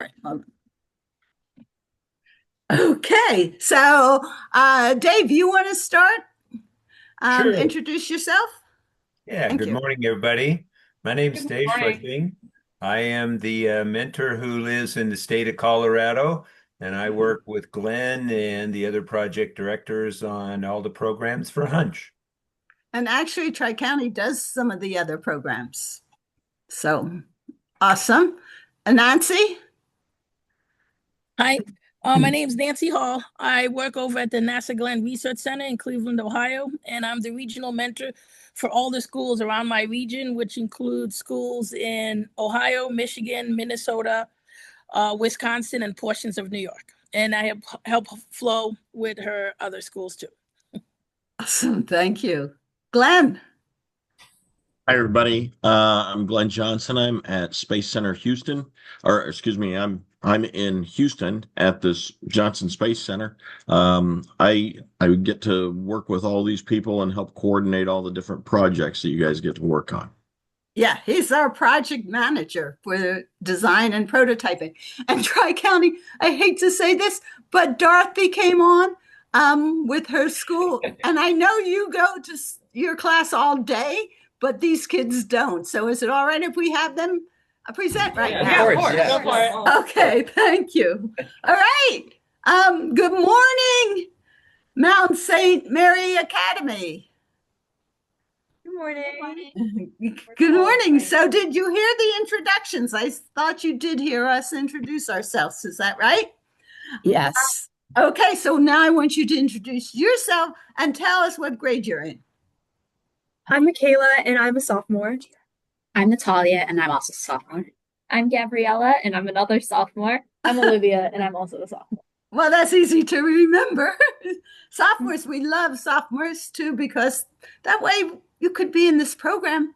Right, okay, so Dave, you want to start? Sure. Introduce yourself. Yeah. Thank Good you. morning, everybody. My name's Good Dave morning. Schlichting. I am the mentor who lives in the state of Colorado, and I work with Glenn and the other project directors on all the programs for Hunch. And actually, Tri-County does some of the other programs. So awesome. And Nancy? Hi, my name's Nancy Hall. I work over at the NASA Glenn Research Center in Cleveland, Ohio, and I'm the regional mentor for all the schools around my region, which includes schools in Ohio, Michigan, Minnesota, Wisconsin, and portions of New York. And I help Flo with her other schools too. Awesome. Thank you. Glenn? Hi, everybody. I'm Glenn Johnson. I'm at Space Center Houston, or excuse me, I'm in Houston at this Johnson Space Center. I get to work with all these people and help coordinate all the different projects that you guys get to work on. Yeah, he's our project manager for design and prototyping. And Tri-County, I hate to say this, but Dorothy came on with her school. And I know you go to your class all day, but these kids don't. So is it all right if we have them present right Yeah, now? of course. Go for it. Okay, thank you. All right. Good morning, Mount St. Mary Academy. Good morning. Good morning. So, did you hear the introductions? I thought you did hear us introduce ourselves. Is that right? Yes. Okay, so now I want you to introduce yourself and tell us what grade you're in. I'm Michaela and I'm a sophomore. I'm Natalia, and I'm also a sophomore. I'm Gabriella, and I'm another sophomore. I'm Olivia and I'm also a sophomore. Well, that's easy to remember. Sophomores, we love sophomores too, because that way you could be in this program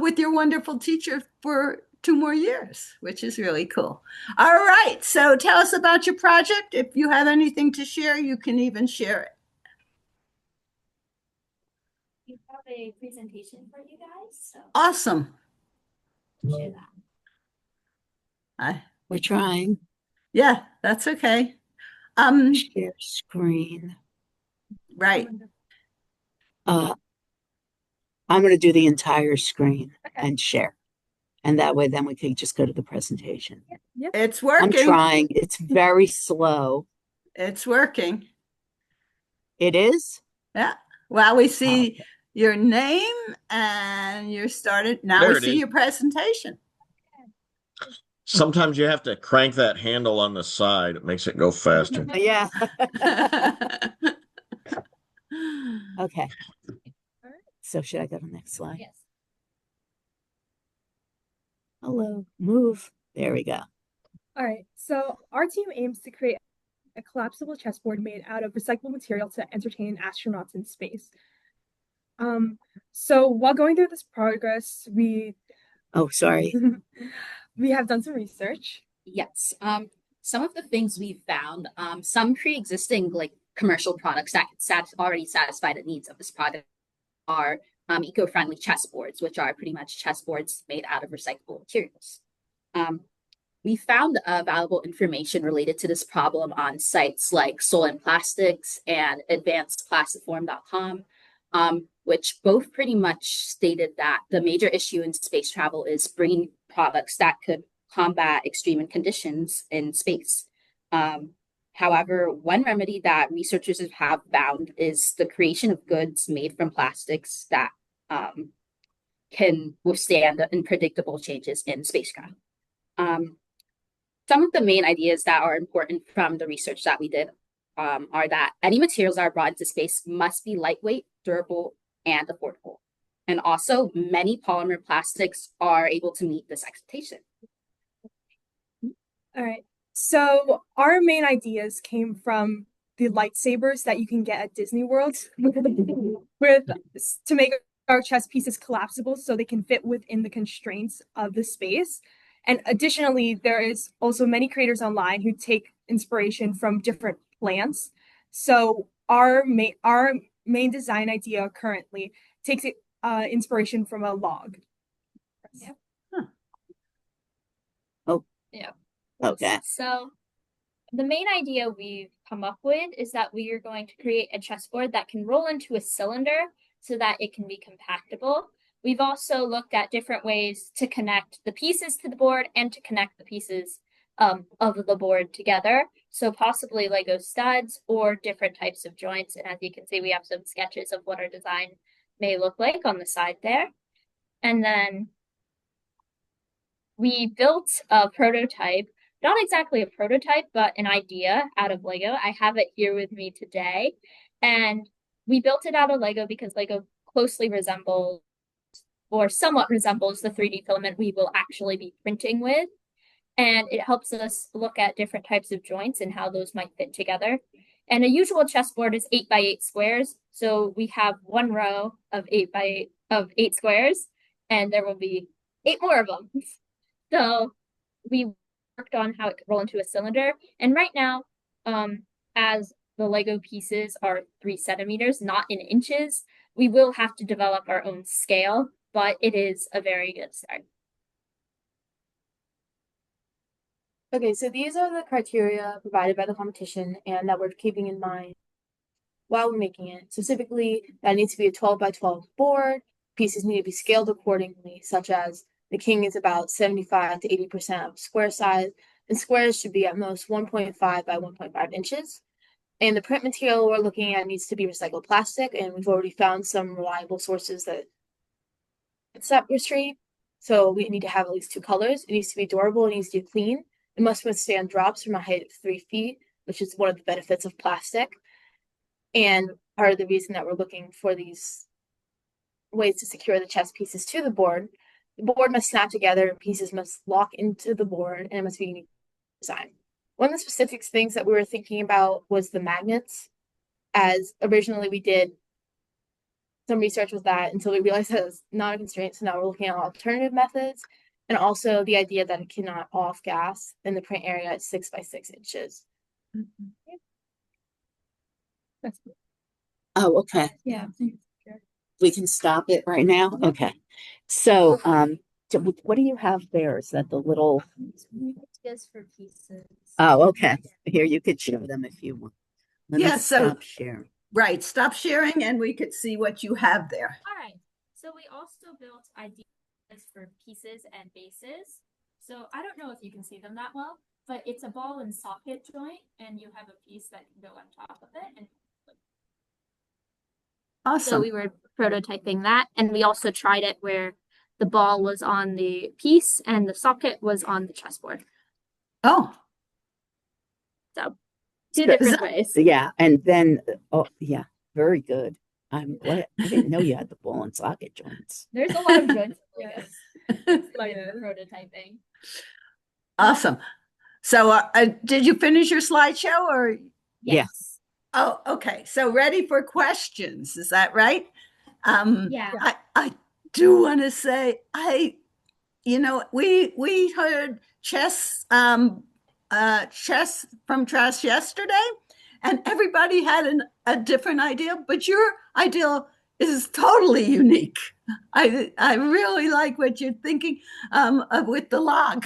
with your wonderful teacher for 2 more years, which is really cool. All right, so tell us about your project. If you have anything to share, you can even share it. We have a presentation for you guys, so Awesome. share that. We're trying. Yeah, that's okay. Share screen. Right. I'm going to do the entire screen and share. And that way, then we can just go to the presentation. Yep. It's I'm working. trying. It's very slow. It's working. It is? Yeah. Well, we see Okay. your name and you're started. Now There we it see is. your presentation. Sometimes you have to crank that handle on the side. It makes it go faster. Yeah. Okay. So should I go to the next slide? Yes. Hello. Move. There we go. All right. So our team aims to create a collapsible chessboard made out of recyclable material to entertain astronauts in space. So while going through this progress, Oh, sorry. we have done some research. Yes. Some of the things we found, some pre-existing like commercial products that already satisfy the needs of this product are eco-friendly chessboards, which are pretty much chessboards made out of recyclable materials. We found valuable information related to this problem on sites like Soul and Plastics and advancedplasticform.com, which both pretty much stated that the major issue in space travel is bringing products that could combat extreme conditions in space. However, one remedy that researchers have found is the creation of goods made from plastics that can withstand the unpredictable changes in spacecraft. Some of the main ideas that are important from the research that we did are that any materials that are brought into space must be lightweight, durable, and affordable. And also, many polymer plastics are able to meet this expectation. All right. So our main ideas came from the lightsabers that you can get at Disney World to make our chess pieces collapsible so they can fit within the constraints of the space. And additionally, there is also many creators online who take inspiration from different plants. So our main design idea currently takes inspiration from a log. Yeah. Huh. Oh. Yeah. Okay. So the main idea we've come up with is that we are going to create a chessboard that can roll into a cylinder so that it can be compactable. We've also looked at different ways to connect the pieces to the board and to connect the pieces of the board together. So possibly Lego studs or different types of joints. And as you can see, we have some sketches of what our design may look like on the side there. And then we built a prototype, not exactly a prototype, but an idea out of Lego. I have it here with me today. And we built it out of Lego because Lego closely resembles or somewhat resembles the 3D filament we will actually be printing with. And it helps us look at different types of joints and how those might fit together. And a usual chessboard is 8 by 8 squares. So we have one row of 8 squares, and there will be 8 more of them. So we worked on how it could roll into a cylinder. And right now, as the Lego pieces are 3 centimeters, not in inches, we will have to develop our own scale, but it is a very good start. Okay, so these are the criteria provided by the competition and that we're keeping in mind while we're making it. Specifically, that it needs to be a 12 by 12 board. Pieces need to be scaled accordingly, such as the king is about 75 to 80% of square size, and squares should be at most 1.5 by 1.5 inches. And the print material we're looking at needs to be recycled plastic, and we've already found some reliable sources that it's that restraint. So we need to have at least 2 colors. It needs to be durable, it needs to be clean. It must withstand drops from a height of 3 feet, which is one of the benefits of plastic. And part of the reason that we're looking for these ways to secure the chess pieces to the board must snap together, pieces must lock into the board, and it must be unique design. One of the specific things that we were thinking about was the magnets, as originally we did some research with that until we realized that it was not a constraint. So now we're looking at alternative methods, and also the idea that it cannot off gas in the print area at 6 by 6 inches. That's good. Oh, okay. Yeah. We can stop it right now. Okay. So, what do you have there? Is that the little? Just for pieces. Oh, okay. Here, you could show them if you want. Let me stop sharing. Right, stop sharing, and we could see what you have there. All right. So we also built ideas for pieces and bases. So I don't know if you can see them that well, but it's a ball and socket joint, and you have a piece that can go on top of it. And Awesome. so we were prototyping that, and we also tried it where the ball was on the piece and the socket was on the chessboard. Oh. So 2 different ways. Yeah, and then yeah, very good. I'm glad I didn't know you had the ball and socket joints. There's a lot of joints. Yes. Like prototyping. Awesome. So did you finish your slideshow or? Yes. Oh, okay. So ready for questions. Is that right? Yeah. I do want to say, we heard chess from Trash yesterday, and everybody had a different idea, but your idea is totally unique. I really like what you're thinking with the log.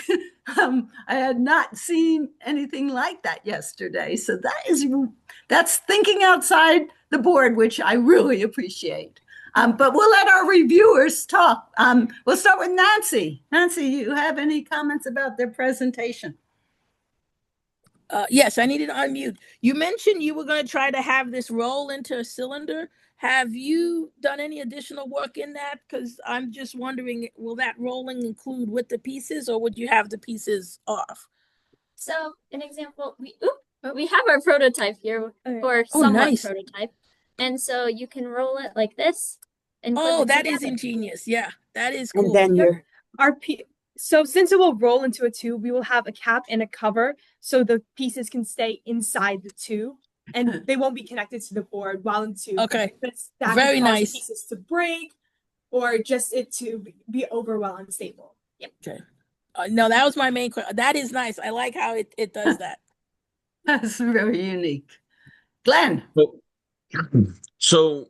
I had not seen anything like that yesterday. So that's thinking outside the board, which I really appreciate. But we'll let our reviewers talk. We'll start with Nancy. Nancy, you have any comments about their presentation? Yes, I needed to unmute. You mentioned you were going to try to have this roll into a cylinder. Have you done any additional work in that? Because I'm just wondering, will that rolling include with the pieces, or would you have the pieces off? So an example, we have our prototype here, or somewhat nice. prototype. And so you can roll it like this. And that is ingenious. Yeah, that is cool. And then So since it will roll into a tube, we will have a cap and a cover so the pieces can stay inside the tube and they won't be connected to the board while in tube. Okay. That Very can cause nice. pieces to break or just it to be over well unstable. Yep. Okay. No, that was my main question. That is nice. I like how it does that. That's very unique. Glenn. So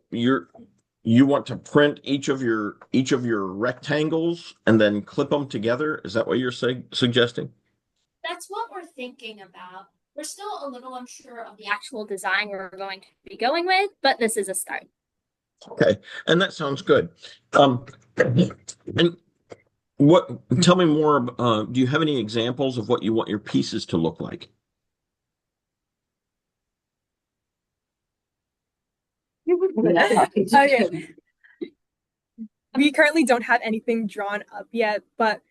you want to print each of your rectangles and then clip them together? Is that what you're suggesting? That's what we're thinking about. We're still a little unsure of the actual design we're going to be going with, but this is a start. Okay, and that sounds good. And tell me more, do you have any examples of what you want your pieces to look like? Okay. We currently don't have anything drawn up yet, but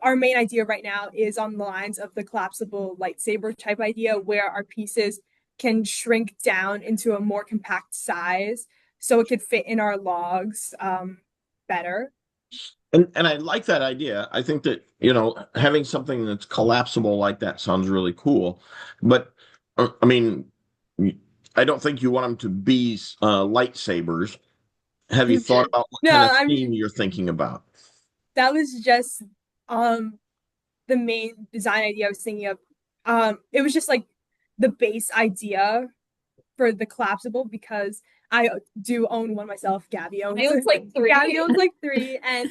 our main idea right now is on the lines of the collapsible lightsaber type idea, where our pieces can shrink down into a more compact size so it could fit in our logs better. And I like that idea. I think that, having something that's collapsible like that sounds really cool. But I mean, I don't think you want them to be lightsabers. Have you thought about what kind of theme you're thinking about? That was just the main design idea I was thinking of. It was just like the base idea for the collapsible, because I do own one myself. Gabby owns like three, and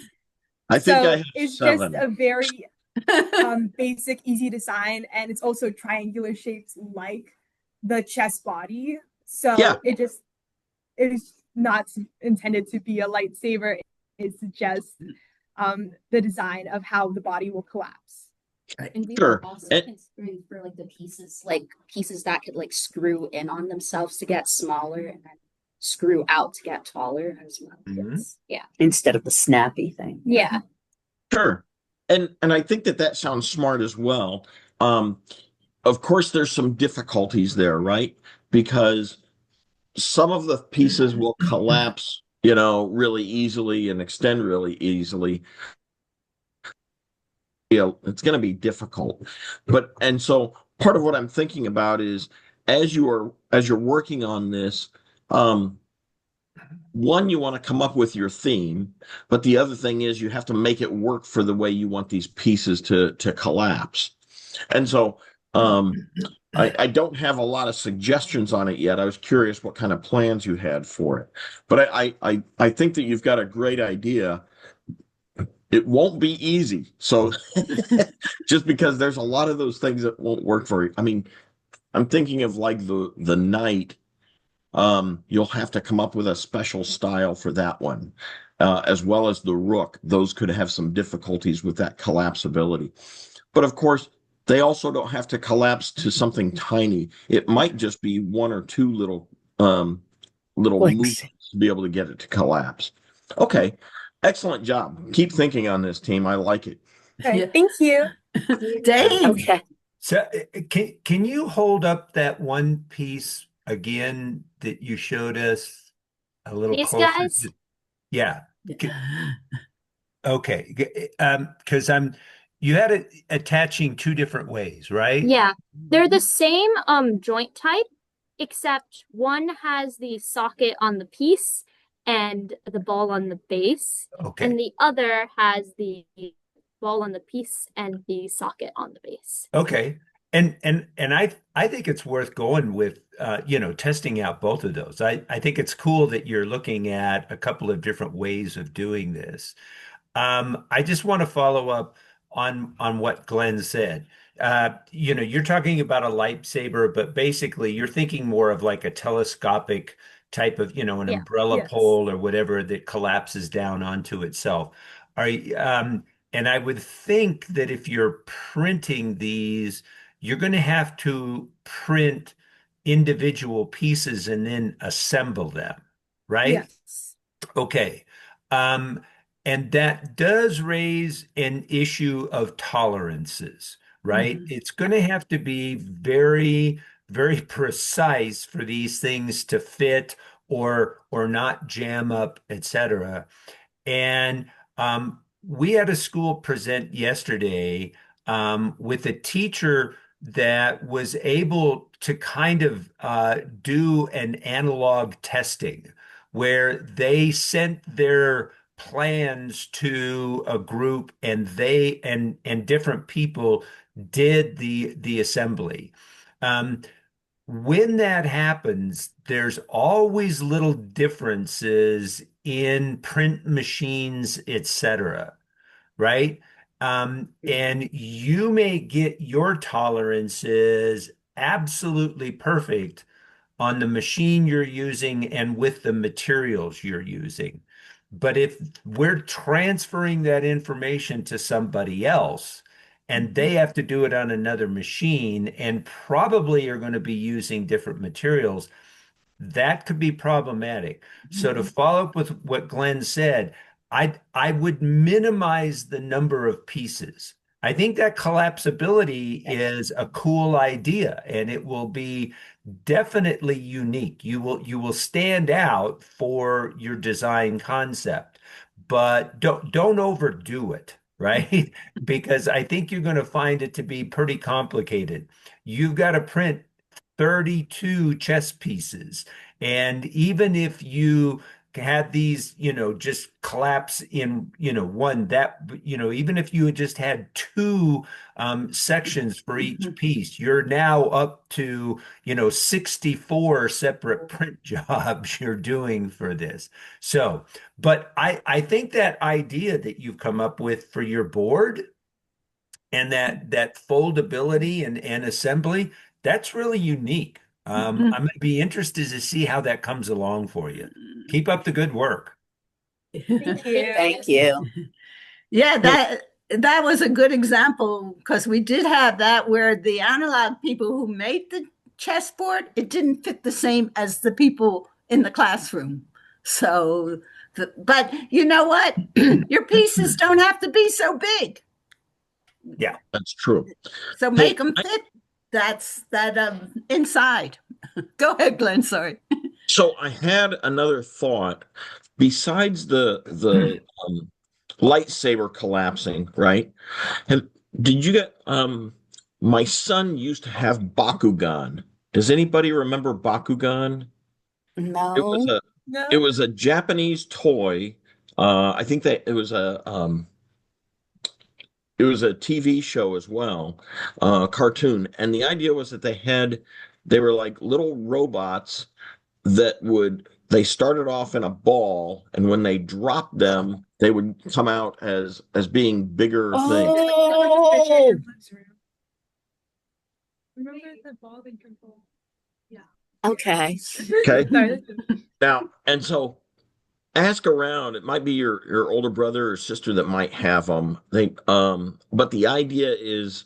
I think so I have it's 7. just a very basic, easy design, and it's also triangular shapes like the chest body. So it is not intended to be a lightsaber. It's just the design of how the body will collapse. And we were also considering for like the pieces that could like screw in on themselves to get smaller and then screw out to get taller as well. Mm-hmm. Yeah. Instead of the snappy thing. Yeah. Sure. And I think that sounds smart as well. Of course, there's some difficulties there, right? Because some of the pieces will collapse, really easily and extend really easily. It's going to be difficult. And so part of what I'm thinking about is as you're working on this, one, you want to come up with your theme, but the other thing is you have to make it work for the way you want these pieces to collapse. And so I don't have a lot of suggestions on it yet. I was curious what kind of plans you had for it. But I think that you've got a great idea. It won't be easy. So just because there's a lot of those things that won't work for you. I mean, I'm thinking of like the knight. You'll have to come up with a special style for that one, as well as the rook. Those could have some difficulties with that collapsibility. But of course, they also don't have to collapse to something tiny. It might just be 1 or 2 little movements to be able to get it to collapse. Okay, excellent job. Keep thinking on this, team. I like it. Okay, thank you. Dave. Okay. So can you hold up that one piece again that you showed us a little These closer? guys? Yeah. Okay. Because you had it attaching 2 different ways, right? Yeah. They're the same joint type, except one has the socket on the piece and the ball on the base. Okay. And the other has the ball on the piece and the socket on the base. Okay. And I think it's worth going with testing out both of those. I think it's cool that you're looking at a couple of different ways of doing this. I just want to follow up on what Glenn said. You're talking about a lightsaber, but basically you're thinking more of like a telescopic type of, an umbrella pole or whatever that collapses down onto itself. And I would think that if you're printing these, you're going to have to print individual pieces and then assemble them, right? Yes. Okay. And that does raise an issue of tolerances, right? Mhm. It's going to have to be very, very precise for these things to fit or not jam up, etc. And we had a school present yesterday with a teacher that was able to kind of do an analog testing where they sent their plans to a group and they and different people did the assembly. When that happens, there's always little differences in print machines, etc., right? And you may get your tolerances absolutely perfect on the machine you're using and with the materials you're using. But if we're transferring that information to somebody else and they have to do it on another machine and probably are going to be using different materials, that could be problematic. So to follow up with what Glenn said, I would minimize the number of pieces. I think that collapsibility is a cool idea and it will be definitely unique. You will stand out for your design concept, but don't overdo it, right? Because I think you're going to find it to be pretty complicated. You've got to print 32 chess pieces. And even if you had these, just collapse in, one that, even if you had just had two sections for each piece, you're now up to, 64 separate print jobs you're doing for this. So, but I think that idea that you've come up with for your board and that foldability and assembly, that's really unique. I'm going to be interested to see how that comes along for you. Keep up the good work. Thank you. Thank you. Yeah, that was a good example because we did have that where the analog people who made the chessboard, it didn't fit the same as the people in the classroom. So, but you know what? Your pieces don't have to be so big. Yeah, That's true. So make them fit. That's that inside. Go ahead, Glenn. Sorry. So I had another thought. Besides the lightsaber collapsing, right? And did you get my son used to have Bakugan. Does anybody remember Bakugan? No. It was a Japanese toy. I think that it was a TV show as well, cartoon. And the idea was that they were like little robots they started off in a ball, and when they dropped them, they would come out as being bigger things. Oh, Remember the ball and control? Yeah. okay. Okay. Now, and so ask around. It might be your older brother or sister that might have them. But the idea is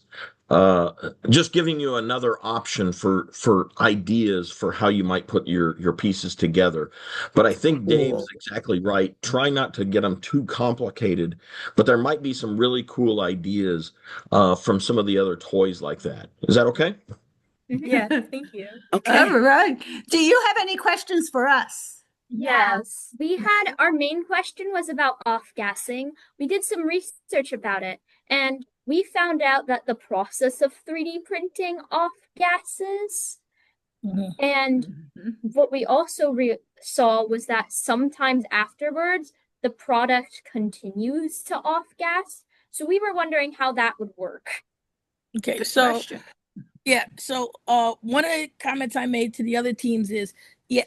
just giving you another option for ideas for how you might put your pieces together. But I think Dave's exactly right. Try not to get them too complicated, but there might be some really cool ideas from some of the other toys like that. Is that okay? Yeah, thank you. Okay. All right. Do you have any questions for us? Yes, we had our main question was about off-gassing. We did some research about it, and we found out that the process of 3D printing off-gasses. And what we also saw was that sometimes afterwards, the product continues to off-gas. So we were wondering how that would work. Okay, Good so question. yeah, so one of the comments I made to the other teams is, yeah,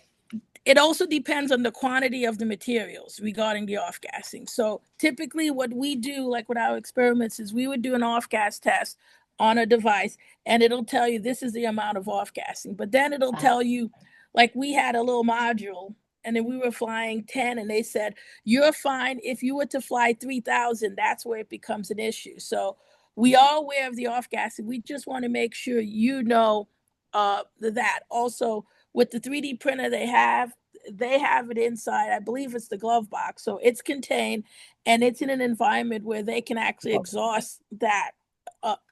it also depends on the quantity of the materials regarding the off-gassing. So typically what we do, like with our experiments, is we would do an off-gas test on a device and it'll tell you this is the amount of off-gassing. But then it'll tell you, like we had a little module and then we were flying 10 and they said, you're fine. If you were to fly 3,000, that's where it becomes an issue. So we are aware of the off-gassing. We just want to make sure you know that. Also, with the 3D printer they have it inside, I believe it's the glove box. So it's contained and it's in an environment where they can actually exhaust that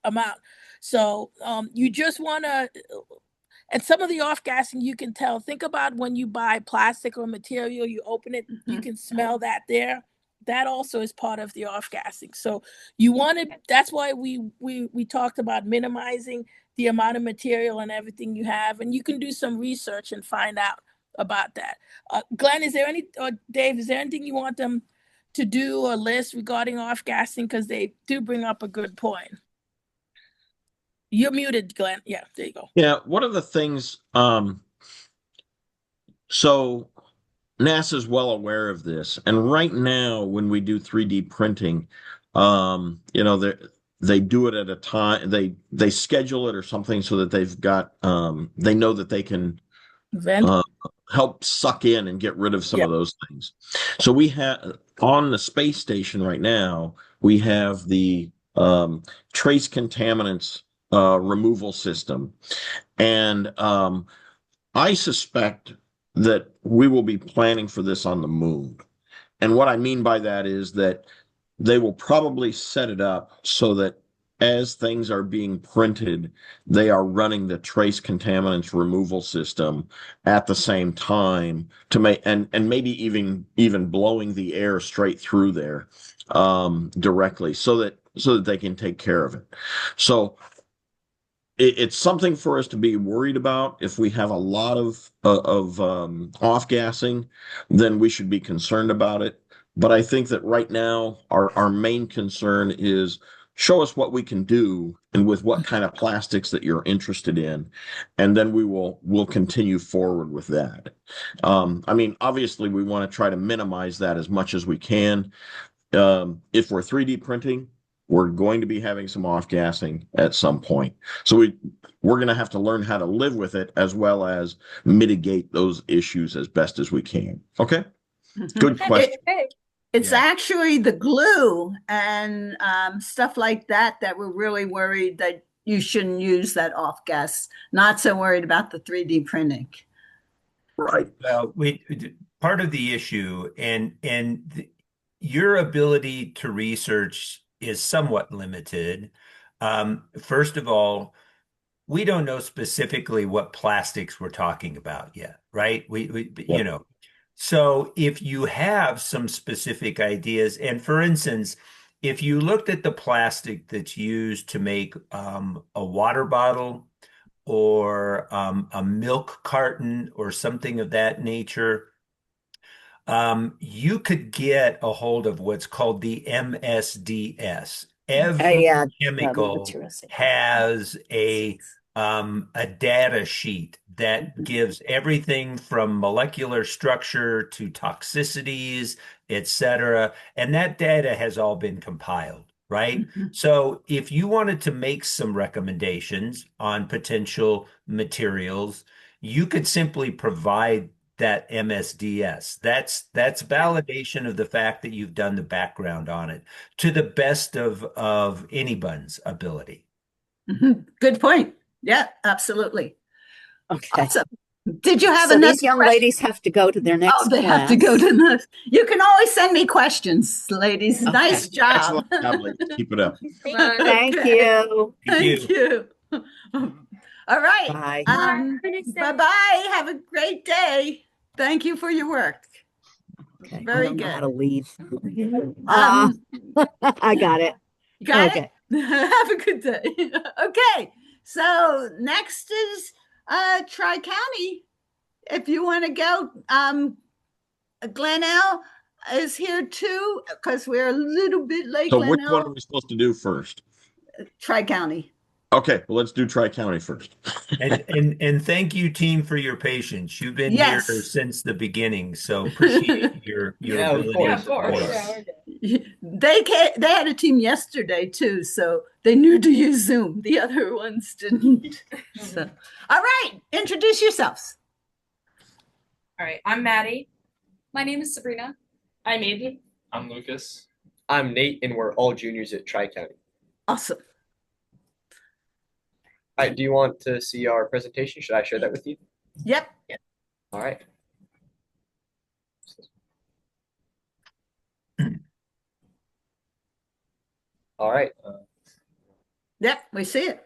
amount. So you just want to, and some of the off-gassing you can tell, think about when you buy plastic or material, you open it, you can smell that there. That also is part of the off-gassing. So you want to, that's why we talked about minimizing the amount of material and everything you have, and you can do some research and find out about that. Glenn, or Dave, is there anything you want them to do or list regarding off-gassing? Because they do bring up a good point. You're muted, Glenn. Yeah, there you go. Yeah, one of the things, so NASA's well aware of this, and right now when we do 3D printing, You know, they do it at a time, they schedule it or something so that they've got they know that they can Vent. help suck in and get rid of some Yep. of those things. So we have on the space station right now, we have the trace contaminants removal system. And I suspect that we will be planning for this on the moon. And what I mean by that is that they will probably set it up so that as things are being printed, they are running the trace contaminants removal system at the same time to make and maybe even blowing the air straight through there directly so that they can take care of it. So it's something for us to be worried about. If we have a lot of off gassing, then we should be concerned about it. But I think that right now our main concern is show us what we can do and with what kind of plastics that you're interested in, and then we'll continue forward with that. I mean, obviously we want to try to minimize that as much as we can. If we're 3D printing, we're going to be having some off-gassing at some point. So we're going to have to learn how to live with it as well as mitigate those issues as best as we can. Okay? Good question. It's actually the glue and stuff like that we're really worried that you shouldn't use that off-gas. Not so worried about the 3D printing. Right. Well, part of the issue your ability to research is somewhat limited. First of all, we don't know specifically what plastics we're talking about yet, right? You know, so if you have some specific ideas, and for instance, if you looked at the plastic that's used to make a water bottle or a milk carton or something of that nature, you could get a hold of what's called the MSDS. Every chemical has a data sheet that gives everything from molecular structure to toxicities, etc. And that data has all been compiled, right? So if you wanted to make some recommendations on potential materials, you could simply provide that MSDS. That's validation of the fact that you've done the background on it to the best of anyone's ability. Good point. Yeah, absolutely. Okay. Awesome. Did you have So another these young question? ladies have to go to their next Oh, they class. have to go to the. You can always send me questions, ladies. Okay. Nice job. Excellent job, ladies. Keep it up. Thank you. Thank you. All right. Bye. Bye-bye. Have a great day. Thank you for your work. Okay. Very I don't know good. how to leave. I got it. Got Okay. it? Have a good day. Okay. So next is Tri-County. If you want to go, Glenelg is here too, because we're a little bit late. So which one are Glenelg. we supposed to do first? Tri-County. Okay, well, let's do Tri-County first. And thank you, team, for your patience. You've been Yes. here since the beginning, so appreciate your ability to support us. They had a team yesterday too, so they knew to use Zoom. The other ones didn't. So, all right, introduce yourselves. All right, I'm Maddie. My name is Sabrina. I'm Aiden. I'm Lucas. I'm Nate, and we're all juniors at Tri-County. Awesome. All right, do you want to see our presentation? Should I share that with you? Yep. All right. All right. Yep, we see it.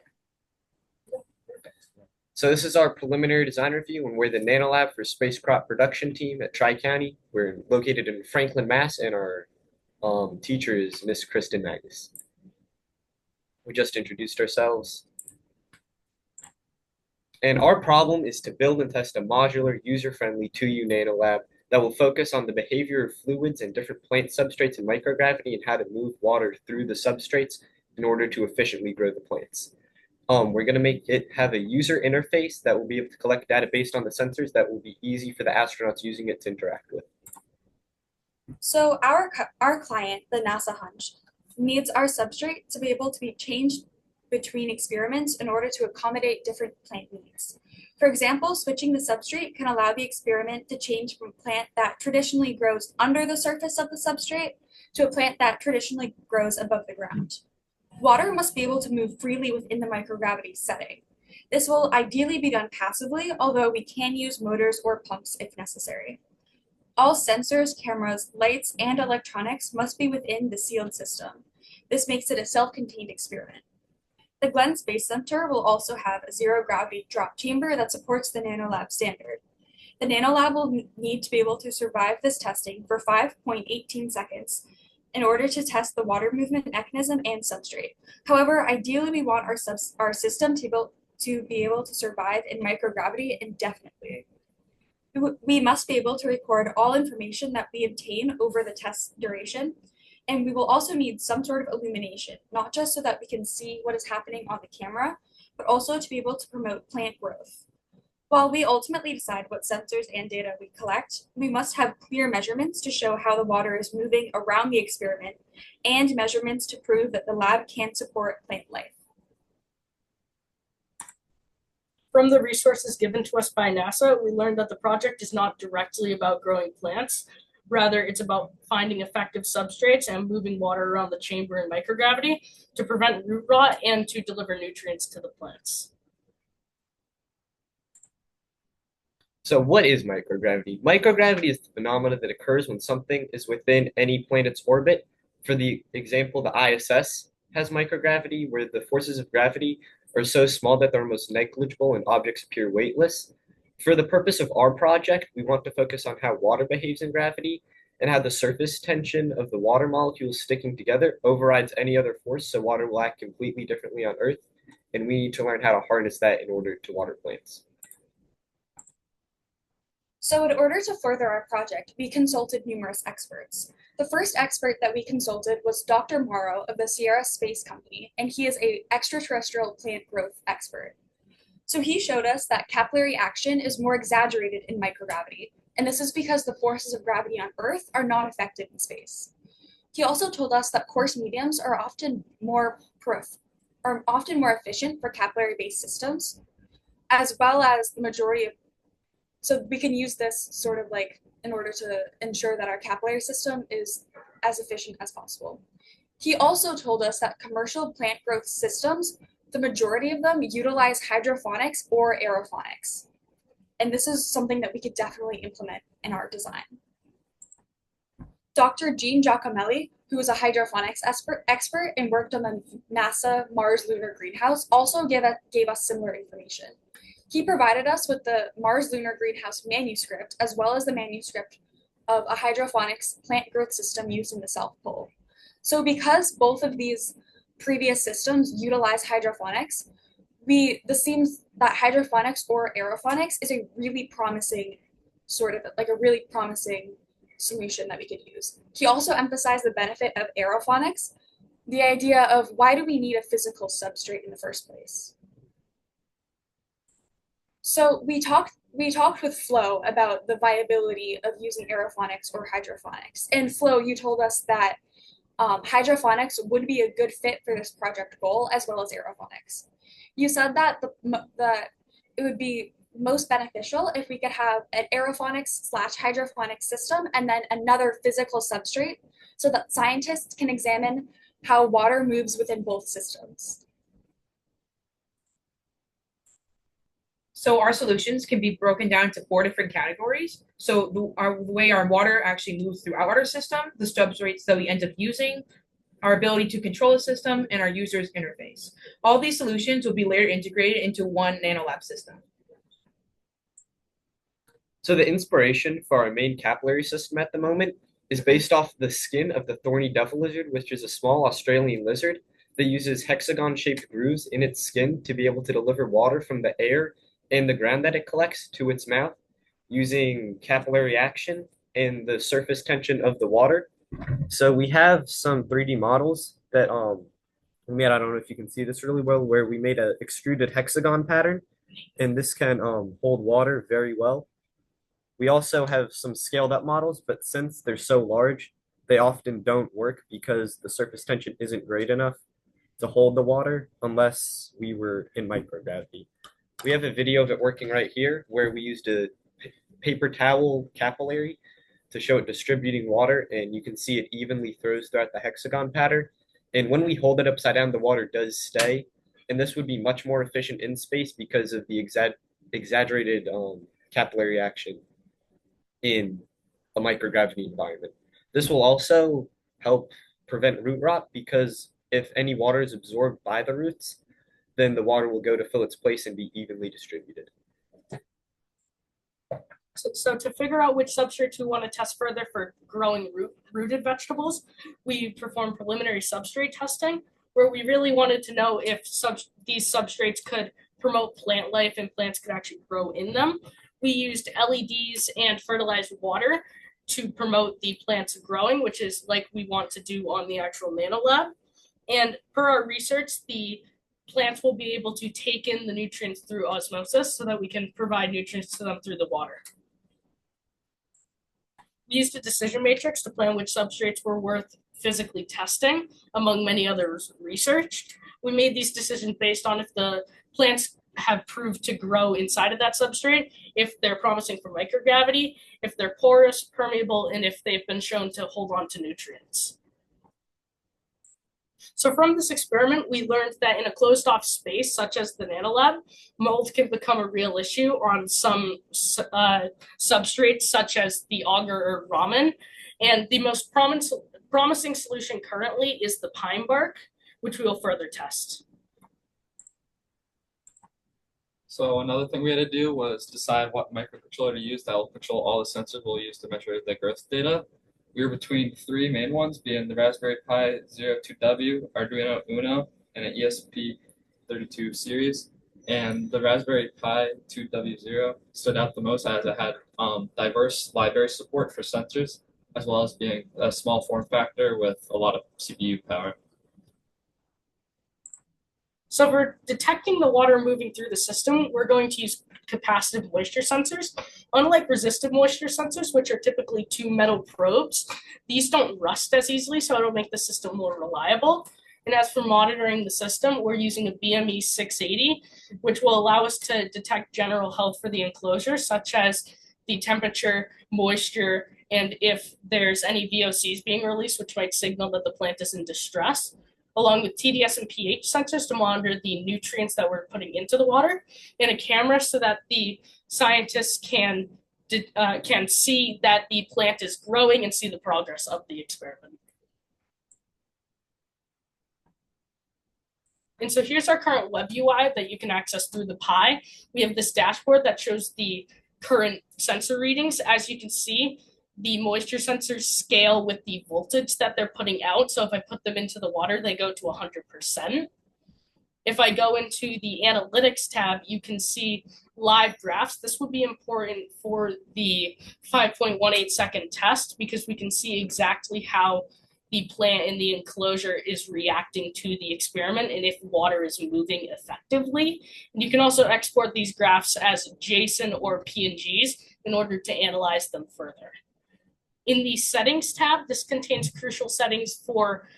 So this is our preliminary design review, and we're the Nanolab for Space Crop Production team at Tri-County. We're located in Franklin, Mass, and our teacher is Miss Kristen Magnus. We just introduced ourselves. And our problem is to build and test a modular, user-friendly 2U Nanolab that will focus on the behavior of fluids and different plant substrates in microgravity and how to move water through the substrates in order to efficiently grow the plants. We're going to make it have a user interface that will be able to collect data based on the sensors that will be easy for the astronauts using it to interact with. So our client, the NASA HUNCH, needs our substrate to be able to be changed between experiments in order to accommodate different plant needs. For example, switching the substrate can allow the experiment to change from a plant that traditionally grows under the surface of the substrate to a plant that traditionally grows above the ground. Water must be able to move freely within the microgravity setting. This will ideally be done passively, although we can use motors or pumps if necessary. All sensors, cameras, lights, and electronics must be within the sealed system. This makes it a self-contained experiment. The Glenn Space Center will also have a zero-gravity drop chamber that supports the Nanolab standard. The Nanolab will need to be able to survive this testing for 5.18 seconds in order to test the water movement mechanism and substrate. However, ideally we want our system to be able to survive in microgravity indefinitely. We must be able to record all information that we obtain over the test duration, and we will also need some sort of illumination, not just so that we can see what is happening on the camera, but also to be able to promote plant growth. While we ultimately decide what sensors and data we collect, we must have clear measurements to show how the water is moving around the experiment and measurements to prove that the lab can support plant life. From the resources given to us by NASA, we learned that the project is not directly about growing plants. Rather, it's about finding effective substrates and moving water around the chamber in microgravity to prevent root rot and to deliver nutrients to the plants. So what is microgravity? Microgravity is the phenomena that occurs when something is within any planet's orbit. For the example, the ISS has microgravity, where the forces of gravity are so small that they're almost negligible and objects appear weightless. For the purpose of our project, we want to focus on how water behaves in gravity and how the surface tension of the water molecules sticking together overrides any other force, so water will act completely differently on Earth, and we need to learn how to harness that in order to water plants. So in order to further our project, we consulted numerous experts. The first expert that we consulted was Dr. Morrow of the Sierra Space Company, and he is an extraterrestrial plant growth expert. So he showed us that capillary action is more exaggerated in microgravity, and this is because the forces of gravity on Earth are not affected in space. He also told us that coarse mediums are often more efficient for capillary-based systems, as well as the majority of. So we can use this sort of like in order to ensure that our capillary system is as efficient as possible. He also told us that commercial plant growth systems, the majority of them utilize hydroponics or aeroponics. And this is something that we could definitely implement in our design. Dr. Jean Giacomelli, who is a hydroponics expert and worked on the NASA Mars Lunar Greenhouse, also gave us similar information. He provided us with the Mars Lunar Greenhouse manuscript, as well as the manuscript of a hydroponics plant growth system used in the South Pole. So because both of these previous systems utilize hydroponics, this seems that hydroponics or aeroponics is a really promising solution that we could use. He also emphasized the benefit of aeroponics, the idea of why do we need a physical substrate in the first place? So we talked with Flo about the viability of using aeroponics or hydroponics. And Flo, you told us that hydroponics would be a good fit for this project goal, as well as aeroponics. You said that it would be most beneficial if we could have an aeroponics/hydroponics system and then another physical substrate so that scientists can examine how water moves within both systems. So our solutions can be broken down into 4 different categories. So the way our water actually moves throughout our system, the substrates that we end up using, our ability to control the system, and our user's interface. All these solutions will be later integrated into one Nanolab system. So the inspiration for our main capillary system at the moment is based off the skin of the thorny devil lizard, which is a small Australian lizard that uses hexagon-shaped grooves in its skin to be able to deliver water from the air and the ground that it collects to its mouth using capillary action and the surface tension of the water. So we have some 3D models that we made. I don't know if you can see this really well, where we made an extruded hexagon pattern, and this can hold water very well. We also have some scaled up models, but since they're so large, they often don't work because the surface tension isn't great enough to hold the water unless we were in microgravity. We have a video of it working right here where we used a paper towel capillary to show it distributing water, and you can see it evenly throws throughout the hexagon pattern. And when we hold it upside down, the water does stay. And this would be much more efficient in space because of the exaggerated capillary action in a microgravity environment. This will also help prevent root rot because if any water is absorbed by the roots, then the water will go to fill its place and be evenly distributed. So to figure out which substrates we want to test further for growing rooted vegetables, we performed preliminary substrate testing, where we really wanted to know if these substrates could promote plant life and plants could actually grow in them. We used LEDs and fertilized water to promote the plants growing, which is like we want to do on the actual Nanolab. And per our research, the plants will be able to take in the nutrients through osmosis so that we can provide nutrients to them through the water. We used a decision matrix to plan which substrates were worth physically testing among many others research. We made these decisions based on if the plants have proved to grow inside of that substrate, if they're promising for microgravity, if they're porous, permeable, and if they've been shown to hold on to nutrients. So from this experiment, we learned that in a closed-off space, such as the Nanolab, mold can become a real issue on some substrates, such as the agar or ramen. And the most promising solution currently is the pine bark, which we will further test. So another thing we had to do was decide what microcontroller to use that will control all the sensors we'll use to measure the growth data. We were between three main ones, being the Raspberry Pi 02W, Arduino Uno, and an ESP32 series. And the Raspberry Pi 2W0 stood out the most as it had diverse library support for sensors, as well as being a small form factor with a lot of CPU power. So for detecting the water moving through the system, we're going to use capacitive moisture sensors. Unlike resistive moisture sensors, which are typically two metal probes, these don't rust as easily, so it'll make the system more reliable. And as for monitoring the system, we're using a BME 680, which will allow us to detect general health for the enclosure, such as the temperature, moisture, and if there's any VOCs being released, which might signal that the plant is in distress, along with TDS and pH sensors to monitor the nutrients that we're putting into the water, and a camera so that the scientists can see that the plant is growing and see the progress of the experiment. And so here's our current web UI that you can access through the Pi. We have this dashboard that shows the current sensor readings. As you can see, the moisture sensors scale with the voltage that they're putting out. So if I put them into the water, they go to 100%. If I go into the analytics tab, you can see live graphs. This would be important for the 5.18 second test because we can see exactly how the plant in the enclosure is reacting to the experiment and if water is moving effectively. And you can also export these graphs as JSON or PNGs in order to analyze them further. In the settings tab, this contains crucial settings for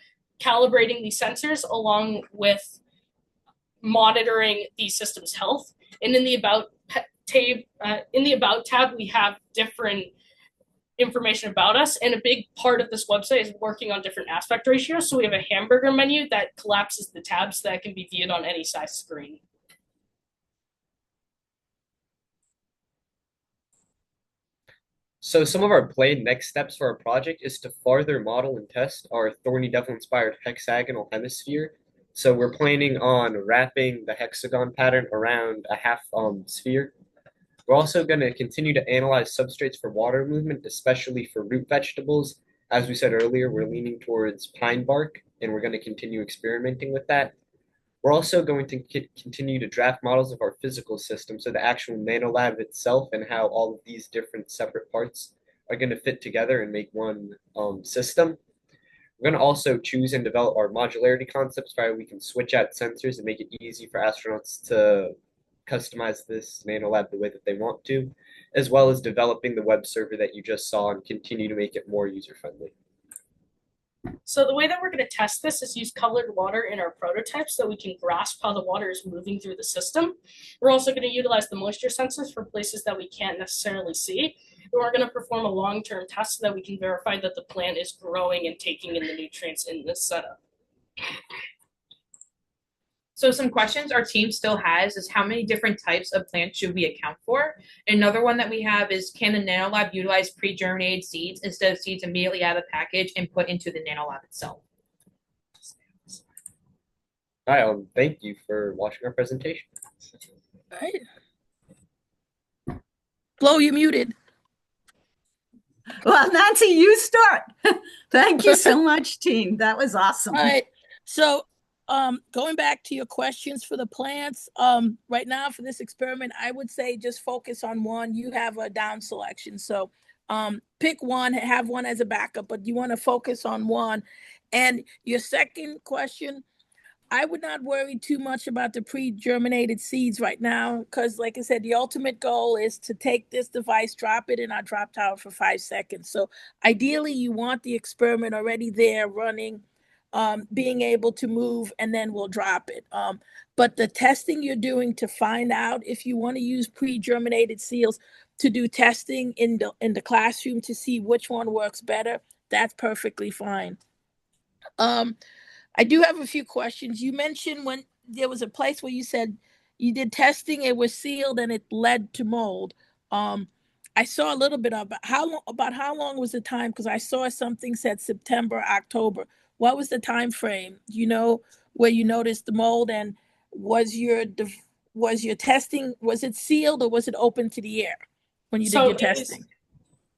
calibrating the sensors along with monitoring the system's health. And in the About tab, we have different information about us. And a big part of this website is working on different aspect ratios. So we have a hamburger menu that collapses the tabs that can be viewed on any size screen. So some of our planned next steps for our project is to further model and test our thorny devil-inspired hexagonal hemisphere. So we're planning on wrapping the hexagon pattern around a half sphere. We're also going to continue to analyze substrates for water movement, especially for root vegetables. As we said earlier, we're leaning towards pine bark, and we're going to continue experimenting with that. We're also going to continue to draft models of our physical system, so the actual Nanolab itself and how all of these different separate parts are going to fit together and make one system. We're going to also choose and develop our modularity concepts where we can switch out sensors and make it easy for astronauts to customize this Nanolab the way that they want to, as well as developing the web server that you just saw and continue to make it more user-friendly. So the way that we're going to test this is use colored water in our prototype so we can grasp how the water is moving through the system. We're also going to utilize the moisture sensors for places that we can't necessarily see. And we're going to perform a long-term test so that we can verify that the plant is growing and taking in the nutrients in this setup. So some questions our team still has is how many different types of plants should we account for? Another one that we have is, can the Nanolab utilize pre-germinated seeds instead of seeds immediately out of the package and put into the Nanolab itself? Hi, thank you for watching our presentation. All right. Flo, you're muted. Well, Nancy, you start. Thank you so much, team. That was awesome. All right. So going back to your questions for the plants, right now for this experiment, I would say just focus on one. You have a down selection. So pick one, have one as a backup, but you want to focus on one. And your second question, I would not worry too much about the pre-germinated seeds right now, because like I said, the ultimate goal is to take this device, drop it in our drop tower for 5 seconds. So ideally you want the experiment already there running, being able to move, and then we'll drop it. But the testing you're doing to find out if you want to use pre-germinated seeds to do testing in the classroom to see which one works better, that's perfectly fine. I do have a few questions. You mentioned when there was a place where you said you did testing, it was sealed and it led to mold. I saw a little bit of how long was the time? Because I saw something said September, October. What was the time frame? Do you know where you noticed the mold, and was your testing, was it sealed or was it open to the air when you did your testing?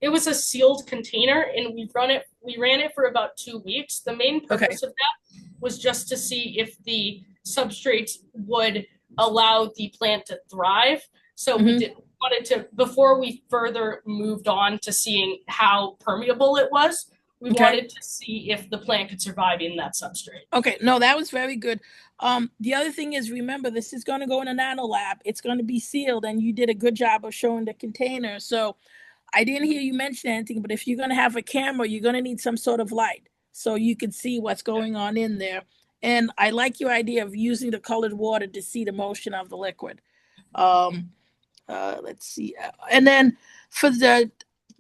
It was a sealed container, and we ran it for about 2 weeks. The main purpose of that was just to see if the substrates would allow the plant to thrive. So we wanted to, before we further moved on to seeing how permeable it was, we wanted to see if the plant could survive in that substrate. Okay, no, that was very good. The other thing is, remember, this is going to go in a Nanolab. It's going to be sealed, and you did a good job of showing the container. So I didn't hear you mention anything, but if you're going to have a camera, you're going to need some sort of light so you can see what's going on in there. And I like your idea of using the colored water to see the motion of the liquid. Let's see. And then for the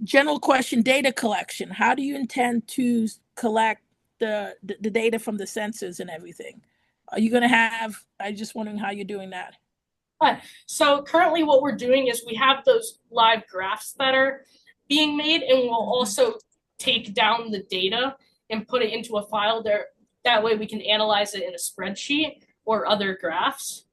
general question, data collection, how do you intend to collect the data from the sensors and everything? Are you going to have, I'm just wondering how you're doing that. So currently what we're doing is we have those live graphs that are being made, and we'll also take down the data and put it into a file there. That way we can analyze it in a spreadsheet or other graphs.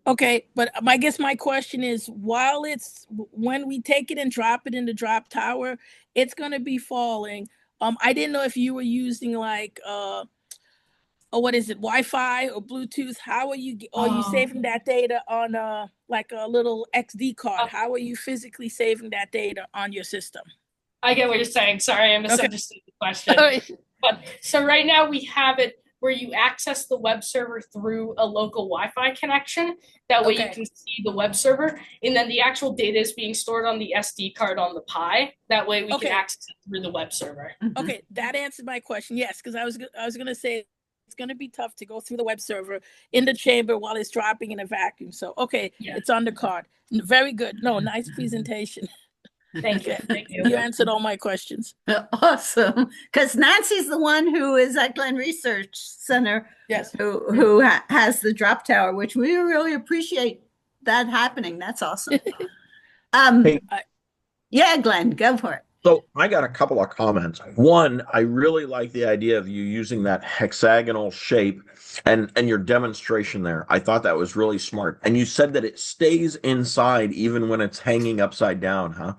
Okay, but I guess my question is, when we take it and drop it in the drop tower, it's going to be falling. I didn't know if you were using like, what is it, Wi-Fi or Bluetooth? How are you saving that data on like a little XD card? How are you physically saving that data on your system? I get what you're saying. Sorry, I misunderstood the question. But so right now we have it where you access the web server through a local Wi-Fi connection. That way you can see the web server, and then the actual data is being stored on the SD card on the Pi. That way we can access it through the web server. Okay, that answered my question. Yes, because I was going to say it's going to be tough to go through the web server in the chamber while it's dropping in a vacuum. So, it's on the card. Very good. No, nice presentation. Thank you. Thank you. You answered all my questions. Awesome. Because Nancy's the one who is at Glenn Research Center. Yes. Who has the drop tower, which we really appreciate that happening. That's awesome. Yeah, Glenn, go for it. So I got a couple of comments. One, I really like the idea of you using that hexagonal shape and your demonstration there. I thought that was really smart. And you said that it stays inside even when it's hanging upside down, huh?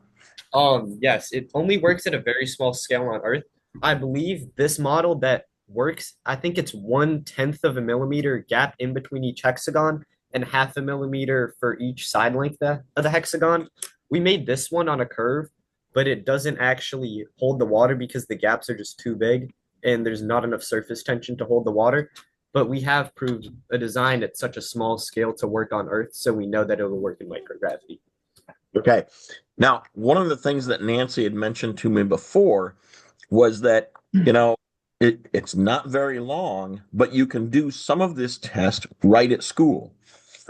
Yes, it only works at a very small scale on Earth. I believe this model that works, I think it's 1/10 of a millimeter gap in between each hexagon and 0.5 millimeter for each side length of the hexagon. We made this one on a curve, but it doesn't actually hold the water because the gaps are just too big and there's not enough surface tension to hold the water. But we have proved a design at such a small scale to work on Earth, so we know that it will work in microgravity. Okay. Now, one of the things that Nancy had mentioned to me before was that, it's not very long, but you can do some of this test right at school.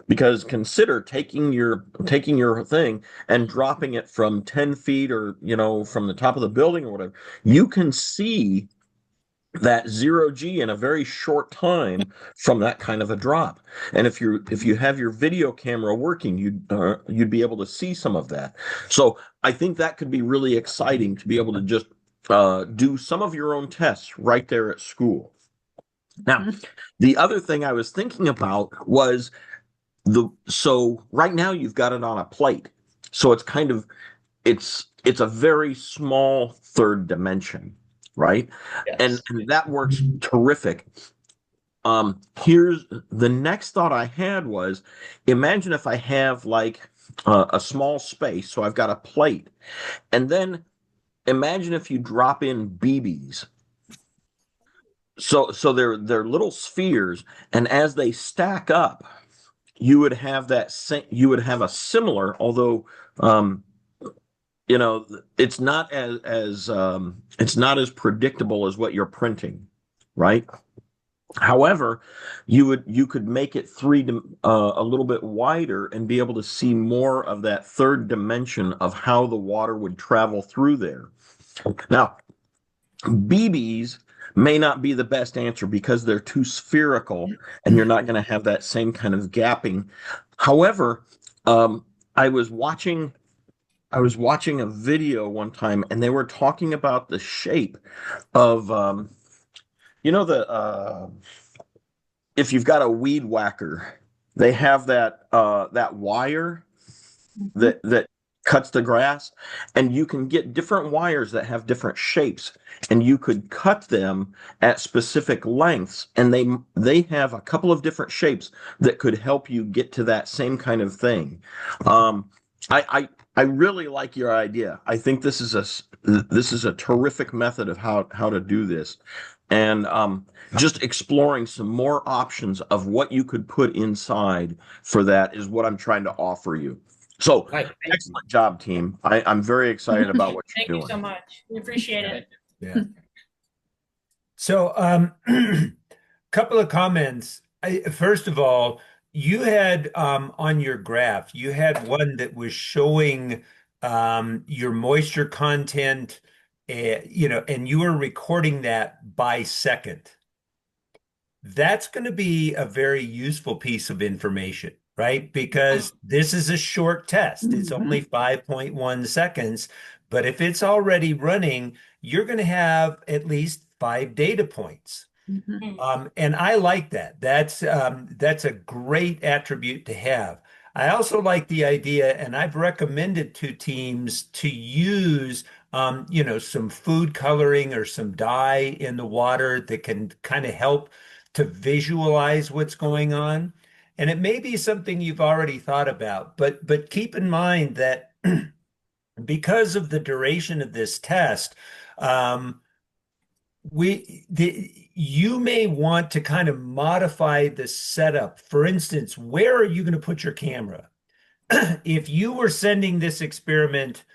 Because consider taking your thing and dropping it from 10 feet or, from the top of the building or whatever. You can see that 0G in a very short time from that kind of a drop. And if you have your video camera working, you'd be able to see some of that. So I think that could be really exciting to be able to just do some of your own tests right there at school. Now, the other thing I was thinking about was so right now you've got it on a plate. So it's kind of it's a very small third dimension, right? Yes. And that works terrific. Here's the next thought I had was, imagine if I have like a small space, so I've got a plate, and then imagine if you drop in BBs. So they're little spheres, and as they stack up, you would have a similar, although it's not as predictable as what you're printing, right? However, you could make it a little bit wider and be able to see more of that third dimension of how the water would travel through there. Now, BBs may not be the best answer because they're too spherical and you're not going to have that same kind of gapping. However, I was watching a video one time and they were talking about the shape of if you've got a weed whacker, they have that wire that cuts the grass, and you can get different wires that have different shapes, and you could cut them at specific lengths, and they have a couple of different shapes that could help you get to that same kind of thing. I really like your idea. I think this is a terrific method of how to do this, and just exploring some more options of what you could put inside for that is what I'm trying to offer you. So, excellent job, team. I'm very excited about what you're doing. Thank you so much. We appreciate it. Yeah. So, couple of comments. First of all, you had on your graph, you had one that was showing your moisture content, and you were recording that by second. That's going to be a very useful piece of information, right? Because this is a short test. It's only 5.1 seconds, but if it's already running, you're going to have at least 5 data points. And I like that. That's a great attribute to have. I also like the idea, and I've recommended to teams to use some food coloring or some dye in the water that can kind of help to visualize what's going on. And it may be something you've already thought about, but keep in mind that because of the duration of this test, you may want to kind of modify the setup. For instance, where are you going to put your camera? If you were sending this experiment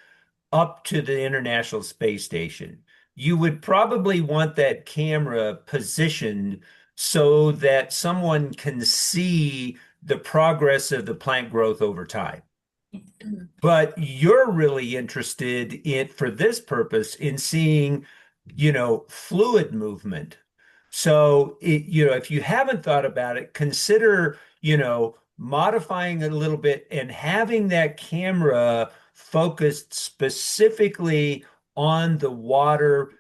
up to the International Space Station, you would probably want that camera positioned so that someone can see the progress of the plant growth over time. But you're really interested in, for this purpose, in seeing, fluid movement. So, if you haven't thought about it, consider, modifying it a little bit and having that camera focused specifically on the water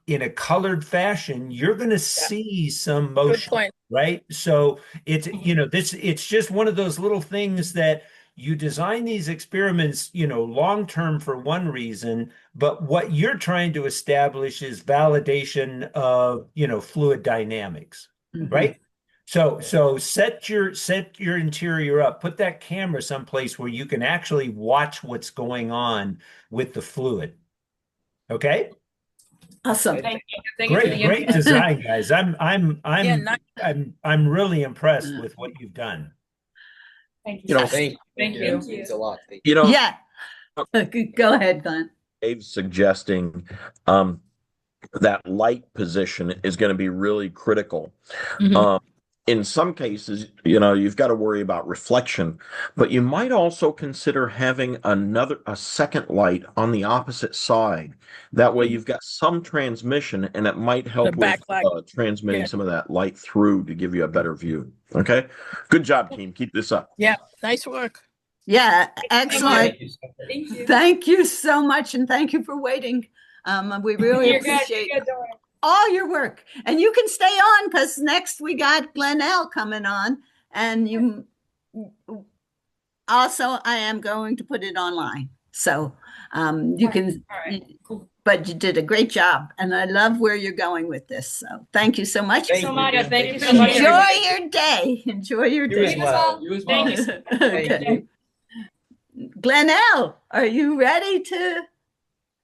in a colored fashion. You're going to see some motion. Good point. Right? So it's just one of those little things that you design these experiments, long term for one reason, but what you're trying to establish is validation of, fluid dynamics, right? So set your interior up, put that camera someplace where you can actually watch what's going on with the fluid. Okay? Awesome. Thank you. Thank you for the Great input. design, guys. I'm really impressed Mm. with what you've done. Thank you. You know, Thank you. It means a lot. Thank you. Yeah. Go ahead, Glenn. Dave's suggesting, that light position is going to be really critical. Mhm. In some cases, you've got to worry about reflection, but you might also consider having a second light on the opposite side. That way you've got some transmission, and it might The help with backlight. transmitting Yeah. some of that light through to give you a better view. Okay. Good job, team. Keep this up. Yeah. Nice work. Yeah, excellent. Thank you. Thank you so much, and thank you for waiting. We really You're good. appreciate You're good. Don't worry. all your work. And you can stay on because next we got Glenelg coming on, and you also, I am going to put it online. So you can, Cool. but you did a great job, and I love where you're going with this. So thank you so much. Thank you so much. Yeah, thank you so much. Enjoy your day. Enjoy your You as day. well. You as well. Thank you. Okay. Glenelg, are you ready to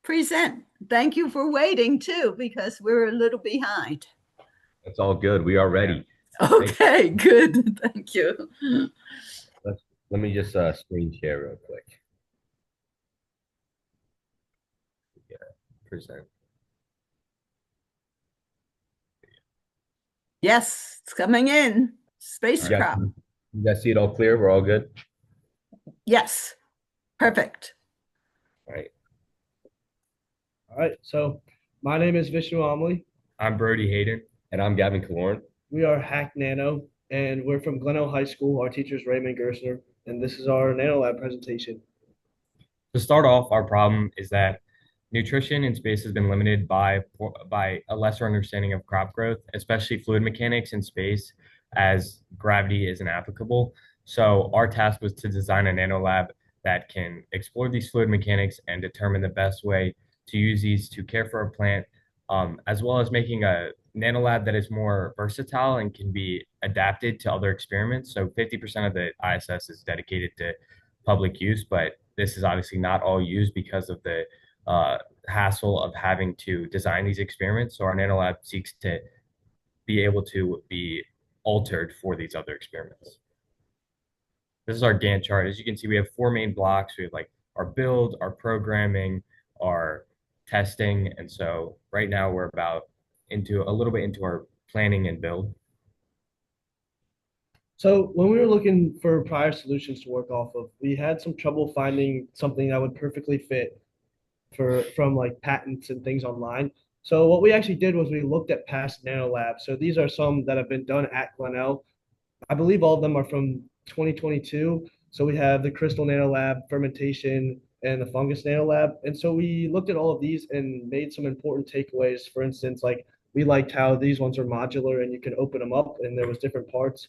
present? Thank you for waiting too, because we're a little behind. It's all good. We are ready. Okay, good. Thank you. Let me just screen share real quick. Yeah, present. Yes, it's coming in. Space You guys, crop. you guys see it all clear? We're all good? Yes. Perfect. All right. All right, so my name is Vishnu Amli. I'm Brody Hayden. And I'm Gavin Kalorn. We are Hack Nano, and we're from Glenelg High School. Our teacher is Raymond Gersner, and this is our Nanolab presentation. To start off, our problem is that nutrition in space has been limited by a lesser understanding of crop growth, especially fluid mechanics in space, as gravity isn't applicable. So our task was to design a nanolab that can explore these fluid mechanics and determine the best way to use these to care for a plant, as well as making a nanolab that is more versatile and can be adapted to other experiments. So 50% of the ISS is dedicated to public use, but this is obviously not all used because of the hassle of having to design these experiments. So our nanolab seeks to be able to be altered for these other experiments. This is our Gantt chart. As you can see, we have 4 main blocks. We have like our build, our programming, our testing. And so right now we're about a little bit into our planning and build. So when we were looking for prior solutions to work off of, we had some trouble finding something that would perfectly fit from like patents and things online. So what we actually did was we looked at past nanolabs. So these are some that have been done at Glenelg. I believe all of them are from 2022. So we have the crystal nanolab, fermentation, and the fungus nanolab. And so we looked at all of these and made some important takeaways. For instance, like we liked how these ones are modular and you can open them up and there was different parts.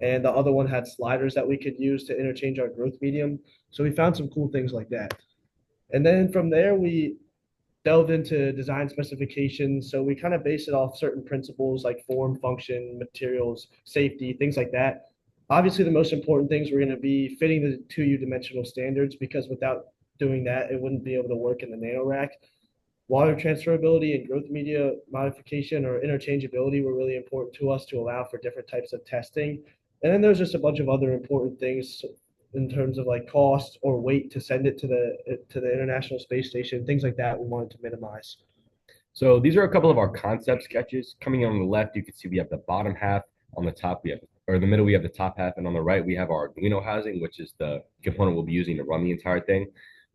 And the other one had sliders that we could use to interchange our growth medium. So we found some cool things like that. And then from there, we delved into design specifications. So we kind of based it off certain principles like form, function, materials, safety, things like that. Obviously, the most important things were going to be fitting the 2U dimensional standards, because without doing that, it wouldn't be able to work in the nano rack. Water transferability and growth media modification or interchangeability were really important to us to allow for different types of testing. And then there's just a bunch of other important things in terms of like cost or weight to send it to the International Space Station, things like that we wanted to minimize. So these are a couple of our concept sketches. Coming on the left, you can see we have the bottom half. On the top, or the middle, we have the top half. And on the right, we have our Arduino housing, which is the component we'll be using to run the entire thing.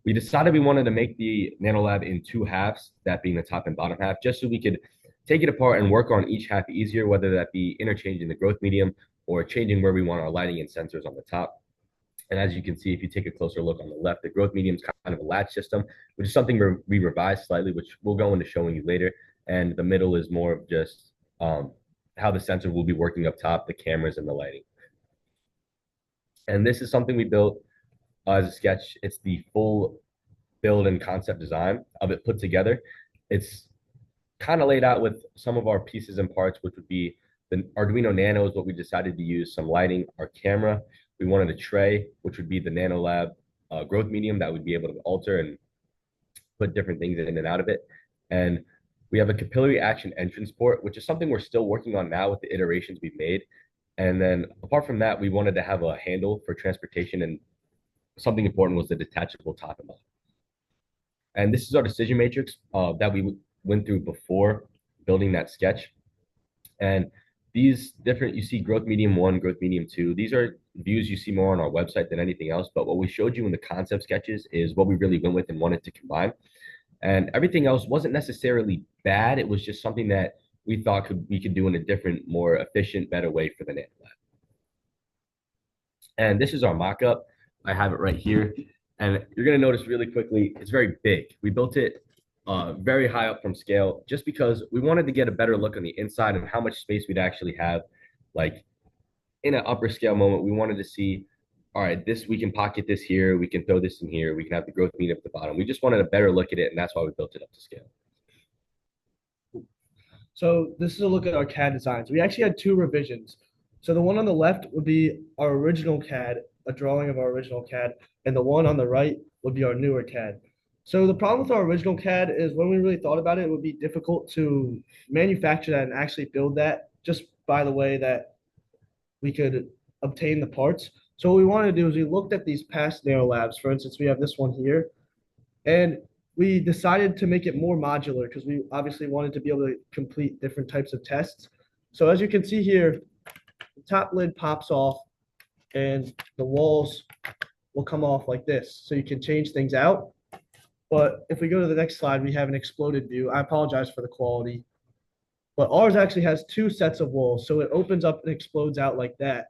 We decided we wanted to make the nanolab in 2 halves, that being the top and bottom half, just so we could take it apart and work on each half easier, whether that be interchanging the growth medium or changing where we want our lighting and sensors on the top. And as you can see, if you take a closer look on the left, the growth medium is kind of a latch system, which is something we revised slightly, which we'll go into showing you later. And the middle is more of just how the sensor will be working up top, the cameras and the lighting. And this is something we built as a sketch. It's the full build and concept design of it put together. It's kind of laid out with some of our pieces and parts, which would be the Arduino Nano is what we decided to use, some lighting, our camera. We wanted a tray, which would be the Nanolab growth medium that would be able to alter and put different things in and out of it. And we have a capillary action entrance port, which is something we're still working on now with the iterations we've made. And then apart from that, we wanted to have a handle for transportation, and something important was the detachable top and bottom. And this is our decision matrix that we went through before building that sketch. And these different, you see growth medium 1, growth medium 2. These are views you see more on our website than anything else. But what we showed you in the concept sketches is what we really went with and wanted to combine. And everything else wasn't necessarily bad. It was just something that we thought we could do in a different, more efficient, better way for the Nanolab. And this is our mock-up. I have it right here. And you're going to notice really quickly, it's very big. We built it very high up from scale just because we wanted to get a better look on the inside and how much space we'd actually have. Like in an upper scale moment, we wanted to see, all right, we can pocket this here, we can throw this in here, we can have the growth medium at the bottom. We just wanted a better look at it, and that's why we built it up to scale. So this is a look at our CAD designs. We actually had 2 revisions. So the one on the left would be our original CAD, a drawing of our original CAD, and the one on the right would be our newer CAD. So the problem with our original CAD is when we really thought about it, it would be difficult to manufacture that and actually build that just by the way that we could obtain the parts. So what we wanted to do is we looked at these past Nanolabs. For instance, we have this one here, and we decided to make it more modular because we obviously wanted to be able to complete different types of tests. So as you can see here, the top lid pops off and the walls will come off like this. So you can change things out. But if we go to the next slide, we have an exploded view. I apologize for the quality. But ours actually has 2 sets of walls. So it opens up and explodes out like that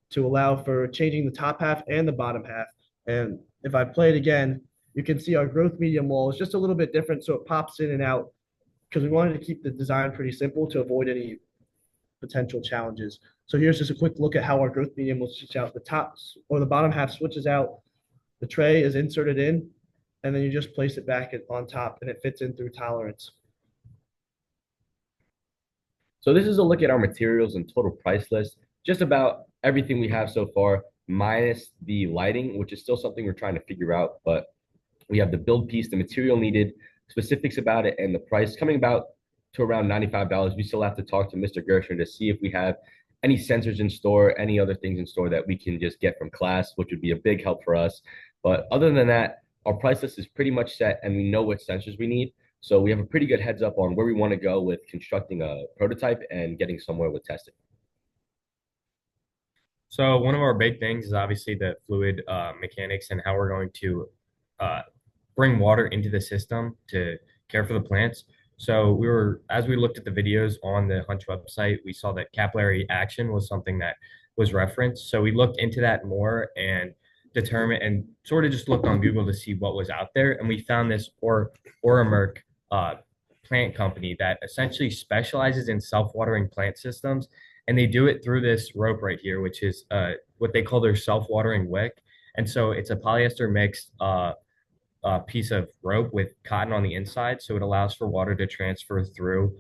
to allow for changing the top half and the bottom half. And if I play it again, you can see our growth medium wall is just a little bit different. So it pops in and out because we wanted to keep the design pretty simple to avoid any potential challenges. So here's just a quick look at how our growth medium will switch out. The top or the bottom half switches out. The tray is inserted in, and then you just place it back on top and it fits in through tolerance. So this is a look at our materials and total price list, just about everything we have so far, minus the lighting, which is still something we're trying to figure out. But we have the build piece, the material needed, specifics about it, and the price coming about to around $95. We still have to talk to Mr. Gershon to see if we have any sensors in store, any other things in store that we can just get from class, which would be a big help for us. But other than that, our price list is pretty much set and we know what sensors we need. So we have a pretty good heads up on where we want to go with constructing a prototype and getting somewhere with testing. So one of our big things is obviously the fluid mechanics and how we're going to bring water into the system to care for the plants. So as we looked at the videos on the HUNCH website, we saw that capillary action was something that was referenced. So we looked into that more and determined and sort of just looked on Google to see what was out there. And we found this Oramerk plant company that essentially specializes in self-watering plant systems. And they do it through this rope right here, which is what they call their self-watering wick. And so it's a polyester mixed piece of rope with cotton on the inside. So it allows for water to transfer through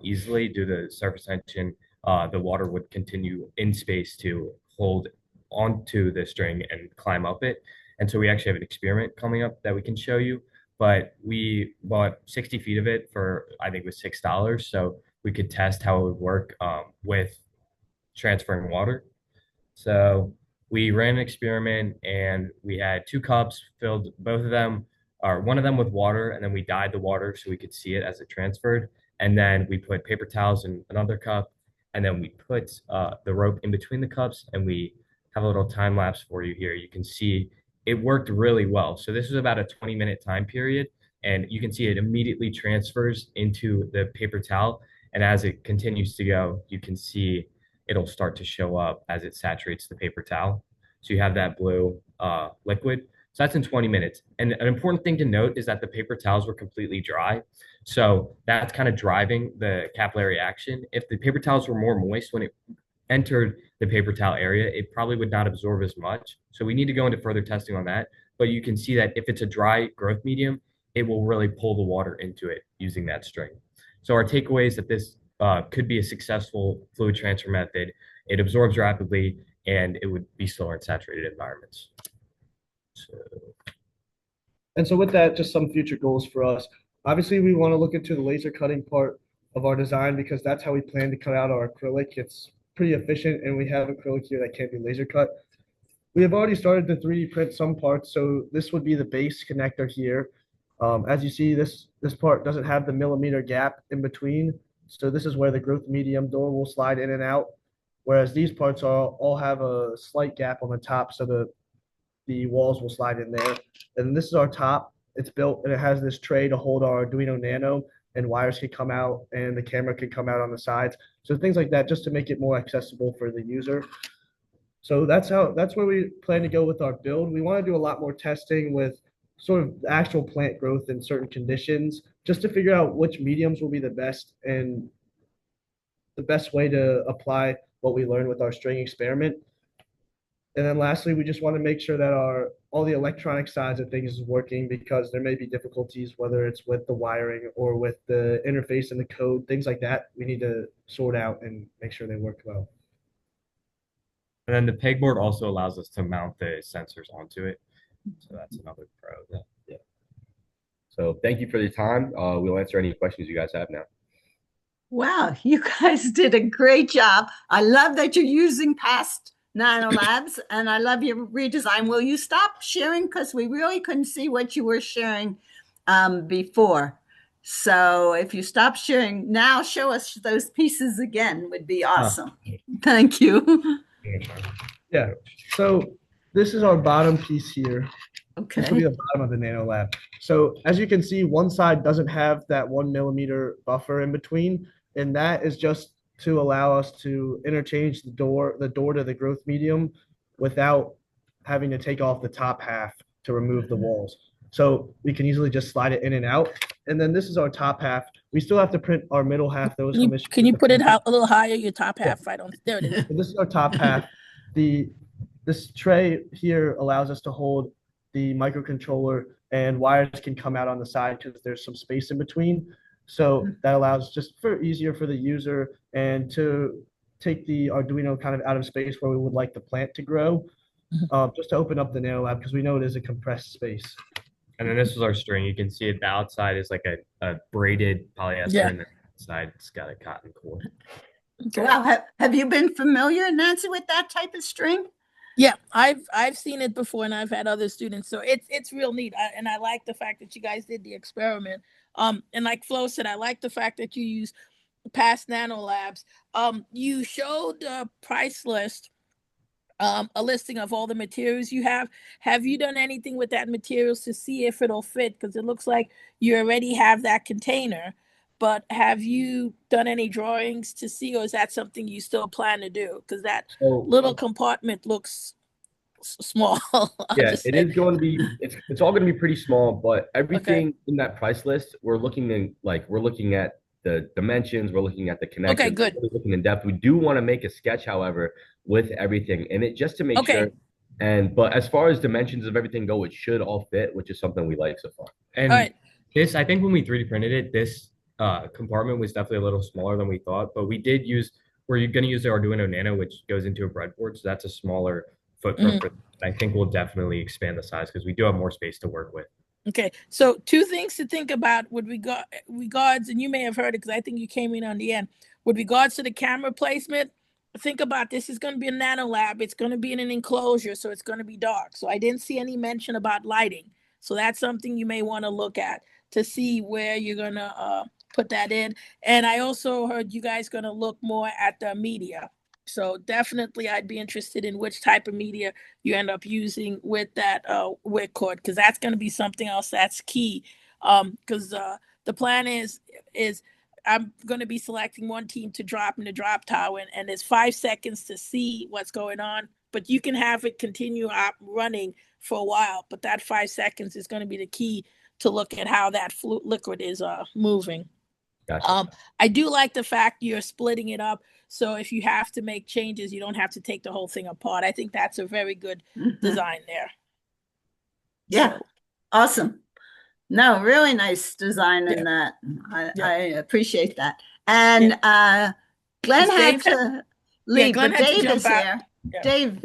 easily due to surface tension. The water would continue in space to hold onto the string and climb up it. And so we actually have an experiment coming up that we can show you. But we bought 60 feet of it for, I think it was $6. So we could test how it would work with transferring water. So we ran an experiment and we had 2 cups, filled both of them, or one of them with water, and then we dyed the water so we could see it as it transferred. And then we put paper towels in another cup, and then we put the rope in between the cups, and we have a little time lapse for you here. You can see it worked really well. So this was about a 20-minute time period, and you can see it immediately transfers into the paper towel. And as it continues to go, you can see it'll start to show up as it saturates the paper towel. So you have that blue liquid. So that's in 20 minutes. And an important thing to note is that the paper towels were completely dry. So that's kind of driving the capillary action. If the paper towels were more moist when it entered the paper towel area, it probably would not absorb as much. So we need to go into further testing on that. But you can see that if it's a dry growth medium, it will really pull the water into it using that string. So our takeaway is that this could be a successful fluid transfer method. It absorbs rapidly and it would be slower in saturated environments. So with that, just some future goals for us. Obviously, we want to look into the laser cutting part of our design because that's how we plan to cut out our acrylic. It's pretty efficient and we have acrylic here that can't be laser cut. We have already started to 3D print some parts. So this would be the base connector here. As you see, this part doesn't have the millimeter gap in between. So this is where the growth medium door will slide in and out. Whereas these parts all have a slight gap on the top, so the walls will slide in there. And this is our top. It's built and it has this tray to hold our Arduino Nano, and wires can come out and the camera can come out on the sides. So things like that, just to make it more accessible for the user. So that's where we plan to go with our build. We want to do a lot more testing with sort of actual plant growth in certain conditions, just to figure out which mediums will be the best and the best way to apply what we learned with our string experiment. And then lastly, we just want to make sure that all the electronic sides of things is working, because there may be difficulties, whether it's with the wiring or with the interface and the code, things like that. We need to sort out and make sure they work well. And then the pegboard also allows us to mount the sensors onto it. So that's another pro. Yeah. So thank you for your time. We'll answer any questions you guys have now. Wow, you guys did a great job. I love that you're using past Nanolabs, and I love your redesign. Will you stop sharing? Because we really couldn't see what you were sharing before. So if you stop sharing now, show us those pieces again would be awesome. Thank you. Yeah, so this is our bottom piece here. Okay. This will be the bottom of the Nanolab. So as you can see, one side doesn't have that 1 millimeter buffer in between, and that is just to allow us to interchange the door to the growth medium without having to take off the top half to remove the walls. So we can easily just slide it in and out. And then this is our top half. We still have to print our middle half. Can you put it a little higher, your top half? I don't, there it is. So this is our top half. This tray here allows us to hold the microcontroller, and wires can come out on the side because there's some space in between. So that allows just easier for the user and to take the Arduino kind of out of space where we would like the plant to grow, just to open up the Nanolab, because we know it is a compressed space. And then this is our string. You can see it. The outside is like a braided polyester, and the inside it's got a cotton cord. Okay. Wow, have you been familiar, Nancy, with that type of string? Yeah, I've seen it before, and I've had other students, so it's real neat. And I like the fact that you guys did the experiment. And like Flo said, I like the fact that you use past Nanolabs. You showed a price list, a listing of all the materials you have. Have you done anything with that materials to see if it'll fit? Because it looks like you already have that container, but have you done any drawings to see, or is that something you still plan to do? Because that little compartment looks small. Yeah, it is going to be, it's all going to be pretty small, but everything in that price list, we're looking at the dimensions, we're looking at the connections. Okay, good. We're looking in depth. We do want to make a sketch, however, with everything in it, just to make sure. But as far as dimensions of everything go, it should all fit, which is something we like so far. And this, I think when we 3D printed it, this compartment was definitely a little smaller than we thought, but we're going to use the Arduino Nano, which goes into a breadboard, so that's a smaller footprint. I think we'll definitely expand the size because we do have more space to work with. Okay, so two things to think about with regards, and you may have heard it because I think you came in on the end. With regards to the camera placement, think about this is going to be a Nanolab. It's going to be in an enclosure, so it's going to be dark. So I didn't see any mention about lighting. So that's something you may want to look at to see where you're going to put that in. And I also heard you guys going to look more at the media. So definitely I'd be interested in which type of media you end up using with that wick cord, because that's going to be something else that's key. Because the plan is I'm going to be selecting one team to drop in the drop tower, and there's 5 seconds to see what's going on, but you can have it continue running for a while, but that 5 seconds is going to be the key to look at how that liquid is moving. Gotcha. I do like the fact you're splitting it up. So if you have to make changes, you don't have to take the whole thing apart. I think that's a very good design there. Yeah, awesome. No, really nice design in that. I appreciate that. And Glenn had to leave, but Dave is there. Dave.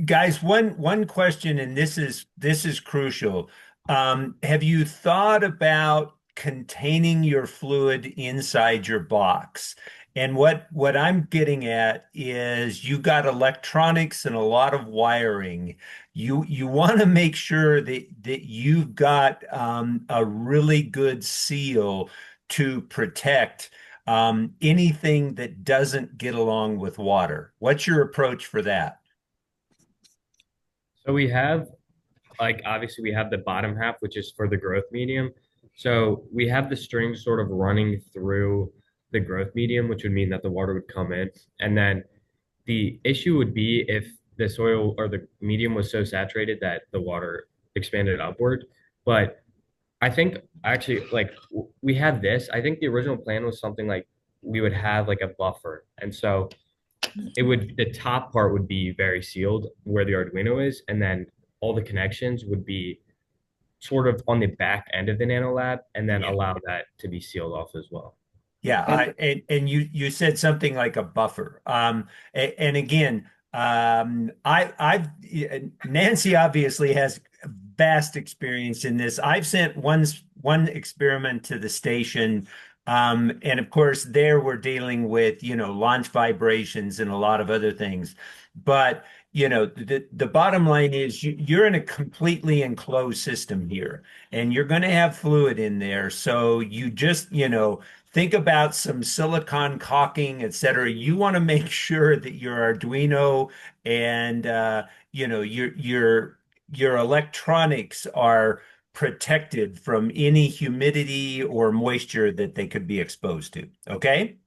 Guys, one question, and this is crucial. Have you thought about containing your fluid inside your box? And what I'm getting at is you got electronics and a lot of wiring. you want to make sure that you've got a really good seal to protect anything that doesn't get along with water. What's your approach for that? So we have, like, obviously we have the bottom half, which is for the growth medium. So we have the string sort of running through the growth medium, which would mean that the water would come in. And then the issue would be if the soil or the medium was so saturated that the water expanded upward. But I think actually, like, we have this. I think the original plan was something like we would have like a buffer. And so it would, the top part would be very sealed where the Arduino is, and then all the connections would be sort of on the back end of the Nanolab, and then allow that to be sealed off as well. Yeah, and you said something like a buffer. And again, I've Nancy obviously has vast experience in this. I've sent one experiment to the station. And of course, there we're dealing with, launch vibrations and a lot of other things. But, the bottom line is you're in a completely enclosed system here, and you're going to have fluid in there. So you just, think about some silicon caulking, et cetera. You want to make sure that your Arduino and, your electronics are protected from any humidity or moisture that they could be exposed to. Okay?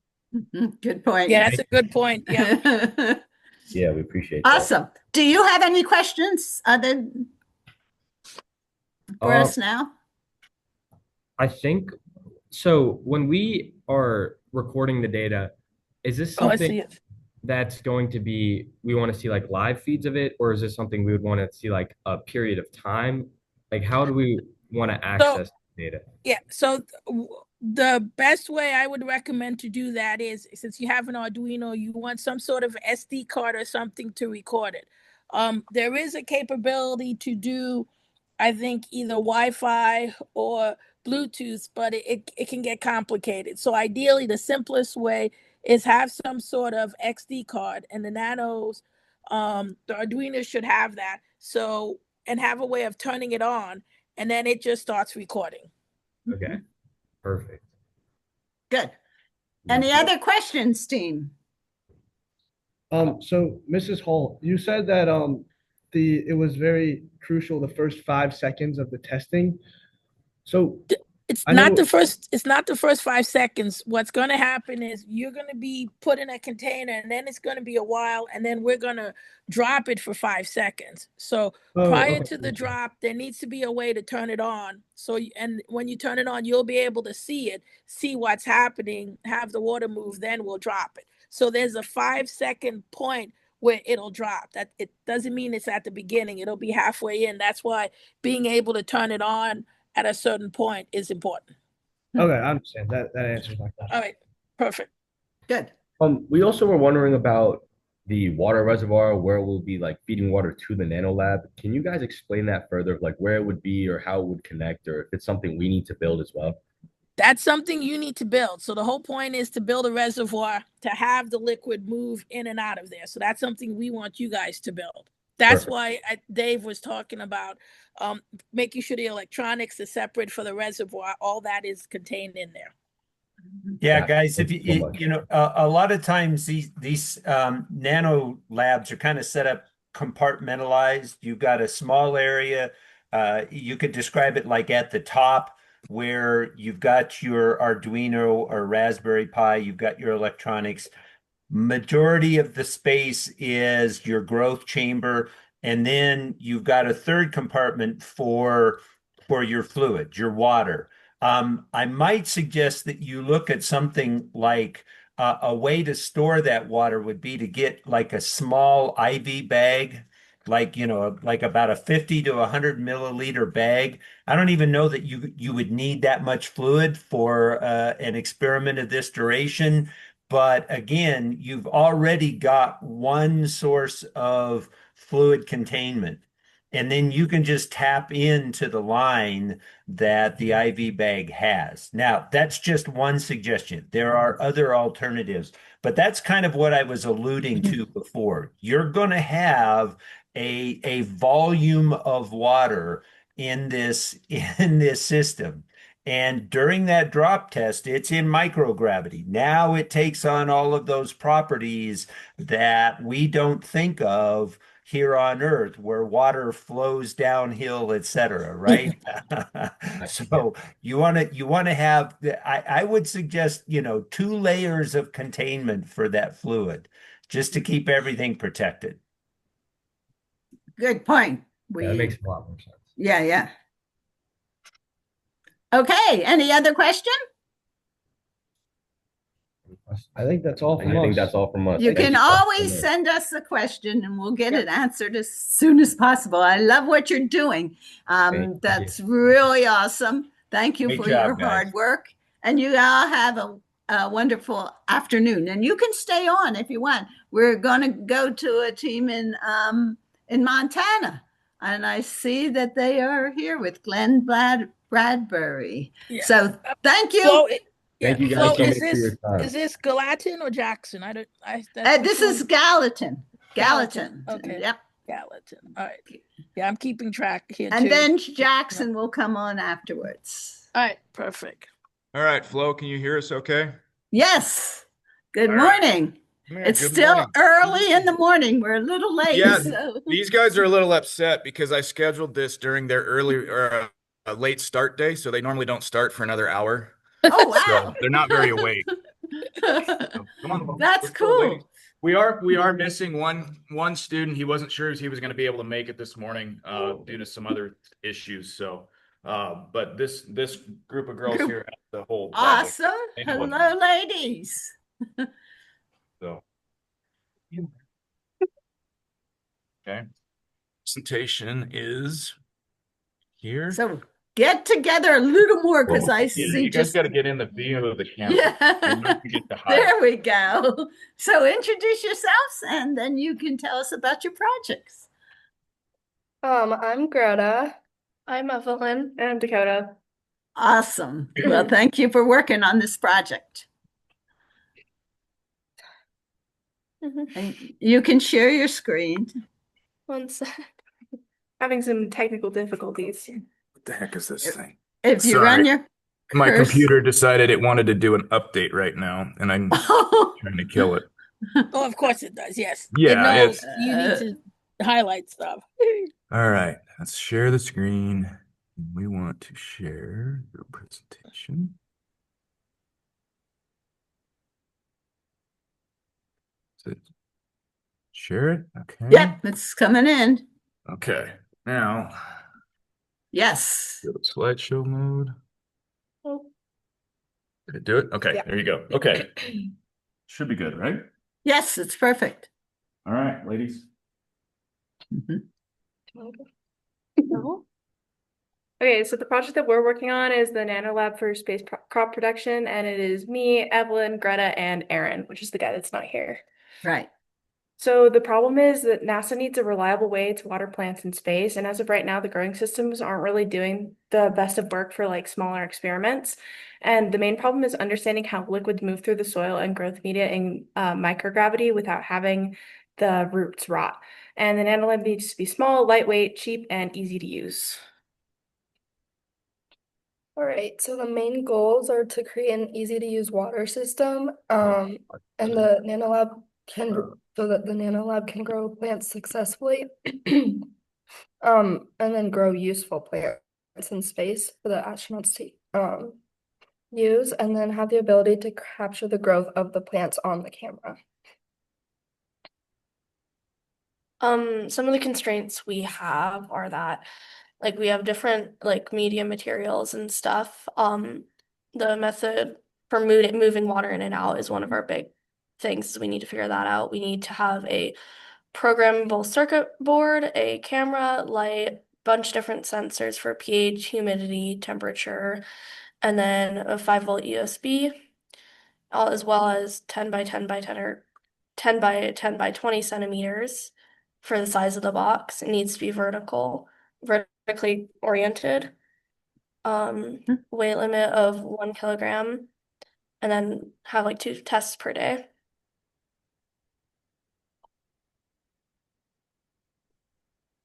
Good point. Yeah, that's a good point. Yeah. Yeah, we appreciate that. Awesome. Do you have any questions for us now? I think so. When we are recording the data, is this Oh, I something see it. that's going to be, we want to see like live feeds of it, or is this something we would want to see like a period of time? Like, how do we want to access data? Yeah, so the best way I would recommend to do that is, since you have an Arduino, you want some sort of SD card or something to record it. There is a capability to do, I think, either Wi-Fi or Bluetooth, but it can get complicated. So ideally, the simplest way is have some sort of XD card, and the Nanos, the Arduino should have that. So, and have a way of turning it on, and then it just starts recording. Okay, perfect. Good. Any other questions, team? So Mrs. Hall, you said that it was very crucial the first 5 seconds of the testing. So It's not the first 5 seconds. What's going to happen is you're going to be put in a container, and then it's going to be a while, and then we're going to drop it for 5 seconds. So prior to the drop, there needs to be a way to turn it on. So, and when you turn it on, you'll be able to see what's happening, have the water move, then we'll drop it. So there's a 5-second point where it'll drop. That it doesn't mean it's at the beginning. It'll be halfway in. That's why being able to turn it on at a certain point is important. Okay, I understand. That answers my question. All right, perfect. Good. We also were wondering about the water reservoir, where we'll be like feeding water to the Nanolab. Can you guys explain that further, like where it would be or how it would connect, or if it's something we need to build as well? That's something you need to build. So the whole point is to build a reservoir to have the liquid move in and out of there. So that's something we want you guys to build. That's why Dave was talking about making sure the electronics is separate for the reservoir. All that is contained in there. Yeah, guys, if a lot of times these nano labs are kind of set up compartmentalized. You've got a small area. You could describe it like at the top, where you've got your Arduino or Raspberry Pi, you've got your electronics. Majority of the space is your growth chamber, and then you've got a third compartment for your fluid, your water. I might suggest that you look at something like a way to store that water would be to get like a small IV bag, like about a 50 to 100 milliliter bag. I don't even know that you would need that much fluid for an experiment of this duration. But again, you've already got one source of fluid containment, and then you can just tap into the line that the IV bag has. Now, that's just one suggestion. There are other alternatives, but that's kind of what I was alluding to before. You're going to have a volume of water in this system. And during that drop test, it's in microgravity. Now it takes on all of those properties that we don't think of here on Earth, where water flows downhill, et cetera, right? So you want to have, I would suggest, 2 layers of containment for that fluid, just to keep everything protected. Good point. Yeah, that makes a lot more sense. Yeah. Okay, any other question? I think that's all from us. I think that's all from us. You Thank can guys so always much. send us a question and we'll get it answered as soon as possible. I love what you're doing. That's really awesome. Thank you Great for job, your guys. hard work. And you all have a wonderful afternoon. And you can stay on if you want. We're going to go to a team in Montana. And I see that they are here with Glenn Bradbury. Yeah. So thank you. Flo, Thank you Flo, guys so is much for your time. Is this Gallatin or Jackson? That's This which is one? Gallatin. Gallatin. Gallatin. Okay. Yep. Gallatin. All right. Yeah, I'm keeping track here And too. then Jackson will come on afterwards. All right, perfect. All right, Flo, can you hear us okay? Yes. Good All right. morning. Yeah, It's good still morning. early in the morning. We're a little late. Yeah, So. these guys are a little upset because I scheduled this during their early or a late start day, so they normally don't start for another hour. Oh, wow. So they're not very awake. So, come on. That's cool. We are missing one student. He wasn't sure he was going to be able to make it this morning due to some other issues. So, but this group of girls here at the whole project, Awesome. Hello, ladies. So, okay, presentation is here. So get together a little more because I see you guys got to get in the view of the camera. Yeah. Get to hide. There we go. So introduce yourselves and then you can tell us about your projects. I'm Greta. I'm Evelyn. And I'm Dakota. Awesome. Well, thank you for working on this project. And you can share your screen. One sec. Having some technical difficulties. What the heck is this thing? If you run your My cursor- computer decided it wanted to do an update right now, and I'm trying to kill it. Oh, of course it does. Yes. Yeah, It knows it's- you need to highlight stuff. All right, let's share the screen. We want to share your presentation. Is it share it? Okay. Yep, it's coming in. Okay. Now, Yes. go to slideshow mode. Oh. Did it do it? Okay, Yeah. there you go. Okay. Should be good, right? Yes, it's perfect. All right, ladies. No. Okay, so the project that we're working on is the Nanolab for Space Crop Production, and it is me, Evelyn, Greta, and Aaron, which is the guy that's not here. Right. So the problem is that NASA needs a reliable way to water plants in space, and as of right now, the growing systems aren't really doing the best of work for like smaller experiments. And the main problem is understanding how liquids move through the soil and growth media in microgravity without having the roots rot. And the Nanolab needs to be small, lightweight, cheap, and easy to use. All right, so the main goals are to create an easy to use water system, and the Nanolab so that the Nanolab can grow plants successfully, and then grow useful plants in space for the astronauts to use, and then have the ability to capture the growth of the plants on the camera. Some of the constraints we have are that like we have different like media materials and stuff. The method for moving water in and out is one of our big things. So we need to figure that out. We need to have a programmable circuit board, a camera, light, bunch of different sensors for pH, humidity, temperature, and then a 5-volt USB, as well as 10 by 10 by 10 or 10 by 10 by 20 centimeters for the size of the box. It needs to be vertically oriented. Weight limit of 1 kilogram, and then have like 2 tests per day.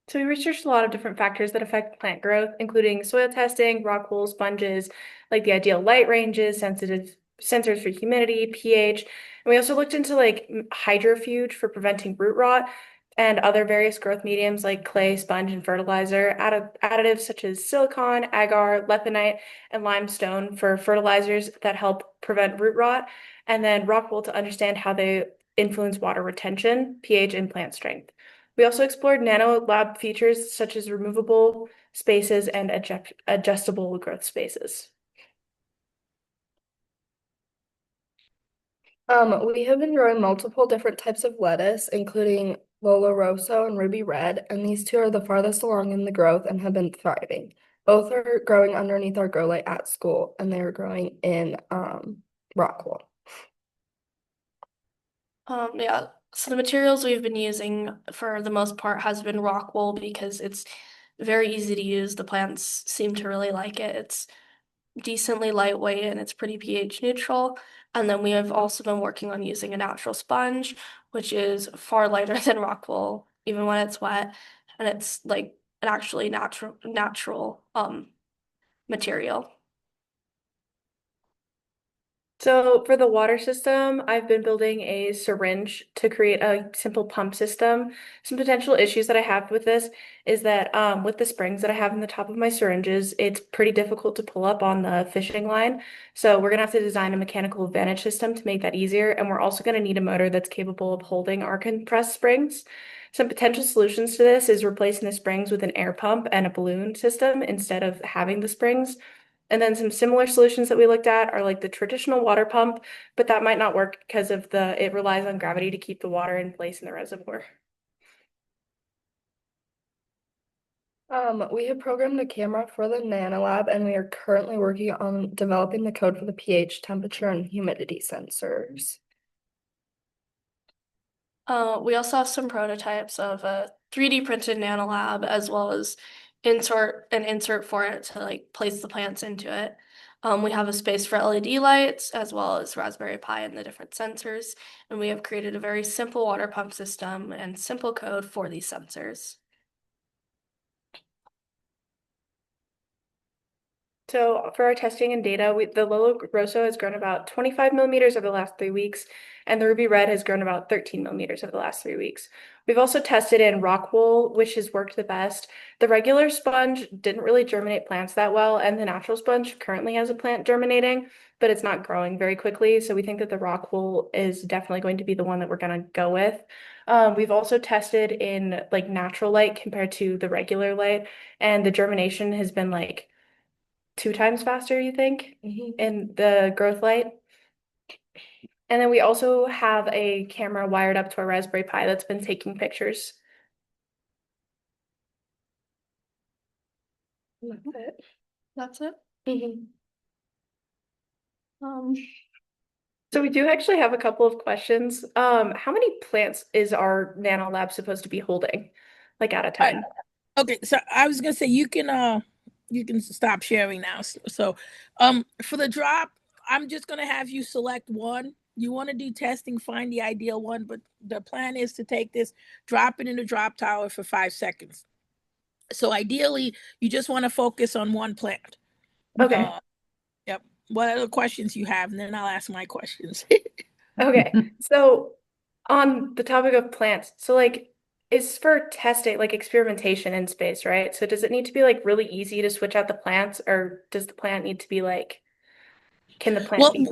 So we researched a lot of different factors that affect plant growth, including soil testing, rock wool, sponges, like the ideal light ranges, sensitive sensors for humidity, pH. And we also looked into like hydrofuge for preventing root rot and other various growth mediums like clay, sponge, and fertilizer, additives such as silicon, agar, lepinite, and limestone for fertilizers that help prevent root rot, and then rock wool to understand how they influence water retention, pH, and plant strength. We also explored Nanolab features such as removable spaces and adjustable growth spaces. We have been growing multiple different types of lettuce, including Lolo Rosso and Ruby Red, and these two are the farthest along in the growth and have been thriving. Both are growing underneath our grow light at school, and they are growing in rock wool. Yeah, so the materials we've been using for the most part has been rock wool because it's very easy to use. The plants seem to really like it. It's decently lightweight and it's pretty pH neutral. And then we have also been working on using a natural sponge, which is far lighter than rock wool, even when it's wet. And it's like an actually natural material. So for the water system, I've been building a syringe to create a simple pump system. Some potential issues that I have with this is that with the springs that I have in the top of my syringes, it's pretty difficult to pull up on the fishing line. So we're gonna have to design a mechanical advantage system to make that easier. And we're also gonna need a motor that's capable of holding our compressed springs. Some potential solutions to this is replacing the springs with an air pump and a balloon system instead of having the springs. And then some similar solutions that we looked at are like the traditional water pump, but that might not work because of it relies on gravity to keep the water in place in the reservoir. We have programmed a camera for the Nanolab, and we are currently working on developing the code for the pH, temperature, and humidity sensors. We also have some prototypes of a 3D printed Nanolab as well as insert for it to like place the plants into it. We have a space for LED lights as well as Raspberry Pi and the different sensors, and we have created a very simple water pump system and simple code for these sensors. So for our testing and data, the Lolo Rosso has grown about 25 millimeters over the last 3 weeks, and the Ruby Red has grown about 13 millimeters over the last 3 weeks. We've also tested in rock wool, which has worked the best. The regular sponge didn't really germinate plants that well, and the natural sponge currently has a plant germinating, but it's not growing very quickly. So we think that the rock wool is definitely going to be the one that we're going to go with. We've also tested in like natural light compared to the regular light, and the germination has been like 2 times faster, you think, in the growth light. And then we also have a camera wired up to our Raspberry Pi that's been taking pictures. That's it. So we do actually have a couple of questions. How many plants is our Nanolab supposed to be holding, like at a time? Okay, so I was gonna say you can stop sharing now. So for the drop, I'm just gonna have you select one. You want to do testing, find the ideal one, but the plan is to take this, drop it in the drop tower for 5 seconds. So ideally, you just want to focus on one plant. Okay. Yep. What other questions you have, and then I'll ask my questions. Okay. So on the topic of plants, so like it's for testing, like experimentation in space, right? So does it need to be like really easy to switch out the plants, or does the plant need to be like, can the plant be?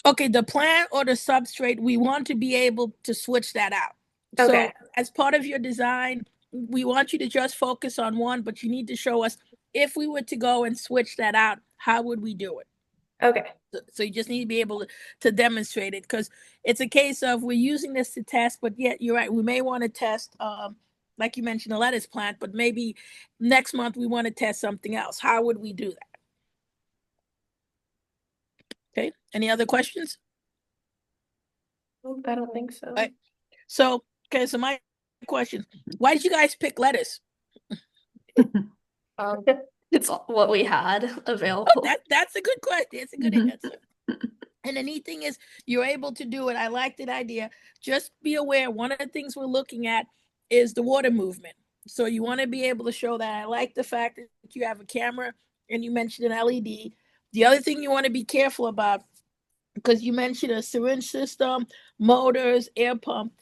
Okay, the plant or the substrate, we want to be able to switch that out. Okay. So as part of your design, we want you to just focus on one, but you need to show us if we were to go and switch that out, how would we do it? Okay. So you just need to be able to demonstrate it, because it's a case of we're using this to test, but yet you're right, we may want to test, like you mentioned, a lettuce plant, but maybe next month we want to test something else. How would we do that? Okay, any other questions? I don't think so. Right. So my question, why did you guys pick lettuce? It's what we had available. Oh, that's a good question. It's a good answer. And the neat thing is you're able to do it. I like that idea. Just be aware, one of the things we're looking at is the water movement. So you want to be able to show that. I like the fact that you have a camera and you mentioned an LED. The other thing you want to be careful about, because you mentioned a syringe system, motors, air pump,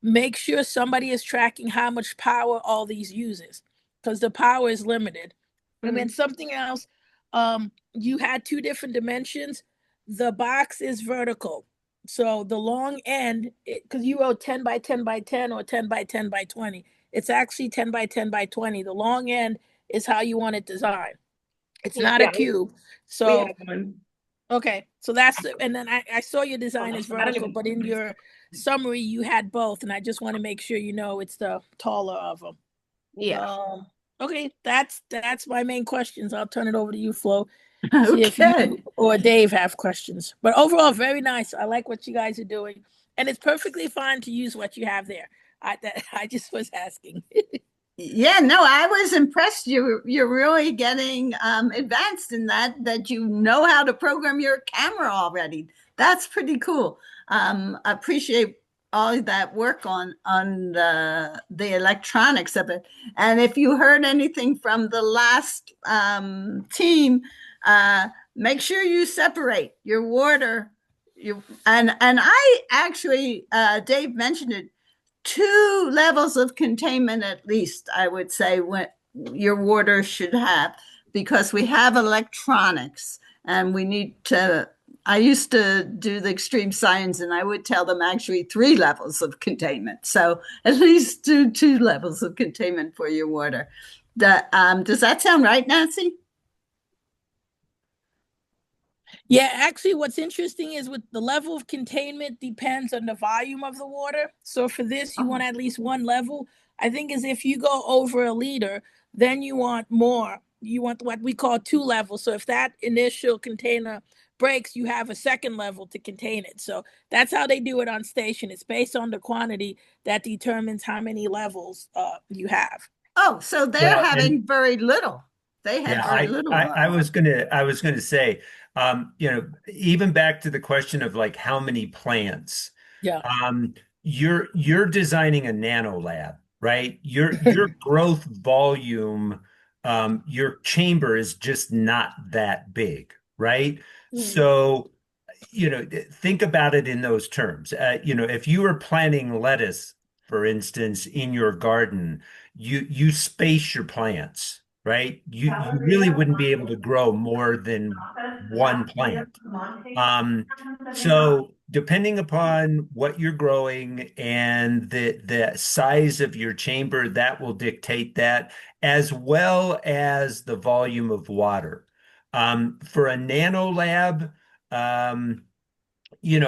make sure somebody is tracking how much power all these uses, because the power is limited. And then something else, you had two different dimensions. The box is vertical. So the long end, because you wrote 10 by 10 by 10 or 10 by 10 by 20. It's actually 10 by 10 by 20. The long end is how you want it designed. It's not a cube. So, okay. So that's, and then I saw your design is vertical, but in your summary, you had both. And I just want to make sure you know it's the taller of them. Yeah. Okay. That's my main questions. I'll turn it over to you, Flo. Okay. See if you or Dave have questions. But overall, very nice. I like what you guys are doing. And it's perfectly fine to use what you have there. I just was asking. Yeah, no, I was impressed. You're really getting advanced in that you know how to program your camera already. That's pretty cool. I appreciate all that work on the electronics of it. And if you heard anything from the last team, make sure you separate your water. And I actually, Dave mentioned it, 2 levels of containment at least, I would say, what your water should have, because we have electronics and we need to. I used to do the extreme science and I would tell them actually 3 levels of containment. So at least do 2 levels of containment for your water. Does that sound right, Nancy? Yeah, actually, what's interesting is with the level of containment depends on the volume of the water. So for this, you want at least 1 level. I think as if you go over a liter, then you want more. You want what we call 2 levels. So if that initial container breaks, you have a 2nd level to contain it. So that's how they do it on station. It's based on the quantity that determines how many levels you have. Oh, so they're having very little. They had very little. I was gonna say, even back to the question of like how many plants. Yeah. You're designing a nanolab, right? Your growth volume, your chamber is just not that big, right? So, think about it in those terms. If you were planting lettuce, for instance, in your garden, you space your plants, right? You really wouldn't be able to grow more than 1 plant. So depending upon what you're growing and the size of your chamber, that will dictate that, as well as the volume of water. For a nanolab,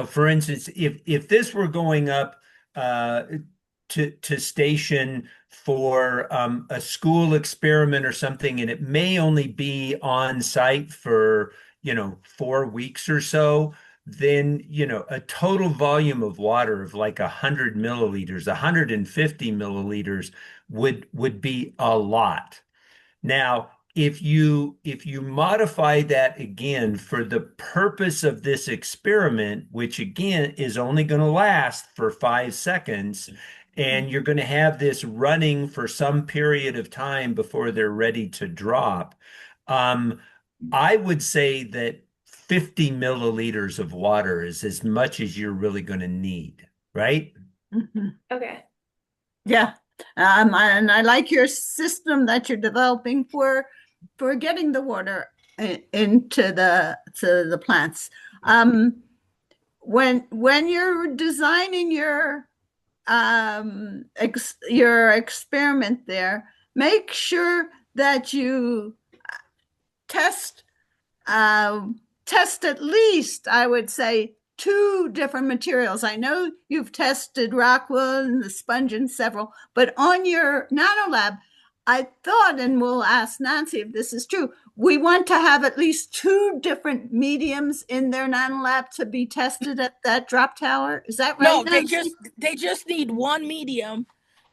for instance, if this were going up to station for a school experiment or something, and it may only be on site for 4 weeks or so, then a total volume of water of like 100 milliliters, 150 milliliters would be a lot. Now, if you modify that again for the purpose of this experiment, which again is only going to last for 5 seconds, and you're going to have this running for some period of time before they're ready to drop, I would say that 50 milliliters of water is as much as you're really going to need, right? Okay. Yeah. And I like your system that you're developing for getting the water into the plants. When you're designing your experiment there, make sure that you test at least, I would say, 2 different materials. I know you've tested rockwool and the sponge and several, but on your nanolab, I thought, and we'll ask Nancy if this is true, we want to have at least 2 different mediums in their nanolab to be tested at that drop tower. Is that right? No, Nancy? they just need 1 medium,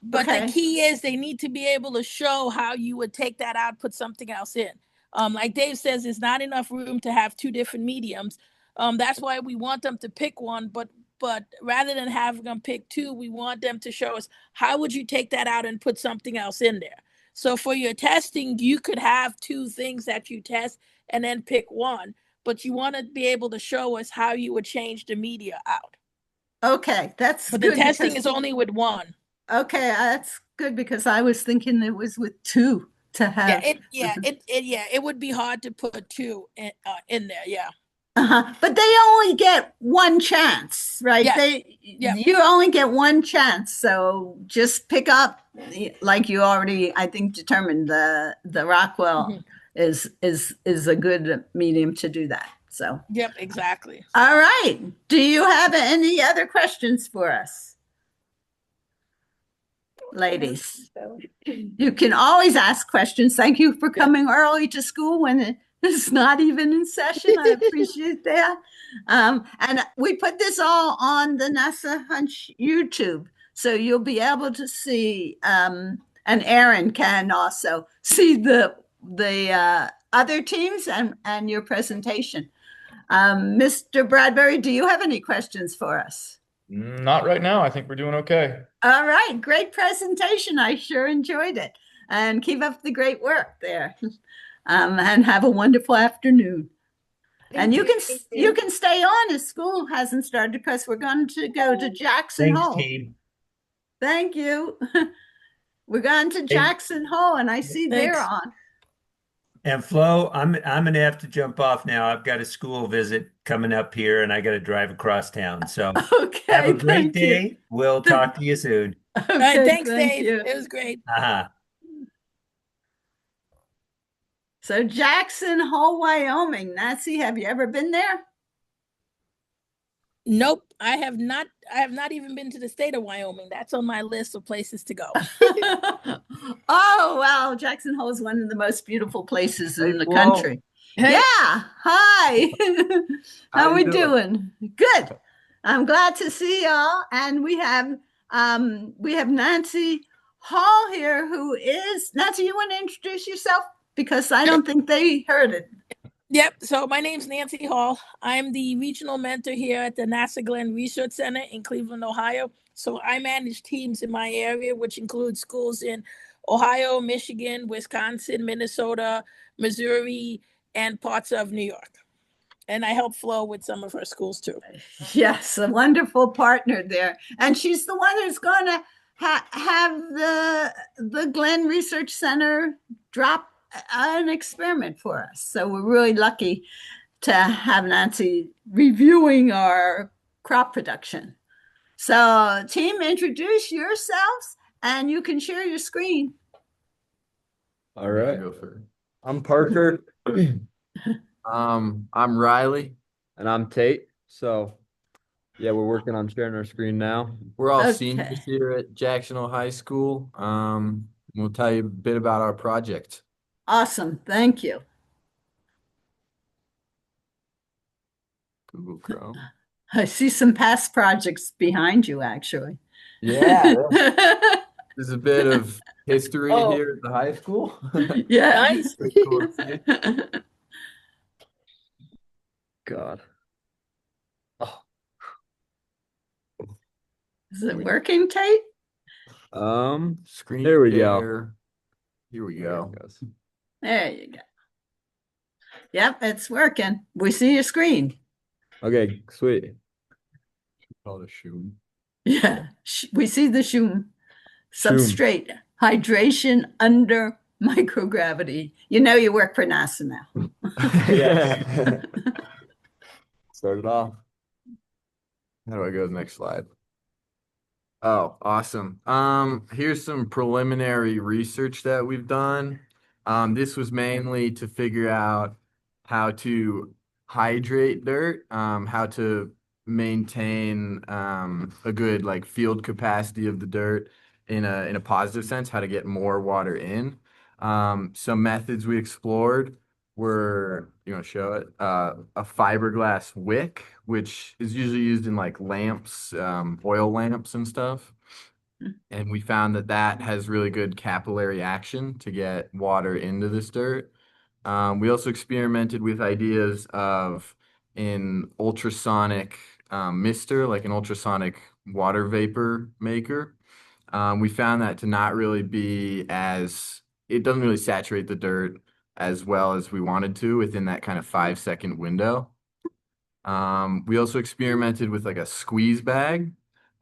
but Okay. the key is they need to be able to show how you would take that out, put something else in. Like Dave says, there's not enough room to have 2 different mediums. That's why we want them to pick one, but but rather than having them pick two, we want them to show us how would you take that out and put something else in there. So for your testing, you could have two things that you test and then pick one, but you want to be able to show us how you would change the media out. Okay, that's But good the testing because- is only with one. Okay, that's good because I was thinking it was with two to have. It would be hard to put two in there. Yeah. But they only get one chance, right? Yes. You only get one chance, so just pick up, like you already, I think, determined the Rockwell is a good medium to do that. So. Yep, exactly. All right. Do you have any other questions for us, ladies? You can always ask questions. Thank you for coming early to school when it's not even in session. I appreciate that. And we put this all on the NASA Hunch YouTube, so you'll be able to see, and Aaron can also see the other teams and your presentation. Mr. Bradbury, do you have any questions for us? Not right now. I think we're doing okay. All right, great presentation. I sure enjoyed it. And keep up the great work there. And have a wonderful afternoon. And you can stay on as school hasn't started because we're going to go to Jackson Hole. Thanks, team. Thank you. We're going to Jackson Hole, and I see they're on. And Flo, I'm gonna have to jump off now. I've got a school visit coming up here, and I got to drive across town. So okay, have a great day. We'll talk to you soon. Okay, all right, thanks, Dave. It was great. So Jackson Hole, Wyoming. Nancy, have you ever been there? Nope, I have not. I have not even been to the state of Wyoming. That's on my list of places to go. Oh, wow. Jackson Hole is one of the most beautiful places in the country. Hey. Yeah. Hi. How we doing? Good. I'm glad to see y'all. And we have Nancy Hall here, who is Nancy. You want to introduce yourself? Because I don't think they heard it. Yep. So my name's Nancy Hall. I'm the regional mentor here at the NASA Glenn Research Center in Cleveland, Ohio. So I manage teams in my area, which includes schools in Ohio, Michigan, Wisconsin, Minnesota, Missouri, and parts of New York. And I help Flo with some of her schools too. Yes, a wonderful partner there. And she's the one who's going to have the Glenn Research Center drop an experiment for us. So we're really lucky to have Nancy reviewing our crop production. So team, introduce yourselves and you can share your screen. All right. I'm Parker. I'm Riley. And I'm Tate. So yeah, we're working on sharing our screen now. We're all seniors here at Jackson Hole High School. We'll tell you a bit about our project. Awesome. Thank you. Google Chrome. I see some past projects behind you, actually. Yeah. There's a bit of history here at the high school. Yeah. Nice. Cool to see. God. Oh. Is it working, Tate? Screen there we share. go. Here we go. There you go. Yep, it's working. We see your screen. Okay, sweet. Call it shoom. Yeah, we see the shoom. Substrate hydration under microgravity. You know you work for NASA now. Yeah. Start it off. How do I go to the next slide? Oh, awesome. Here's some preliminary research that we've done. This was mainly to figure out how to hydrate dirt, how to maintain a good like field capacity of the dirt in a positive sense, how to get more water in. Some methods we explored were, you want to show it, a fiberglass wick, which is usually used in like lamps, oil lamps and stuff. And we found that has really good capillary action to get water into this dirt. We also experimented with ideas of in ultrasonic mister, like an ultrasonic water vapor maker. We found that to not really be it doesn't really saturate the dirt as well as we wanted to within that kind of 5-second window. We also experimented with like a squeeze bag,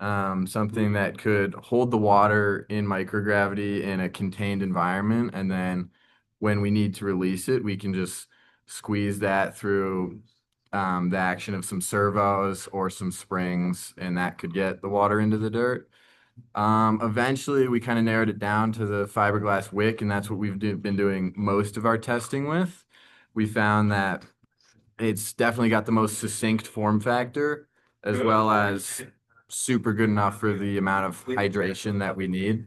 something that could hold the water in microgravity in a contained environment. And then when we need to release it, we can just squeeze that through the action of some servos or some springs, and that could get the water into the dirt. Eventually, we kind of narrowed it down to the fiberglass wick, and that's what we've been doing most of our testing with. We found that it's definitely got the most succinct form factor, as well as super good enough for the amount of hydration that we need.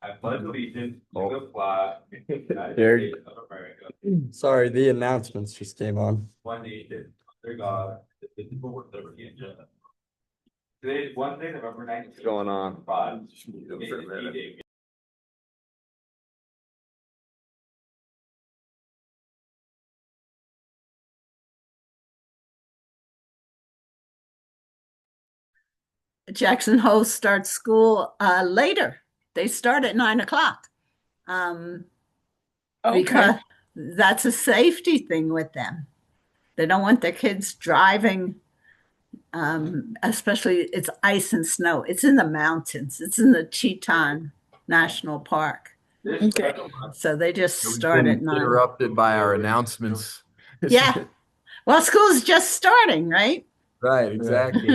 I pledge allegiance to the flag of the Eric. United States of America, Sorry, the announcements just came on. one nation, under God, indivisible, with liberty and justice. Today is Wednesday, November 19th. What's going on? Jackson Hole starts school later. They start at 9 o'clock. Because that's a safety thing with them. They don't want their kids driving, especially it's ice and snow. It's in the mountains. It's in the Teton National Park. Okay. So they just We've start been at 9. interrupted by our announcements. Yeah. Well, school's just starting, right? Right, exactly.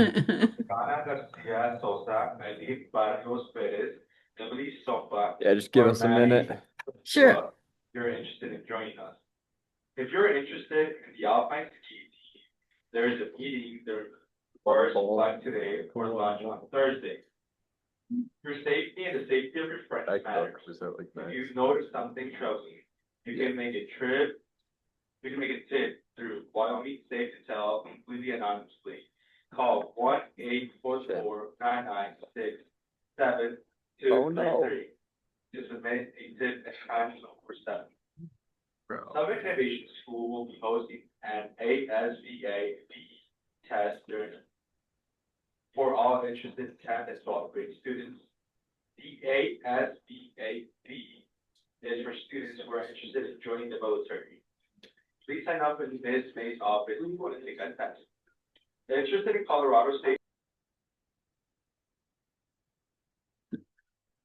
Garcia Sosa, Melly Barrios Perez, Emily Sopa. Yeah, just give us a minute. Sure. You're interested in joining us. If you're interested in the Alpine Ski team, there is a meeting there for lunch today or lunch on Thursday. Your safety and the safety of your friends matters. If you notice something troubling, you can make a trip. You can make a tip through Wyoming Safe to Tell completely anonymously. Call 1-844-996-7233 to submit a tip at times 24/7. Summit Innovation School will be hosting an ASVA PE test for all interested 10th and 12th grade students. The ASVA PE is for students who are interested in joining the military. Please sign up in Ms. May's office if you want to take that test. Interested in Colorado State?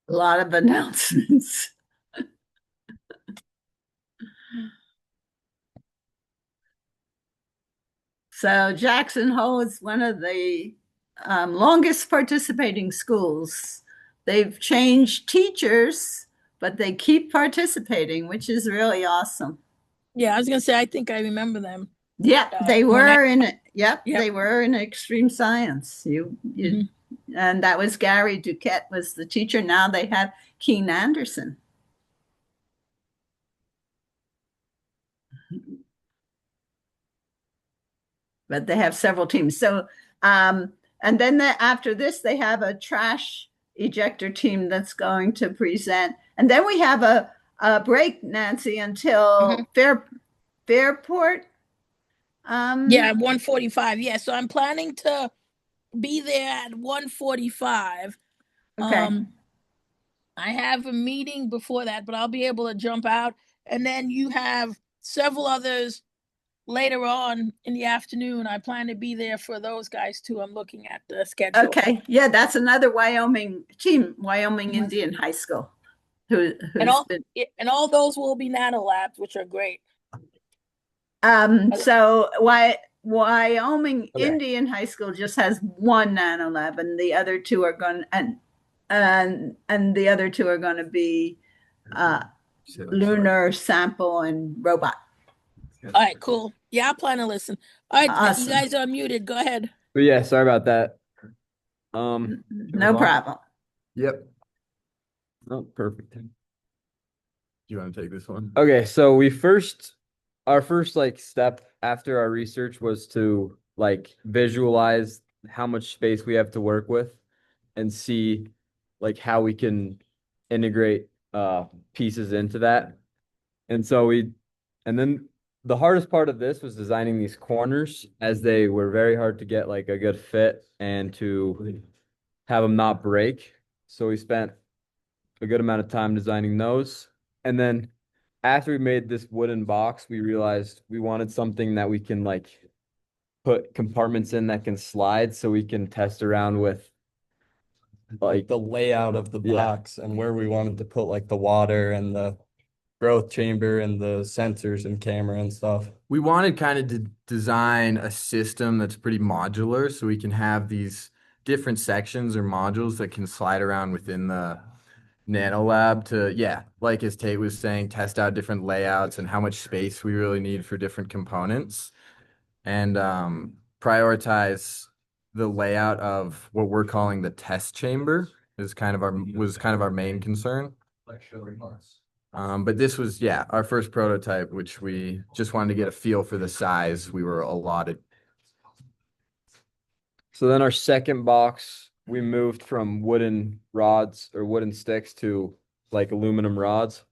A lot of announcements. So Jackson Hole is one of the longest participating schools. They've changed teachers, but they keep participating, which is really awesome. Yeah, I was gonna say, I think I remember them. Yep, they were they were in extreme science. And that was Gary Duquette was the teacher. Now they have Keen Anderson. But they have several teams. So, and then after this, they have a Trash Ejector team that's going to present. And then we have a break, Nancy, until Fairport. Yeah, 1:45. Yeah, so I'm planning to be there at 1:45. Okay. I have a meeting before that, but I'll be able to jump out. And then you have several others later on in the afternoon. I plan to be there for those guys too. I'm looking at the schedule. Okay. Yeah, that's another Wyoming team, Wyoming Indian High School. And all those will be Nanolabs, which are great. So Wyoming Indian High School just has one Nanolab, and the other two are going and the other two are going to be lunar sample and robot. All right, cool. Yeah, I plan to listen. All right, Awesome. You guys are muted. Go ahead. But yeah, sorry about that. No problem. Yep. Oh, perfect. Do you want to take this one? Okay, so our first like step after our research was to like visualize how much space we have to work with and see like how we can integrate pieces into that. And so then the hardest part of this was designing these corners, as they were very hard to get like a good fit and to have them not break. So we spent a good amount of time designing those. And then after we made this wooden box, we realized we wanted something that we can like put compartments in that can slide, so we can test around with like the layout of the Yeah. box and where we wanted to put like the water and the growth chamber and the sensors and camera and stuff. We wanted kind of to design a system that's pretty modular, so we can have these different sections or modules that can slide around within the Nanolab to, yeah, like as Tate was saying, test out different layouts and how much space we really need for different components, and prioritize the layout of what we're calling the test chamber was kind of our main concern. But this was, yeah, our first prototype, which we just wanted to get a feel for the size we were allotted. So then our second box, we moved from wooden rods or wooden sticks to like aluminum rods,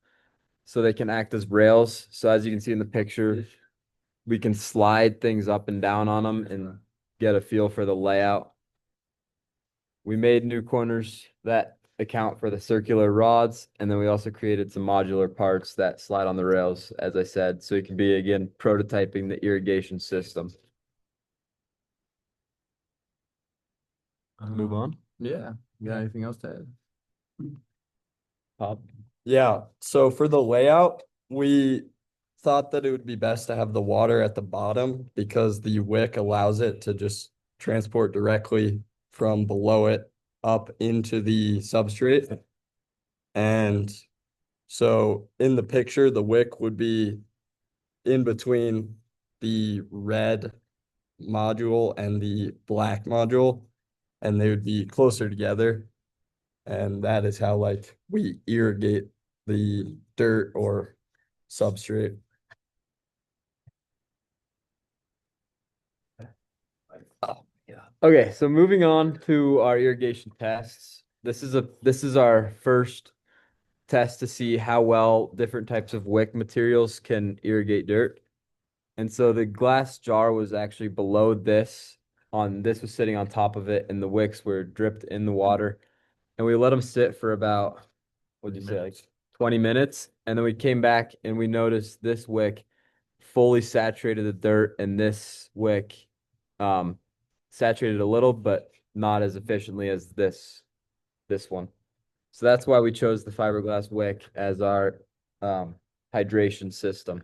so they can act as rails. So as you can see in the picture, we can slide things up and down on them and get a feel for the layout. We made new corners that account for the circular rods, and then we also created some modular parts that slide on the rails, as I said, so it can be, again, prototyping the irrigation system. Move on. Yeah. You got anything else to add? Pop. Yeah, so for the layout, we thought that it would be best to have the water at the bottom because the wick allows it to just transport directly from below it up into the substrate. And so in the picture, the wick would be in between the red module and the black module, and they would be closer together. And that is how like we irrigate the dirt or substrate. Okay, so moving on to our irrigation tests. This is our first test to see how well different types of wick materials can irrigate dirt. And so the glass jar was actually below this. This was sitting on top of it, and the wicks were dripped in the water. And we let them sit for about, what'd you say, like 20 minutes? And then we came back and we noticed this wick fully saturated the dirt, and this wick saturated a little, but not as efficiently as this one. So that's why we chose the fiberglass wick as our hydration system.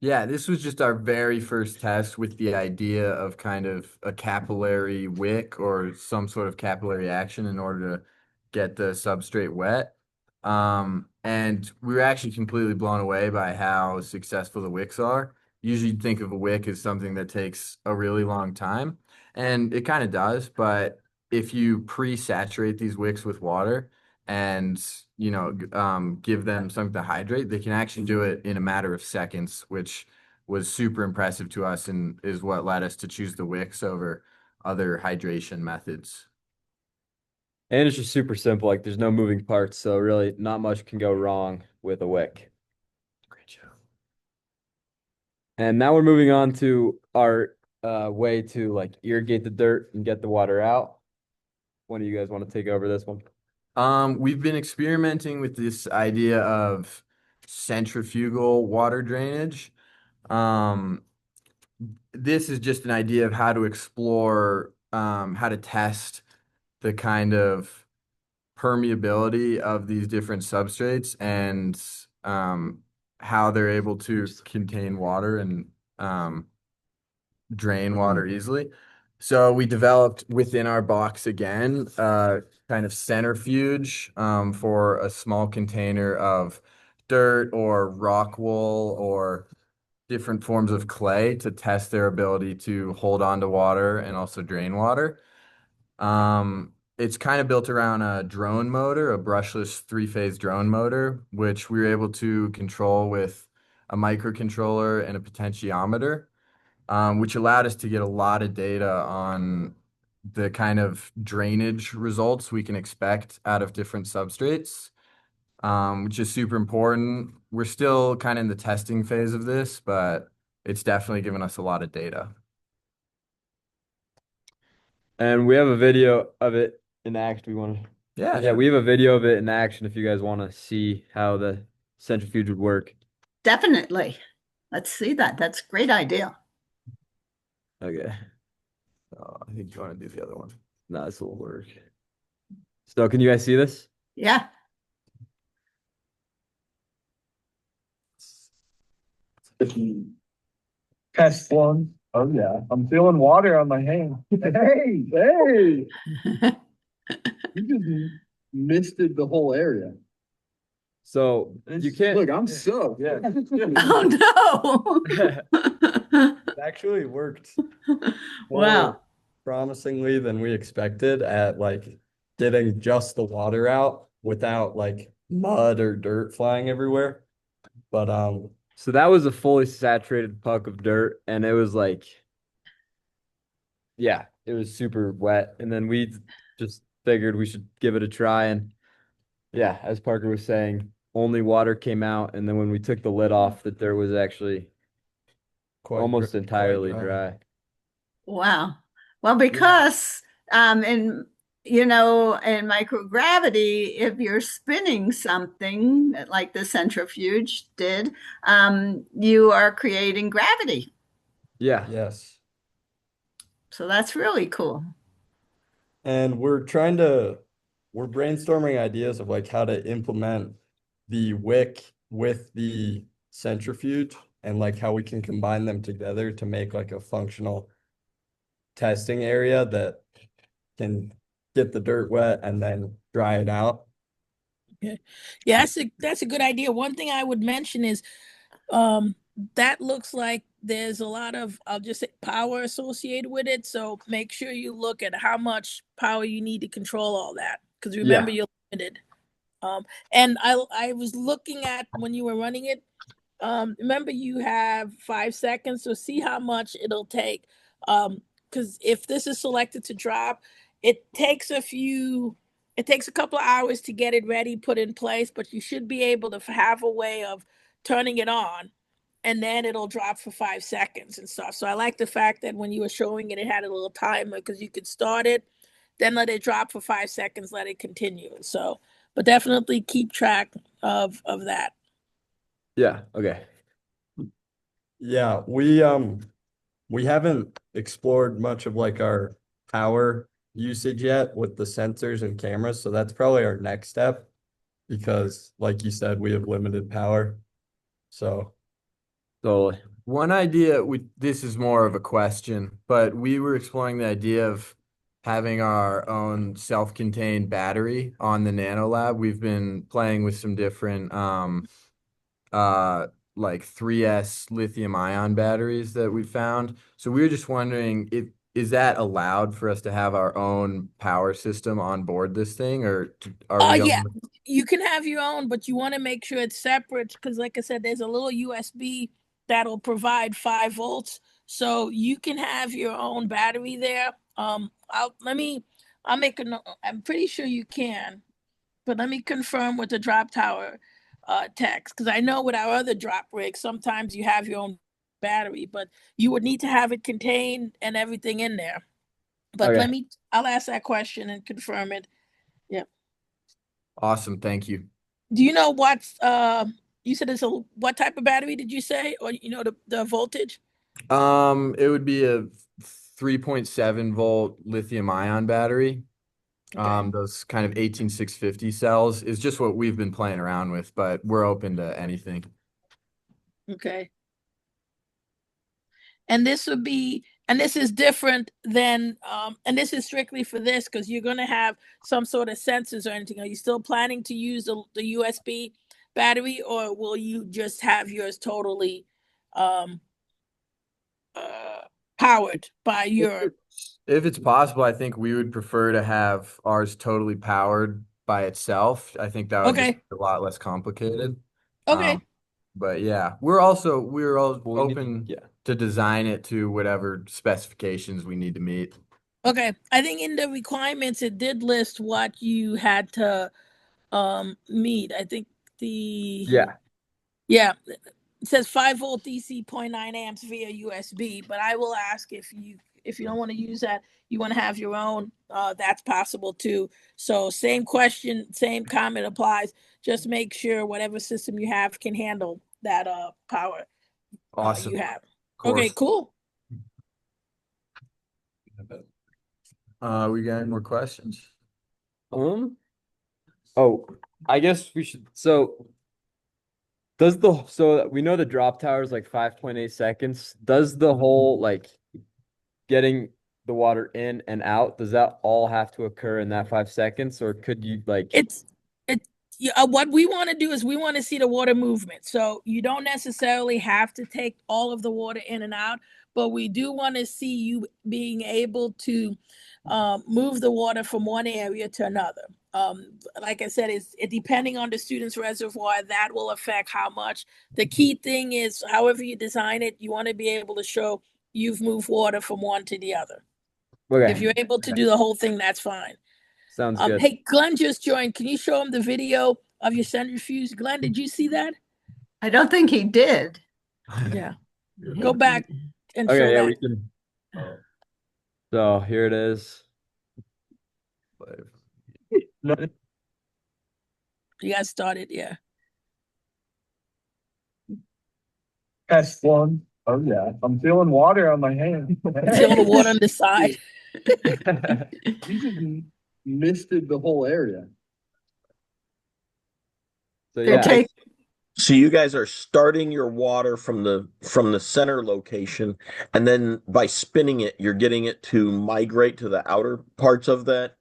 Yeah, this was just our very first test with the idea of kind of a capillary wick or some sort of capillary action in order to get the substrate wet. And we were actually completely blown away by how successful the wicks are. Usually you'd think of a wick as something that takes a really long time, and it kind of does, but if you pre-saturate these wicks with water and give them something to hydrate, they can actually do it in a matter of seconds, which was super impressive to us and is what led us to choose the wicks over other hydration methods. And it's just super simple. Like there's no moving parts, so really not much can go wrong with a wick. Great job. And now we're moving on to our way to like irrigate the dirt and get the water out. One of you guys want to take over this one? We've been experimenting with this idea of centrifugal water drainage. This is just an idea of how to explore, how to test the kind of permeability of these different substrates and how they're able to contain water and drain water easily. So we developed within our box again, kind of centrifuge for a small container of dirt or rock wool or different forms of clay to test their ability to hold on to water and also drain water. It's kind of built around a drone motor, a brushless three-phase drone motor, which we were able to control with a microcontroller and a potentiometer, which allowed us to get a lot of data on the kind of drainage results we can expect out of different substrates. which is super important. We're still kind of in the testing phase of this, but it's definitely given us a lot of data. And we have a video of it in action. Yeah, we have a video of it in action if you guys want to see how the centrifuge would work. Definitely. Let's see that. That's a great idea. Okay. I think you want to do the other one. No, this will work. So can you guys see this? Yeah. Test one. Oh yeah, I'm feeling water on my hand. Hey, hey! You just misted the whole area. So you can't Look, I'm soaked. Yeah. Oh no. It actually worked Wow. more promisingly than we expected at like getting just the water out without like mud or dirt flying everywhere. But so that was a fully saturated puck of dirt, and it was like, yeah, it was super wet. And then we just figured we should give it a try. And yeah, as Parker was saying, only water came out. And then when we took the lid off, that there was actually almost entirely dry. Wow. Well, because in microgravity, if you're spinning something like the centrifuge did, you are creating gravity. Yeah. Yes. So that's really cool. And we're brainstorming ideas of like how to implement the wick with the centrifuge and like how we can combine them together to make like a functional testing area that can get the dirt wet and then dry it out. Okay. Yeah, that's a good idea. One thing I would mention is that looks like there's a lot of, I'll just say, power associated with it. So make sure you look at how much power you need to control all that. Because remember, you're limited. And I was looking at when you were running it. Remember, you have 5 seconds, so see how much it'll take. Because if this is selected to drop, it takes a couple of hours to get it ready, put in place, but you should be able to have a way of turning it on, and then it'll drop for 5 seconds and stuff. So I like the fact that when you were showing it, it had a little timer because you could start it, then let it drop for 5 seconds, let it continue. So, but definitely keep track of that. Yeah. Okay. Yeah, we haven't explored much of like our power usage yet with the sensors and cameras, so that's probably our next step because like you said, we have limited power. So one idea, this is more of a question, but we were exploring the idea of having our own self-contained battery on the Nanolab. We've been playing with some different like 3S lithium ion batteries that we found. So we were just wondering, is that allowed for us to have our own power system on board this thing, or are we? Yeah, you can have your own, but you want to make sure it's separate because, like I said, there's a little USB that'll provide 5 volts, so you can have your own battery there. I'm pretty sure you can, but let me confirm with the drop tower techs because I know with our other drop rigs, sometimes you have your own battery, but you would need to have it contained and everything in there. But I'll ask that question and confirm it. Yeah. Awesome. Thank you. Do you know what you said what type of battery did you say? Or the voltage? It would be a 3.7 volt lithium ion battery. Okay. Those kind of 18650 cells is just what we've been playing around with, but we're open to anything. Okay. And this is different than, and this is strictly for this because you're going to have some sort of sensors or anything. Are you still planning to use the USB battery, or will you just have yours totally powered by your? If it's possible, I think we would prefer to have ours totally powered by itself. I think that would be a lot less complicated. Okay. But yeah, we're all open to design it to whatever specifications we need to meet. Okay. I think in the requirements, it did list what you had to Mead. I think the Yeah. yeah, it says 5-volt DC 0.9 amps via USB, but I will ask if you don't want to use that, you want to have your own, that's possible too. So same question, same comment applies. Just make sure whatever system you have can handle that power Awesome. you have. Of Okay, course. cool. We got any more questions? Oh, I guess we should, so we know the drop tower is like 5.8 seconds. Does the whole like getting the water in and out, does that all have to occur in that 5 seconds, or could you like What we want to do is we want to see the water movement. So you don't necessarily have to take all of the water in and out, but we do want to see you being able to move the water from one area to another. Like I said, it depending on the student's reservoir, that will affect how much. The key thing is, however you design it, you want to be able to show you've moved water from one to the other. Okay. If you're able to do the whole thing, that's fine. Sounds good. Hey, Glenn just joined. Can you show him the video of your centrifuge? Glenn, did you see that? I don't think he did. Yeah. Go back and show Okay, yeah, that. we can. So here it is. You guys started, yeah. Test one. Oh yeah, I'm feeling water on my hand. Feel the water on the side. You just misted the whole area. So yeah. So you guys are starting your water from the center location, and then by spinning it, you're getting it to migrate to the outer parts of that.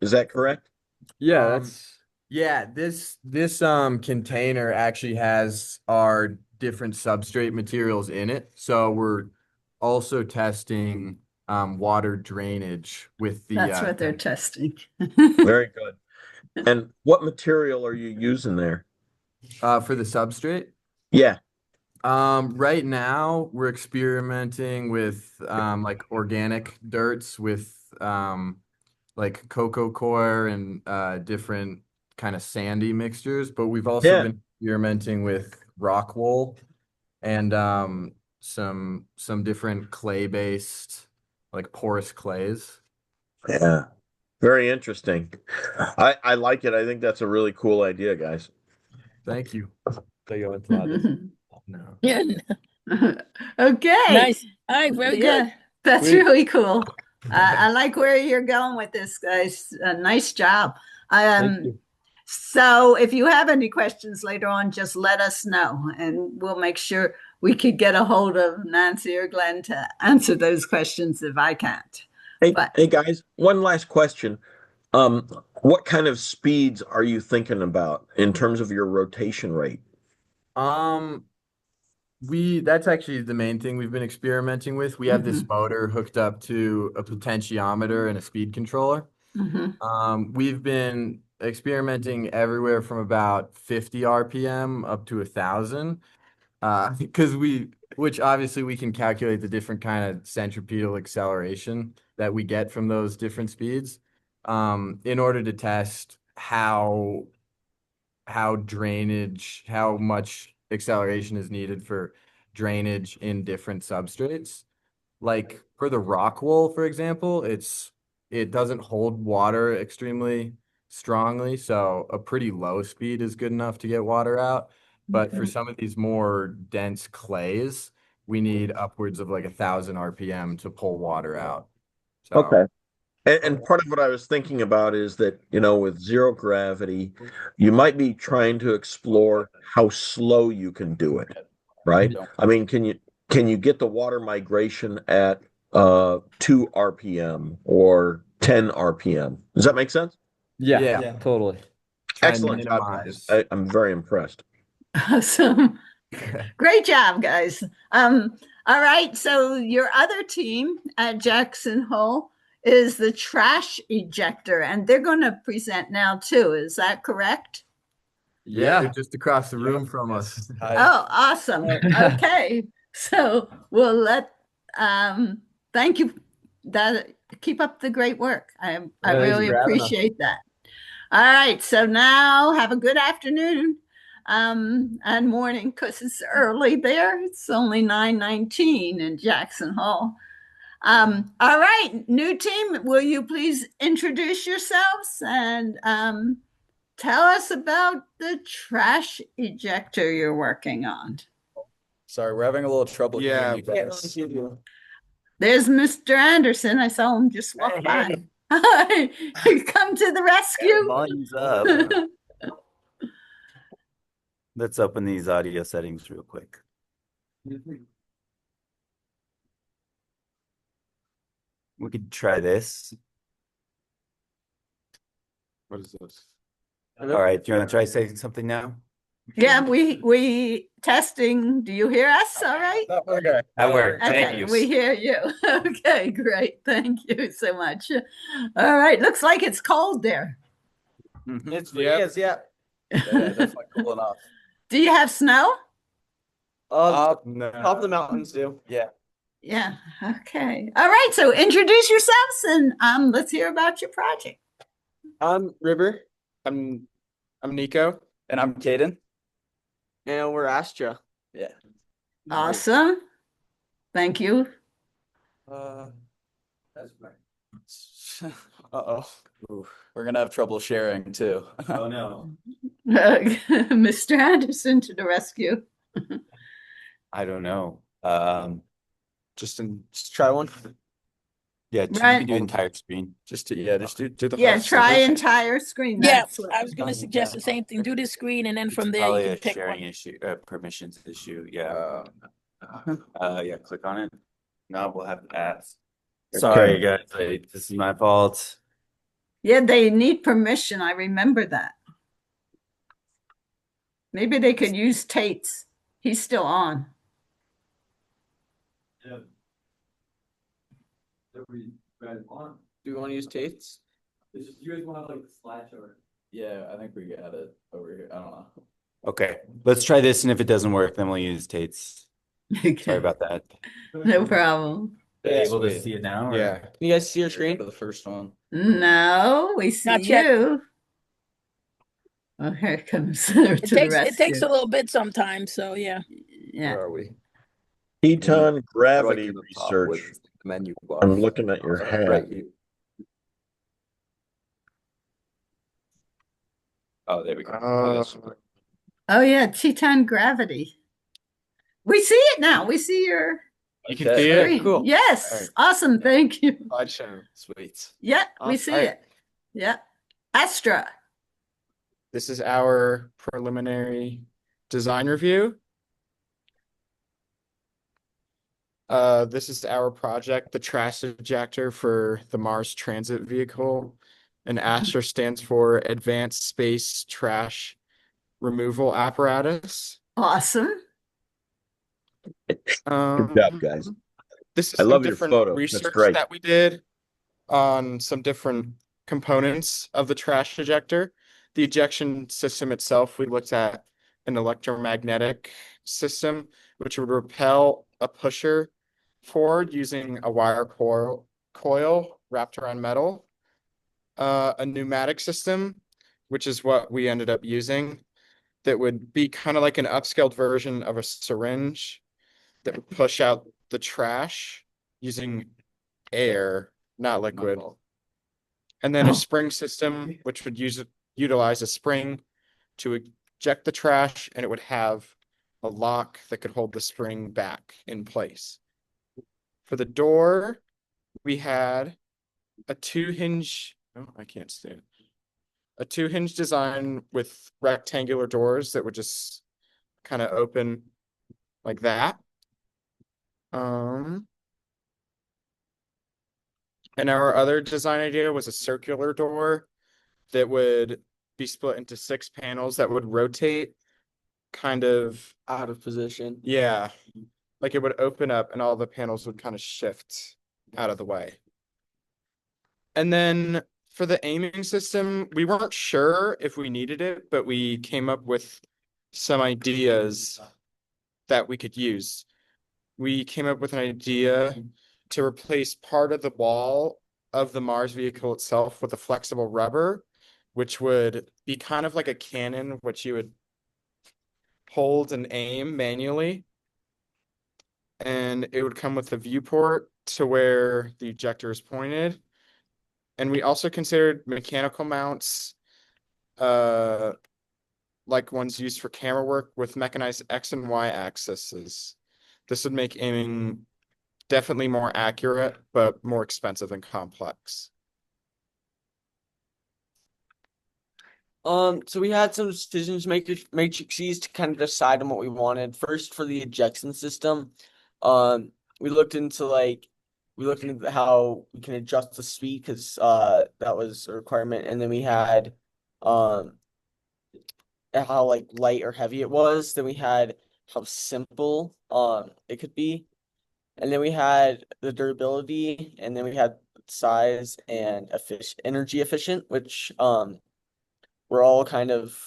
Is that correct? Yeah, this container actually has our different substrate materials in it. So we're also testing water drainage with the That's what they're testing. Very good. And what material are you using there? For the substrate? Yeah. Right now we're experimenting with like organic dirts with like cocoa coir and different kind of sandy mixtures, but we've also been experimenting with rock wool and some different clay-based like porous clays. Yeah. Very interesting. I like it. I think that's a really cool idea, guys. Thank you. They go into that. No. Yeah. Okay. Nice. All right, very good. That's really cool. I like where you're going with this, guys. Nice job. So if you have any questions later on, just let us know, and we'll make sure we could get a hold of Nancy or Glenn to answer those questions if I can't. Hey guys, one last question. What kind of speeds are you thinking about in terms of your rotation rate? That's actually the main thing we've been experimenting with. We have this motor hooked up to a potentiometer and a speed controller. We've been experimenting everywhere from about 50 RPM up to 1,000. Because which obviously we can calculate the different kind of centripetal acceleration that we get from those different speeds, in order to test how much acceleration is needed for drainage in different substrates. Like for the rock wool, for example, it doesn't hold water extremely strongly, so a pretty low speed is good enough to get water out. But for some of these more dense clays, we need upwards of like 1,000 RPM to pull water out. So, okay. And part of what I was thinking about is that, with zero gravity, you might be trying to explore how slow you can do it, right? I mean, can you get the water migration at 2 RPM or 10 RPM? Does that make sense? Yeah, totally. Excellent job, guys. I'm very impressed. Awesome. Great job, guys. All right. So your other team at Jackson Hole is the Trash Ejector, and they're going to present now too. Is that correct? Yeah, they're just across the room from us. Oh, awesome. Okay. So we'll thank you. Keep up the great work. I really appreciate that. All right, so now have a good afternoon and morning because it's early there. It's only 9:19 in Jackson Hole. All right, new team, will you please introduce yourselves and tell us about the trash ejector you're working on? Sorry, we're having a little trouble hearing you Yeah, guys. there's Mr. Anderson. I saw him just walk by. Come to the rescue. Volume's up. Let's open these audio settings real quick. We could try this. What is this? All right, do you want to try saying something now? Yeah, we testing. Do you hear us? All right. Okay. That worked. Okay, Thank you. we hear you. Okay, great. Thank you so much. All right, looks like it's cold there. It's yeah. Yeah, definitely cooling off. Do you have snow? No. Top of the mountains do. Yeah. Yeah. Okay. All right. So introduce yourselves and let's hear about your project. I'm River. I'm Nico. And I'm Caden. And we're Astra. Yeah. Awesome. Thank you. That's right. Uh-oh. We're gonna have trouble sharing too. Oh no. Mr. Anderson to the rescue. I don't know. Just try one. Yeah, you Right. can do entire screen. Just do the Yeah, whole try solution. entire screen. Yeah, That's what I was gonna suggest the same thing. Do the screen, and then from there Probably you a can pick sharing one. issue, permissions issue. Yeah. Yeah, click on it. No, we'll have to ask. Sorry, guys. This is my fault. Yeah, they need permission. I remember that. Maybe they could use Tate's. He's still on. Yeah. Do we want to use Tate's? You guys want to like slash over? Yeah, I think we got it over here. I don't know. Okay, let's try this, and if it doesn't work, then we'll use Tate's. Sorry about that. No problem. Are you able to see it now? Or? Yeah. Can you guys see your screen? The first one. No, we see Not yet. you. Oh, here it comes to the It takes rescue. a little bit sometimes. So yeah. Yeah. Where are we? Heat-on gravity Right to the top research. with the menu bar. I'm looking at your hat. Right here. Oh, there we go. Oh yeah, Teton gravity. We see it now. We see your You can see it. screen. Cool. Yes. All right. Awesome. Thank you. Slideshow. Sweet. Yeah, we Awesome. see All right. it. Yeah. Astra. This is our preliminary design review. This is our project, the Trash Ejector for the Mars Transit Vehicle. And ASTRA stands for Advanced Space Trash Removal Apparatus. Awesome. Good job, guys. This is I some love your different photo. That's research great. that we did on some different components of the trash ejector. The ejection system itself, we looked at an electromagnetic system, which would repel a pusher forward using a wire coil wrapped around metal. A pneumatic system, which is what we ended up using, that would be kind of like an upscaled version of a syringe that would push out the trash using air, not liquid. And then a spring system, which would utilize a spring to eject the trash, and it would have a lock that could hold the spring back in place. For the door, we had a I can't see it. A 2-hinge design with rectangular doors that would just kind of open like that. And our other design idea was a circular door that would be split into 6 panels that would rotate kind of out of position. Yeah. Like it would open up and all the panels would kind of shift out of the way. And then for the aiming system, we weren't sure if we needed it, but we came up with some ideas that we could use. We came up with an idea to replace part of the wall of the Mars vehicle itself with a flexible rubber, which would be kind of like a cannon, which you would hold and aim manually. And it would come with a viewport to where the ejector is pointed. And we also considered mechanical mounts, like ones used for camera work with mechanized X and Y axes. This would make aiming definitely more accurate, but more expensive and complex. So we had some decisions matrices to kind of decide on what we wanted. First, for the ejection system, we looked into how we can adjust the speed because that was a requirement, and then we had how like light or heavy it was. Then we had how simple it could be, and then we had the durability, and then we had size and energy efficient, which were all kind of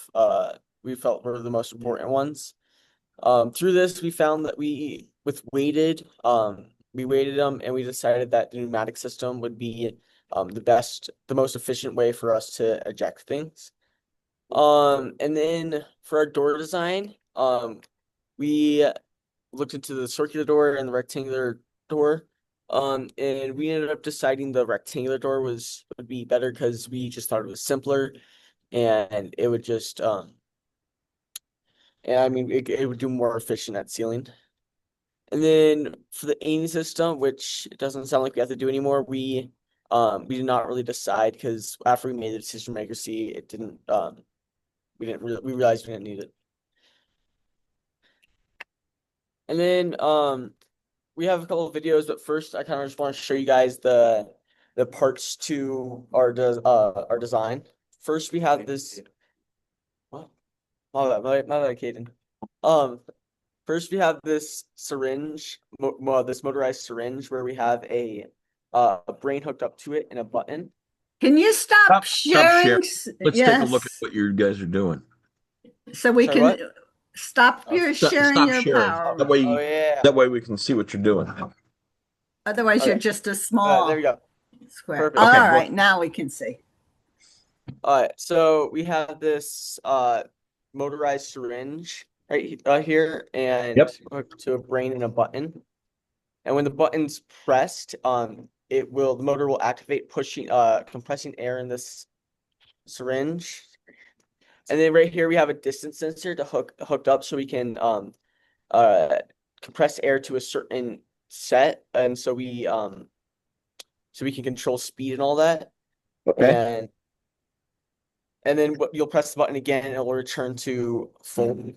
we felt were the most important ones. Through this, we found that we weighted them, and we decided that the pneumatic system would be the most efficient way for us to eject things. And then for our door design, we looked into the circular door and the rectangular door. And we ended up deciding the rectangular door would be better because we just thought it was simpler, and it would just and I mean it would do more efficient at sealing. And then for the aiming system, which it doesn't sound like we have to do anymore, we did not really decide because after we made the decision maker see it didn't we realized we didn't need it. And then we have a couple of videos, but first I kind of just want to show you guys the parts to our design. First we have this. What? My bad, Caden. First we have this syringe, this motorized syringe where we have a brain hooked up to it and a button. Can you stop sharing? Let's take a look at what you guys are doing. So we Sorry, can what? stop your sharing your sharing. power. That way we can see what you're doing. Otherwise, you're just a small there we go. square. Perfect. All Okay, right, now we can see. All right, so we have this motorized syringe right here, and hooked to a brain and a button. And when the button's pressed, the motor will activate, compressing air in this syringe. And then right here we have a distance sensor to hooked up so we can compress air to a certain set, and so we can control speed and all that. Okay. And then you'll press the button again and it will return to full.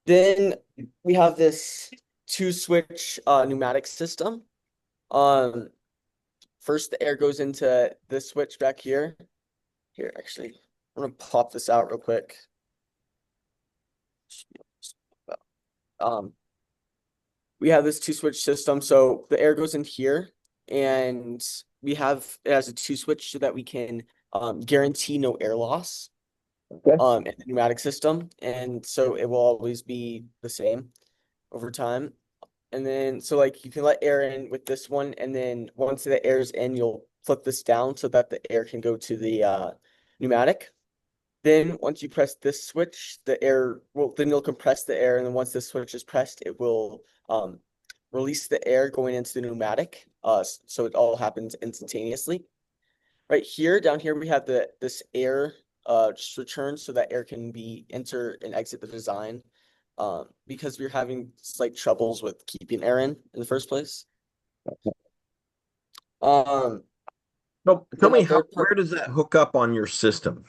Then we have this 2-switch pneumatic system. First the air goes into this switch back here. Here, actually, I'm gonna pop this out real quick. We have this 2-switch system, so the air goes in here, and it has a 2-switch so that we can guarantee no air loss in the pneumatic system, and so it will always be the same over time. And then so like you can let air in with this one, and then once the air's in, you'll flip this down so that the air can go to the pneumatic. Then once you press this switch, then you'll compress the air, and then once this switch is pressed, it will release the air going into the pneumatic. So it all happens instantaneously. Right here, down here, we have this air just return so that air can enter and exit the design. Because we're having slight troubles with keeping air in the first place. Tell me where does that hook up on your system?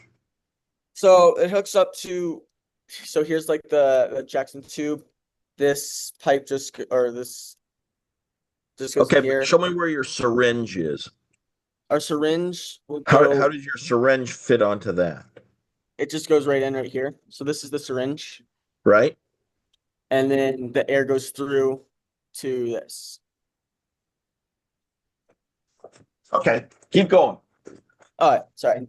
So it hooks up to, so here's like the Jackson tube. This pipe just goes Okay, here. show me where your syringe is. Our syringe will How go, does your syringe fit onto that? it just goes right in right here. So this is the syringe. Right? And then the air goes through to this. Okay, keep going. All right, sorry.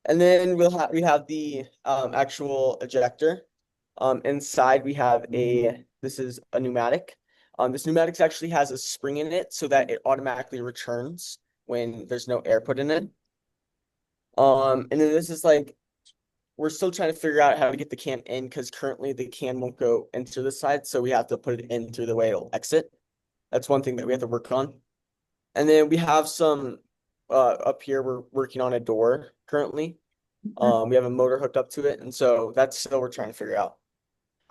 And then we have the actual ejector. Inside we have this is a pneumatic. This pneumatic actually has a spring in it so that it automatically returns when there's no air put in it. And then this is like, we're still trying to figure out how to get the can in because currently the can won't go into the side, so we have to put it in through the way it'll exit. That's one thing that we have to work on. And then we have some up here, we're working on a door currently. We have a motor hooked up to it, and so that's still we're trying to figure out.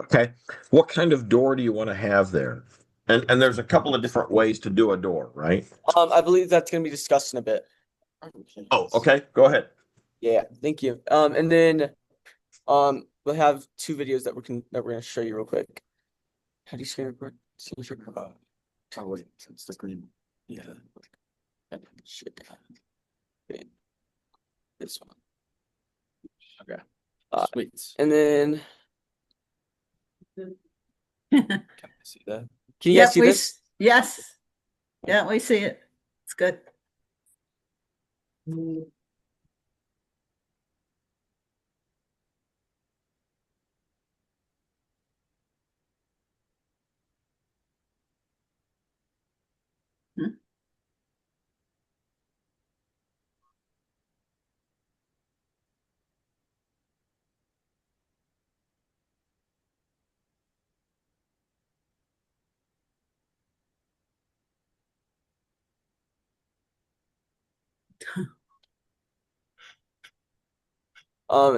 Okay. What kind of door do you want to have there? And there's a couple of different ways to do a door, right? I believe that's gonna be discussed in a bit. Oh, okay. Go ahead. Yeah, thank you. And then we'll have two videos that we're gonna show you real quick. How do you screen record? Oh wait, it's the green. Yeah. Shit. Okay. This one. Okay. Sweet. And then can I see that? Can you guys see this? Yes. Yeah, we see it. It's good.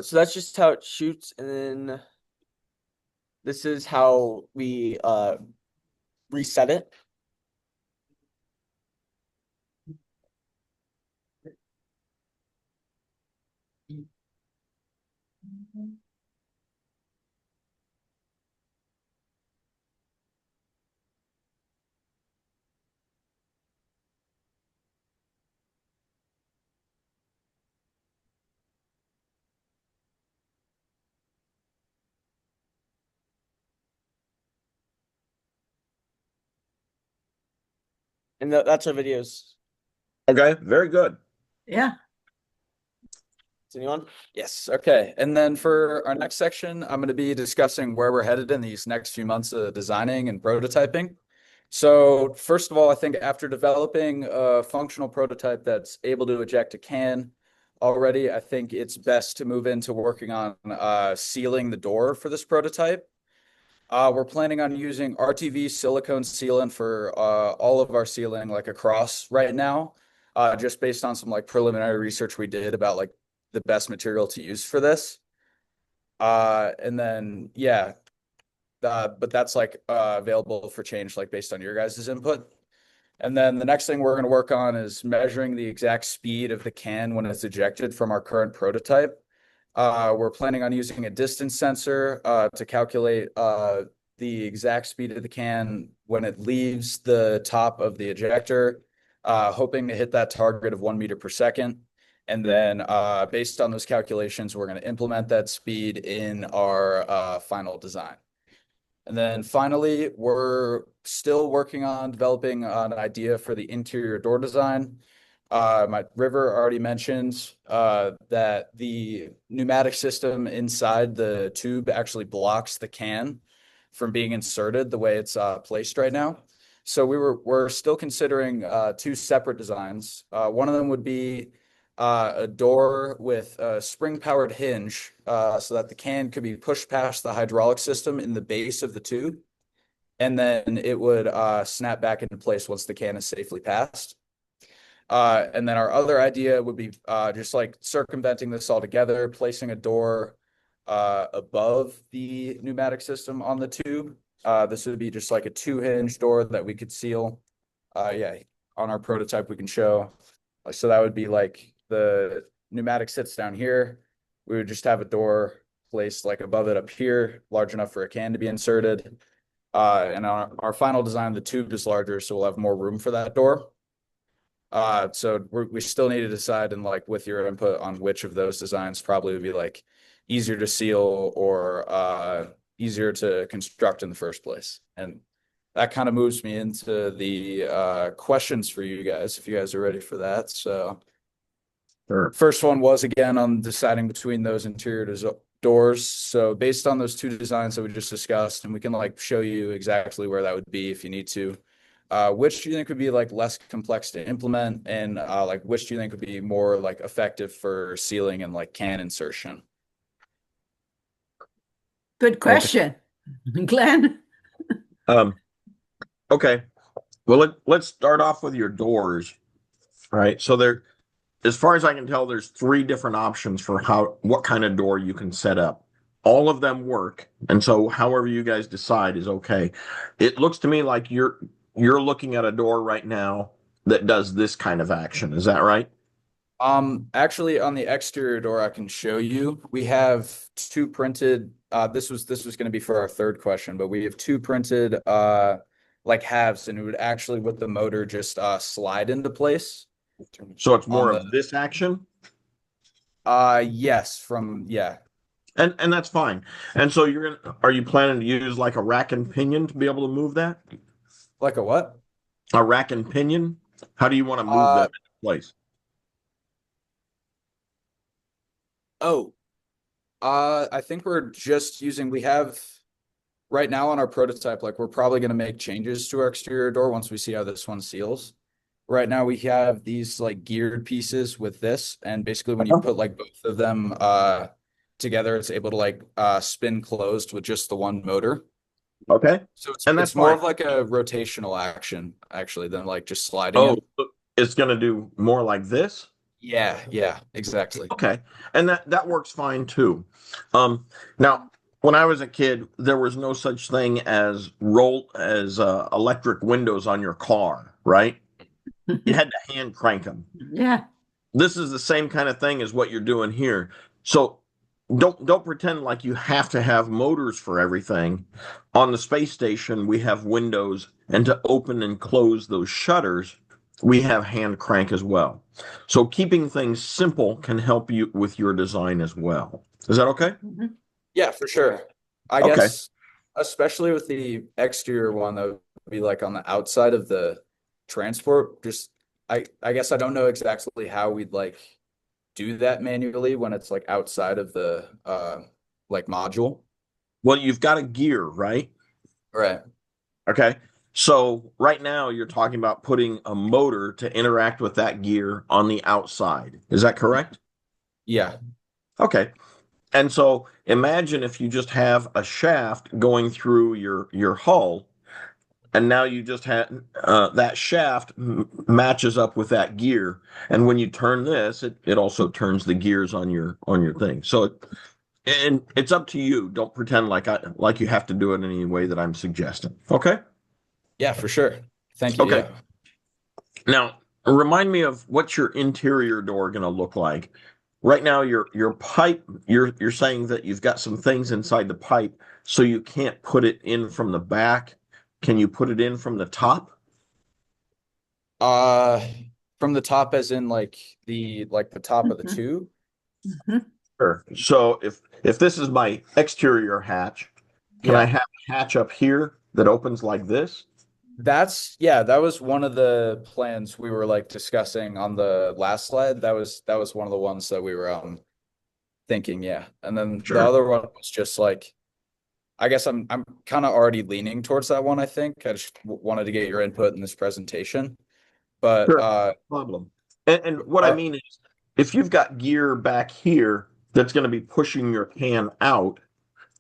So that's just how it shoots, and then this is how we reset it. And that's our videos. Okay, very good. Yeah. Is anyone? Yes, okay. And then for our next section, I'm going to be discussing where we're headed in these next few months of designing and prototyping. So first of all, I think after developing a functional prototype that's able to eject a can already, I think it's best to move into working on sealing the door for this prototype. We're planning on using RTV silicone sealant for all of our sealing, like across right now, just based on some like preliminary research we did about like the best material to use for this. And then, yeah, but that's like available for change, like based on your guys' input. And then the next thing we're going to work on is measuring the exact speed of the can when it's ejected from our current prototype. We're planning on using a distance sensor to calculate the exact speed of the can when it leaves the top of the ejector, hoping to hit that target of 1 meter per second. And then based on those calculations, we're going to implement that speed in our final design. And then finally, we're still working on developing an idea for the interior door design. My River already mentioned that the pneumatic system inside the tube actually blocks the can from being inserted the way it's placed right now. So we're still considering two separate designs. One of them would be a door with a spring-powered hinge so that the can could be pushed past the hydraulic system in the base of the tube, and then it would snap back into place once the can is safely passed. And then our other idea would be just like circumventing this altogether, placing a door above the pneumatic system on the tube. This would be just like a 2-hinge door that we could seal. Yeah, on our prototype we can show. So that would be like the pneumatic sits down here. We would just have a door placed like above it up here, large enough for a can to be inserted. And our final design, the tube is larger, so we'll have more room for that door. So we still need to decide, and like with your input on which of those designs probably would be like easier to seal or easier to construct in the first place. And that kind of moves me into the questions for you guys, if you guys are ready for that. So sure. First one was again on deciding between those interior doors. So based on those two designs that we just discussed, and we can like show you exactly where that would be if you need to. which do you think would be like less complex to implement, and like which do you think would be more like effective for sealing and like can insertion? Good question, Glenn. Okay. Well, let's start off with your doors, right? So there, as far as I can tell, there's 3 different options for what kind of door you can set up. All of them work, and so however you guys decide is okay. It looks to me like you're looking at a door right now that does this kind of action. Is that right? Actually, on the exterior door, I can show you. We have 2 printed. This was going to be for our 3rd question, but we have 2 printed like halves, and it would actually with the motor just slide into place. So it's more of this action? Yes, yeah. And that's fine. And so are you planning to use like a rack and pinion to be able to move that? Like a what? A rack and pinion? How do you want to move that into place? I think we're just using, we have right now on our prototype, like we're probably going to make changes to our exterior door once we see how this one seals. Right now we have these like geared pieces with this, and basically when you put like both of them together, it's able to like spin closed with just the one motor. Okay. So that's more fine. of like a rotational action actually than like just sliding it. It's going to do more like this? Yeah, exactly. Okay. And that works fine too. Now, when I was a kid, there was no such thing as electric windows on your car, right? You had to hand crank them. Yeah. This is the same kind of thing as what you're doing here. So don't pretend like you have to have motors for everything. On the space station, we have windows, and to open and close those shutters, we have hand crank as well. So keeping things simple can help you with your design as well. Is that okay? Mm-hmm. Yeah, for sure. I Okay. guess, especially with the exterior one, that would be like on the outside of the transport. Just, I guess I don't know exactly how we'd like do that manually when it's like outside of the like module. Well, you've got a gear, right? Right. Okay. So right now you're talking about putting a motor to interact with that gear on the outside. Is that correct? Yeah. Okay. And so imagine if you just have a shaft going through your hull, and now you just have that shaft matches up with that gear, and when you turn this, it also turns the gears on your thing. So it's up to you. Don't pretend like you have to do it in any way that I'm suggesting. Okay? Yeah, for sure. Thank you. Okay. Yeah. Now, remind me of what's your interior door going to look like. Right now, your pipe, you're saying that you've got some things inside the pipe, so you can't put it in from the back. Can you put it in from the top? From the top, as in like the top of the tube. Mm-hmm. Sure. So if this is my exterior hatch, can I have a hatch up here that opens like this? That was one of the plans we were like discussing on the last slide. That was one of the ones that we were thinking, yeah. And then Sure. the other one was just like, I guess I'm kind of already leaning towards that one, I think. I just wanted to get your input in this presentation. But Sure. No problem. And what I mean is, if you've got gear back here that's going to be pushing your can out,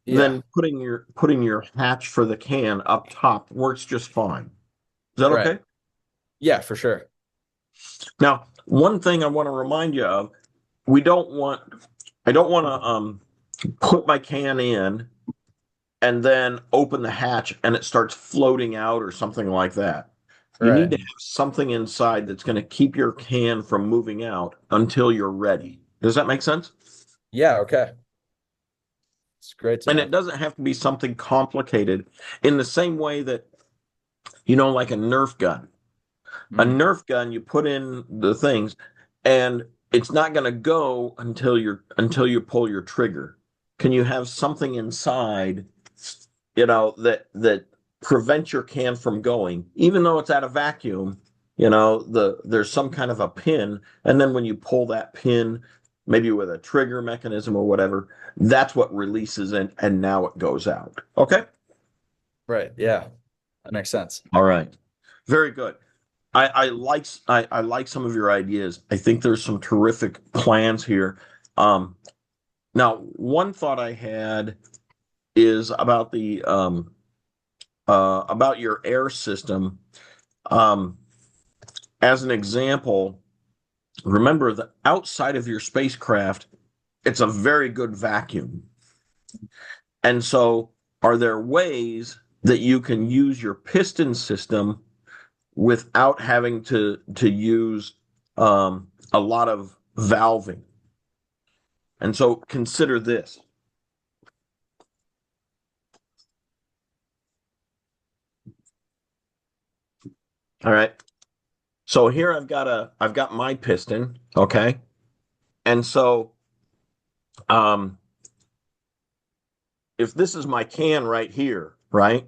then putting your hatch for the can up top works just fine. Is that okay? Yeah, for sure. Now, one thing I want to remind you of, I don't want to put my can in and then open the hatch and it starts floating out or something like that. You need to have something inside that's going to keep your can from moving out until you're ready. Does that make sense? Yeah, okay. It's great to And know. it doesn't have to be something complicated in the same way that, like a Nerf gun. A Nerf gun, you put in the things and it's not going to go until you pull your trigger. Can you have something inside, that prevents your can from going, even though it's at a vacuum? There's some kind of a pin, and then when you pull that pin, maybe with a trigger mechanism or whatever, that's what releases it, and now it goes out. Okay? Right. Yeah. That makes sense. All right. Very good. I like some of your ideas. I think there's some terrific plans here. Now one thought I had is about the about your air system. As an example, remember that outside of your spacecraft, it's a very good vacuum. And so are there ways that you can use your piston system without having to use a lot of valving? And so consider this. All right. So here I've got my piston, okay? And so if this is my can right here, right?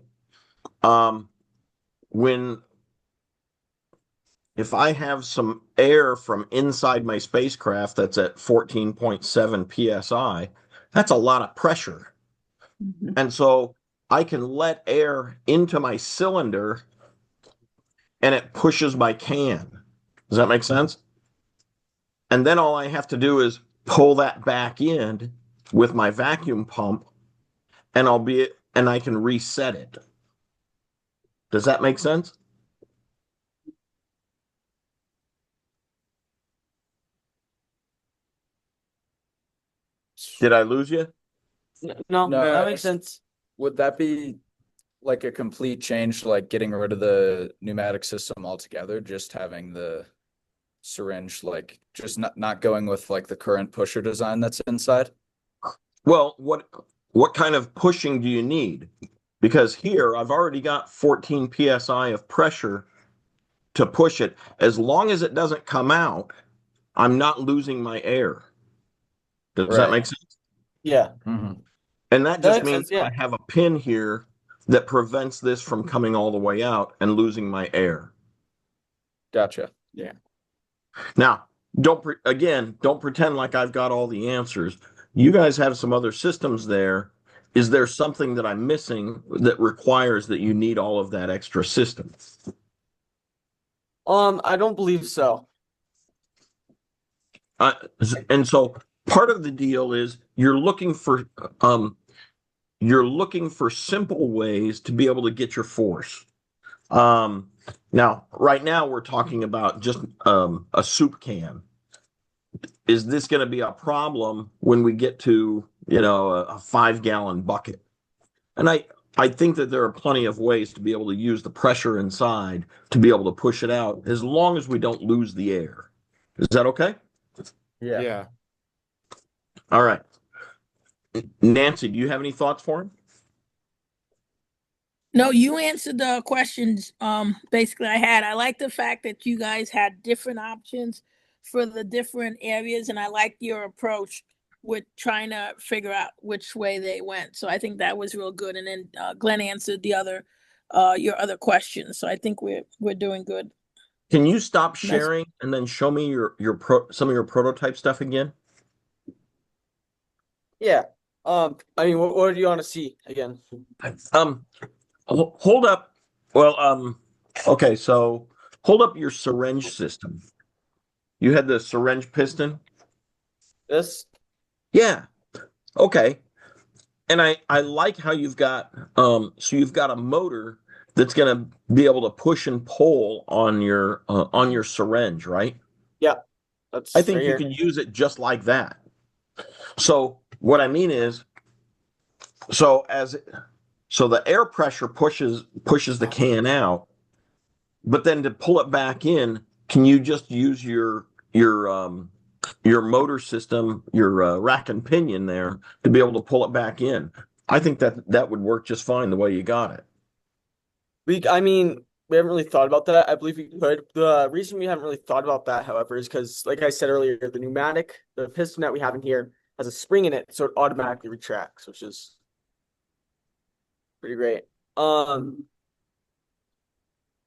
If I have some air from inside my spacecraft that's at 14.7 psi, that's a lot of pressure. And so I can let air into my cylinder and it pushes my can. Does that make sense? And then all I have to do is pull that back in with my vacuum pump and I can reset it. Does that make sense? Did I lose you? No, that makes it's- sense. Would that be like a complete change, like getting rid of the pneumatic system altogether, just having the syringe, like just not going with like the current pusher design that's inside? Well, what kind of pushing do you need? Because here I've already got 14 psi of pressure to push it. As long as it doesn't come out, I'm not losing my air. Does that make sense? Yeah. And that just makes means sense, yeah. I have a pin here that prevents this from coming all the way out and losing my air. Gotcha. Yeah. Now, don't pretend like I've got all the answers. You guys have some other systems there. Is there something that I'm missing that requires that you need all of that extra system? I don't believe so. And so part of the deal is you're looking for simple ways to be able to get your force. Now, right now we're talking about just a soup can. Is this going to be a problem when we get to, a 5-gallon bucket? And I think that there are plenty of ways to be able to use the pressure inside to be able to push it out as long as we don't lose the air. Is that okay? Yeah. All right. Nancy, do you have any thoughts for him? No, you answered the questions basically I had. I like the fact that you guys had different options for the different areas, and I like your approach with trying to figure out which way they went. So I think that was real good. And then Glenn answered your other questions. So I think we're doing good. Can you stop sharing and then show me some of your prototype stuff again? Yeah. I mean, what do you want to see again? Hold up. Well, okay, so hold up your syringe system. You had the syringe piston? This? Yeah. Okay. And I like how you've got so you've got a motor that's going to be able to push and pull on your syringe, right? Yeah. That's I think right you here. can use it just like that. So what I mean is, so the air pressure pushes the can out, but then to pull it back in, can you just use your motor system, your rack and pinion there to be able to pull it back in? I think that would work just fine the way you got it. I mean, we haven't really thought about that. I believe we could. The reason we haven't really thought about that, however, is because, like I said earlier, the piston that we have in here has a spring in it, so it automatically retracts, which is pretty great.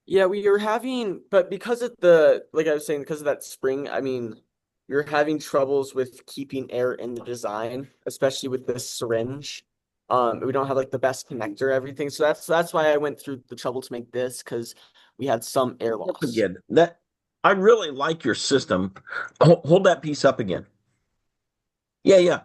Yeah, we were having, but because of like I was saying, because of that spring, I mean, we were having troubles with keeping air in the design, especially with this syringe. We don't have like the best connector, everything. So that's why I went through the trouble to make this, because we had some air loss. Again, I really like your system. Hold that piece up again. Yeah.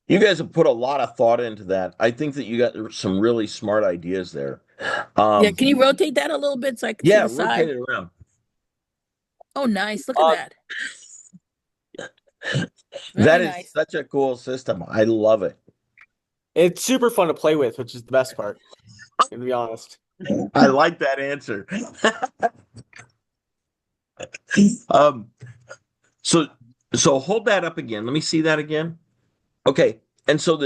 You guys have put a lot of thought into that. I think that you got some really smart ideas there. Yeah, can you rotate that a little bit so I can see the side? Rotate it around. Oh, nice. Look at that. That is nice. such a cool system. I love it. It's super fun to play with, which is the best part, to be honest. I like that answer. So hold that up again. Let me see that again. Okay. And so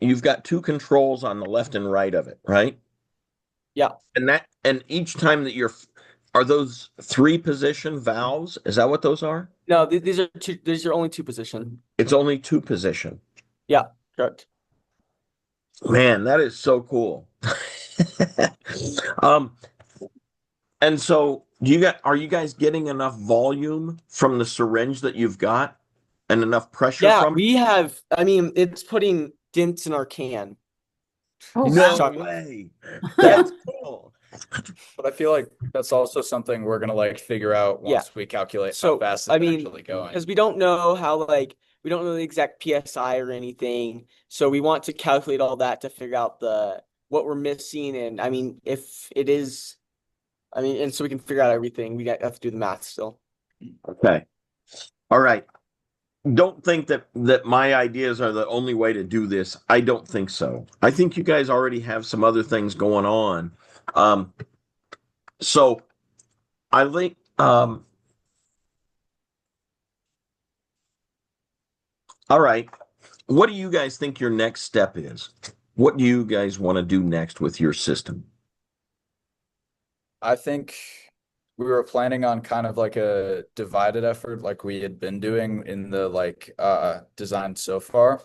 you've got two controls on the left and right of it, right? Yeah. And each time that are those 3 position valves? Is that what those are? No, these are only 2 position. It's only 2 position. Yeah, correct. Man, that is so cool. And so are you guys getting enough volume from the syringe that you've got and enough pressure from it? We have, I mean, it's putting dents in our can. Oh, no way. That's cool. But I feel like that's also something we're gonna like figure out once we calculate how fast it's actually going. Because we don't know we don't know the exact PSI or anything. So we want to calculate all that to figure out what we're missing. And I mean, if it is, and so we can figure out everything, we have to do the math still. Okay. All right. Don't think that my ideas are the only way to do this. I don't think so. I think you guys already have some other things going on. So I think, all right. What do you guys think your next step is? What do you guys want to do next with your system? I think we were planning on kind of like a divided effort like we had been doing in the design so far.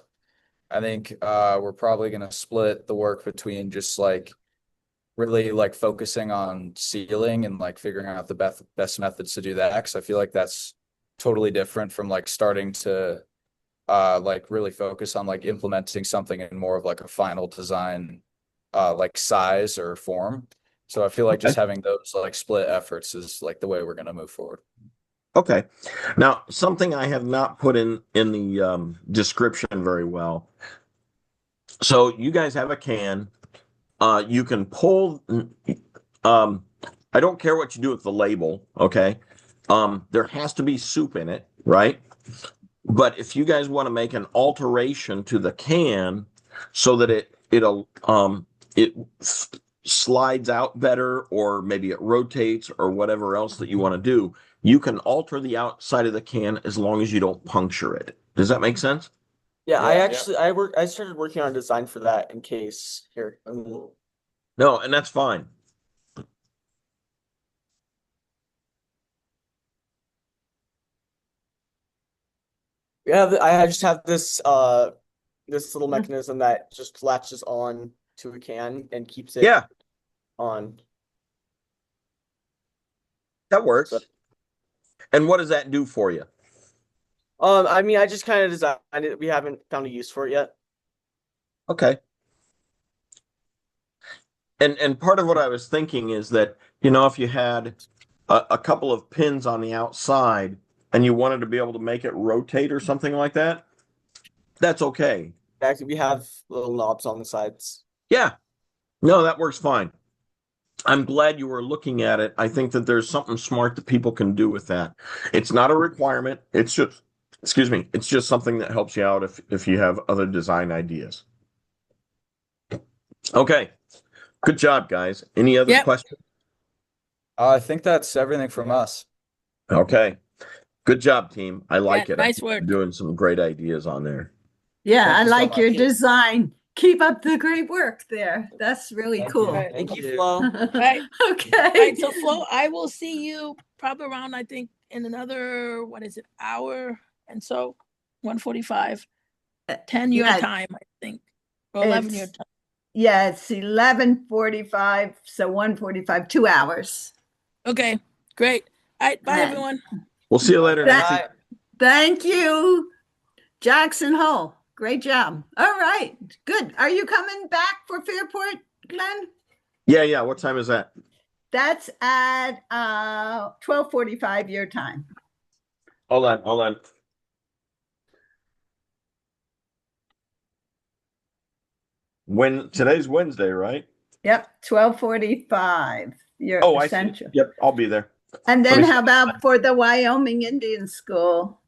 I think we're probably going to split the work between just really focusing on sealing and figuring out the best methods to do that. Because I feel like that's totally different from starting to really focus on implementing something in more of a final design size or form. So I feel like just having those split efforts is the way we're going to move forward. Okay. Now, something I have not put in the description very well. So you guys have a can. You can pull. I don't care what you do with the label. Okay. There has to be soup in it, right? But if you guys want to make an alteration to the can so that it slides out better, or maybe it rotates, or whatever else that you want to do, you can alter the outside of the can as long as you don't puncture it. Does that make sense? Yeah, I started working on a design for that in case here. No, and that's fine. Yeah, I just have this little mechanism that just latches on to a can and keeps it on. That works. And what does that do for you? I just kind of designed it. We haven't found a use for it yet. Okay. And part of what I was thinking is that, if you had a couple of pins on the outside and you wanted to be able to make it rotate or something like that, that's okay. Actually, we have little knobs on the sides. Yeah. No, that works fine. I'm glad you were looking at it. I think that there's something smart that people can do with that. It's not a requirement. It's just, it's just something that helps you out if you have other design ideas. Okay. Good job, guys. Any other questions? I think that's everything from us. Okay. Good job, team. I like it. Nice work. You're doing some great ideas on there. Yeah, I like your design. Keep up the great work there. That's really cool. Thank you, Flo. Right. Okay. All right, so Flo, I will see you probably around, I think, in another, hour and so, 1:45, 10 your time, I think, or 11 your time. Yeah, it's 11:45, so 1:45, 2 hours. Okay, great. All right, bye, everyone. We'll see you later, Nancy. Thank you, Jackson Hole. Great job. All right, good. Are you coming back for Fairport, Glenn? Yeah. What time is that? That's at 12:45 your time. Hold on. Today's Wednesday, right? Yep, 12:45. Your Oh, I see. Central. Yep, I'll be there. And then Let me- how about for the Wyoming Indian School?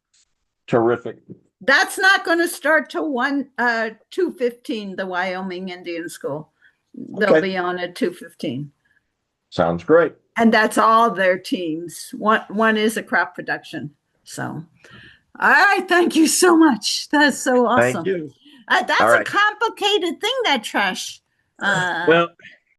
Terrific. That's not going to start till 2:15, the Wyoming Indian School. They'll Okay. be on at 2:15. Sounds great. And that's all their teams. One is a crop production. So, all right, thank you so much. That's so awesome. Thank you. That's All a right. complicated thing, that trash. Well,